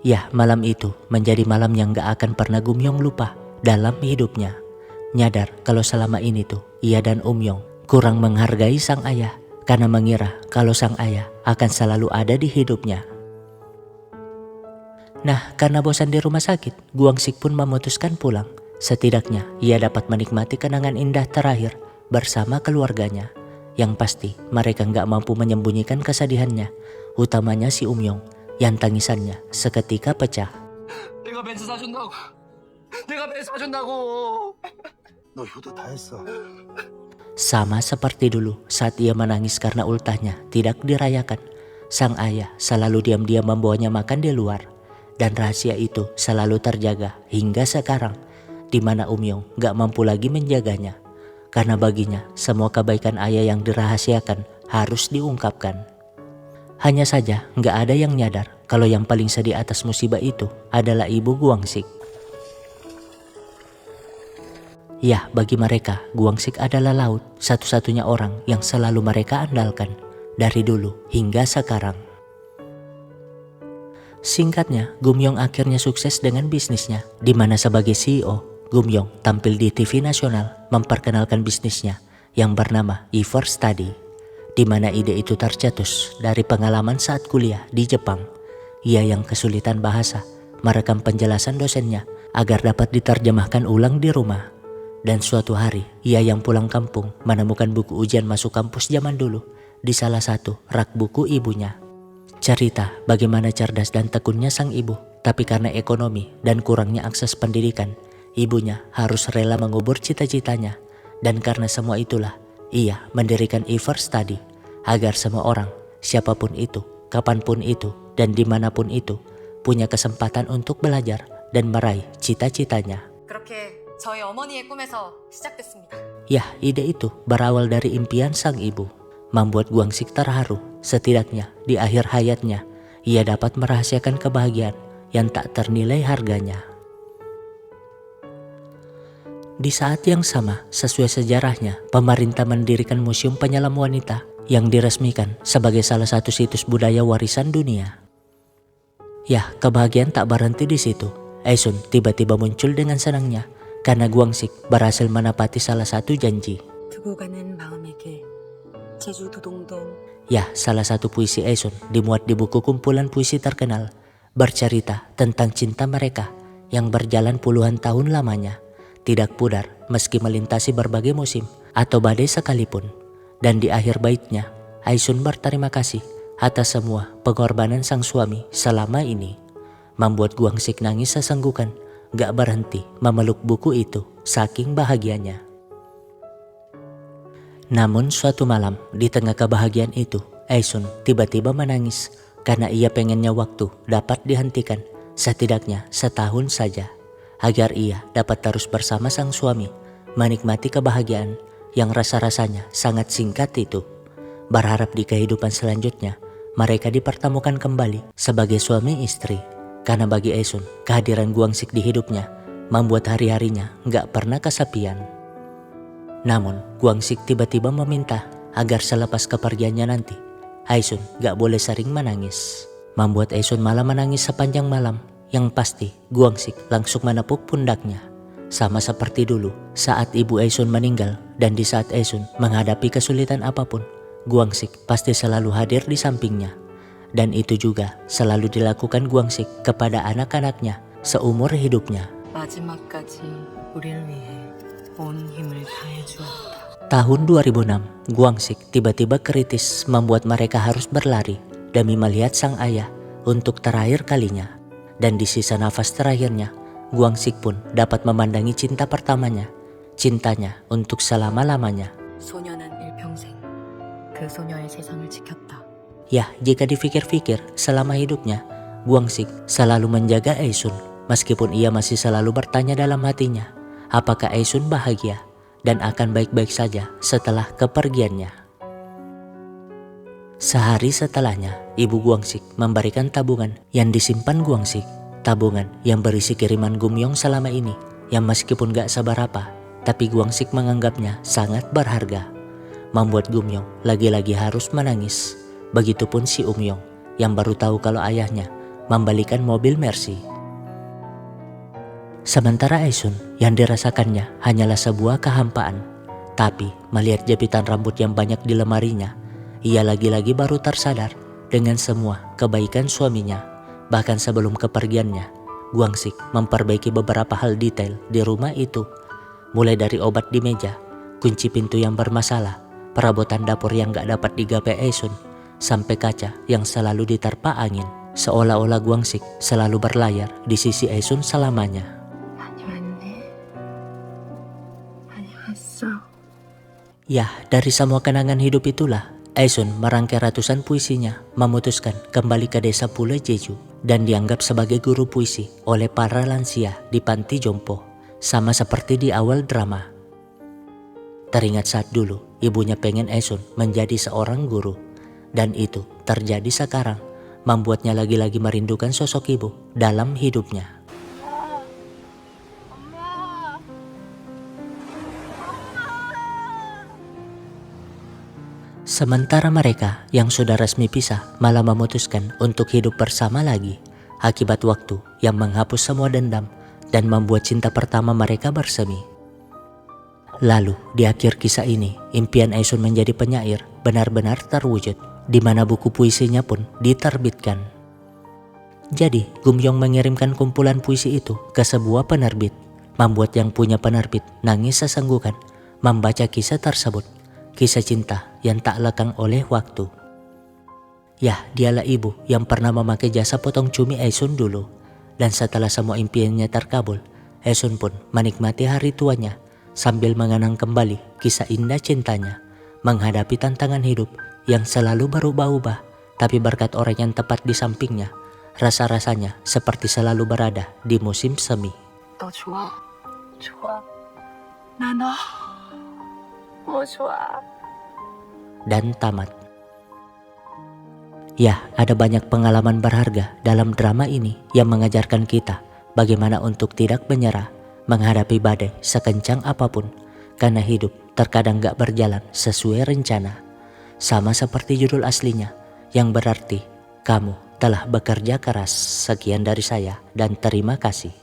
Ya, malam itu menjadi malam yang gak akan pernah Gumyong lupa dalam hidupnya. Nyadar kalau selama ini tuh ia dan Umyong kurang menghargai sang ayah karena mengira kalau sang ayah akan selalu ada di hidupnya. Nah, karena bosan di rumah sakit, Guangsik pun memutuskan pulang. Setidaknya ia dapat menikmati kenangan indah terakhir bersama keluarganya. Yang pasti mereka gak mampu menyembunyikan kesedihannya, utamanya si Umyong yang tangisannya seketika pecah. 내가 벤츠 사준다고. 내가 벤츠 사준다고. 너 효도 다 했어. Sama seperti dulu saat ia menangis karena ultahnya tidak dirayakan, sang ayah selalu diam-diam membawanya makan di luar. Dan rahasia itu selalu terjaga hingga sekarang, di mana Umyong gak mampu lagi menjaganya. Karena baginya semua kebaikan ayah yang dirahasiakan harus diungkapkan. Hanya saja gak ada yang nyadar kalau yang paling sedih atas musibah itu adalah ibu Guangsik. Ya, bagi mereka Guangsik adalah laut, satu-satunya orang yang selalu mereka andalkan dari dulu hingga sekarang. Singkatnya, Gumyong akhirnya sukses dengan bisnisnya, di mana sebagai CEO, Gumyong tampil di TV nasional memperkenalkan bisnisnya yang bernama Ever Study, di mana ide itu tercetus dari pengalaman saat kuliah di Jepang. Ia yang kesulitan bahasa merekam penjelasan dosennya agar dapat diterjemahkan ulang di rumah. Dan suatu hari, ia yang pulang kampung menemukan buku ujian masuk kampus zaman dulu di salah satu rak buku ibunya. Cerita bagaimana cerdas dan tekunnya sang ibu, tapi karena ekonomi dan kurangnya akses pendidikan, ibunya harus rela mengubur cita-citanya. Dan karena semua itulah, ia mendirikan Ever Study, agar semua orang, siapapun itu, kapanpun itu, dan dimanapun itu, punya kesempatan untuk belajar dan meraih cita-citanya. 그렇게 저희 어머니의 꿈에서 시작됐습니다. Ya, ide itu berawal dari impian sang ibu, membuat Guangsik terharu. Setidaknya di akhir hayatnya, ia dapat merahasiakan kebahagiaan yang tak ternilai harganya. Di saat yang sama, sesuai sejarahnya, pemerintah mendirikan Museum Penyelam Wanita yang diresmikan sebagai salah satu situs budaya warisan dunia. Ya, kebahagiaan tak berhenti di situ. Aisun tiba-tiba muncul dengan senangnya karena Guangsik berhasil menepati salah satu janji. 두고 가는 마음에게 제주도 동동. Ya, salah satu puisi Aisun dimuat di buku kumpulan puisi terkenal, bercerita tentang cinta mereka yang berjalan puluhan tahun lamanya, tidak pudar meski melintasi berbagai musim atau badai sekalipun. Dan di akhir baitnya, Aisun berterima kasih atas semua pengorbanan sang suami selama ini, membuat Guangsik nangis sesenggukan, gak berhenti memeluk buku itu saking bahagianya. Namun suatu malam di tengah kebahagiaan itu, Aisun tiba-tiba menangis karena ia pengennya waktu dapat dihentikan setidaknya setahun saja, agar ia dapat terus bersama sang suami, menikmati kebahagiaan yang rasa-rasanya sangat singkat itu. Berharap di kehidupan selanjutnya mereka dipertemukan kembali sebagai suami istri. Karena bagi Aisun, kehadiran Guangsik di hidupnya membuat hari-harinya gak pernah kesepian. Namun Guangsik tiba-tiba meminta agar selepas kepergiannya nanti, Aisun gak boleh sering menangis, membuat Aisun malah menangis sepanjang malam. Yang pasti Guangsik langsung menepuk pundaknya, sama seperti dulu saat ibu Aisun meninggal. Dan di saat Aisun menghadapi kesulitan apapun, Guangsik pasti selalu hadir di sampingnya. Dan itu juga selalu dilakukan Guangsik kepada anak-anaknya seumur hidupnya. 마지막까지 우리를 위해 온 힘을 다해 주었다. Tahun 2006, Guangsik tiba-tiba kritis membuat mereka harus berlari demi melihat sang ayah untuk terakhir kalinya. Dan di sisa nafas terakhirnya, Guangsik pun dapat memandangi cinta pertamanya, cintanya untuk selama-lamanya. 소녀는 일평생 그 소녀의 세상을 지켰다. Ya, jika dipikir-pikir, selama hidupnya, Guangsik selalu menjaga Aisun, meskipun ia masih selalu bertanya dalam hatinya, apakah Aisun bahagia dan akan baik-baik saja setelah kepergiannya. Sehari setelahnya, ibu Guangsik memberikan tabungan yang disimpan Guangsik, tabungan yang berisi kiriman Gumyong selama ini, yang meskipun gak seberapa, tapi Guangsik menganggapnya sangat berharga, membuat Gumyong lagi-lagi harus menangis. Begitupun si Umyong yang baru tahu kalau ayahnya membalikan mobil Mercy. Sementara Aisun yang dirasakannya hanyalah sebuah kehampaan. Tapi melihat jepitan rambut yang banyak di lemarinya, ia lagi-lagi baru tersadar dengan semua kebaikan suaminya. Bahkan sebelum kepergiannya, Guangsik memperbaiki beberapa hal detail di rumah itu. Mulai dari obat di meja, kunci pintu yang bermasalah, perabotan dapur yang gak dapat digapai Aisun, sampai kaca yang selalu diterpa angin. Seolah-olah Guangsik selalu berlayar di sisi Aisun selamanya. 많이 왔네. 많이 왔어. Ya, dari semua kenangan hidup itulah, Aisun merangkai ratusan puisinya, memutuskan kembali ke desa Pule Jeju dan dianggap sebagai guru puisi oleh para lansia di panti jompo, sama seperti di awal drama. Teringat saat dulu ibunya pengen Aisun menjadi seorang guru, dan itu terjadi sekarang, membuatnya lagi-lagi merindukan sosok ibu dalam hidupnya. Sementara mereka yang sudah resmi pisah malah memutuskan untuk hidup bersama lagi, akibat waktu yang menghapus semua dendam dan membuat cinta pertama mereka bersemi. Lalu di akhir kisah ini, impian Aisun menjadi penyair benar-benar terwujud, di mana buku puisinya pun diterbitkan. Jadi Gumyong mengirimkan kumpulan puisi itu ke sebuah penerbit, membuat yang punya penerbit nangis sesenggukan membaca kisah tersebut. Kisah cinta yang tak lekang oleh waktu. Ya, dialah ibu yang pernah memakai jasa potong cumi Esun dulu. Dan setelah semua impiannya terkabul, Esun pun menikmati hari tuanya sambil mengenang kembali kisah indah cintanya, menghadapi tantangan hidup yang selalu berubah-ubah. Tapi berkat orang yang tepat di sampingnya, rasa-rasanya seperti selalu berada di musim semi. 너 좋아. 좋아. 나 너. 뭐 좋아. Dan tamat. Ya, ada banyak pengalaman berharga dalam drama ini yang mengajarkan kita bagaimana untuk tidak menyerah menghadapi badai sekencang apapun, karena hidup terkadang gak berjalan sesuai rencana. Sama seperti judul aslinya, yang berarti kamu telah bekerja keras. Sekian dari saya dan terima kasih.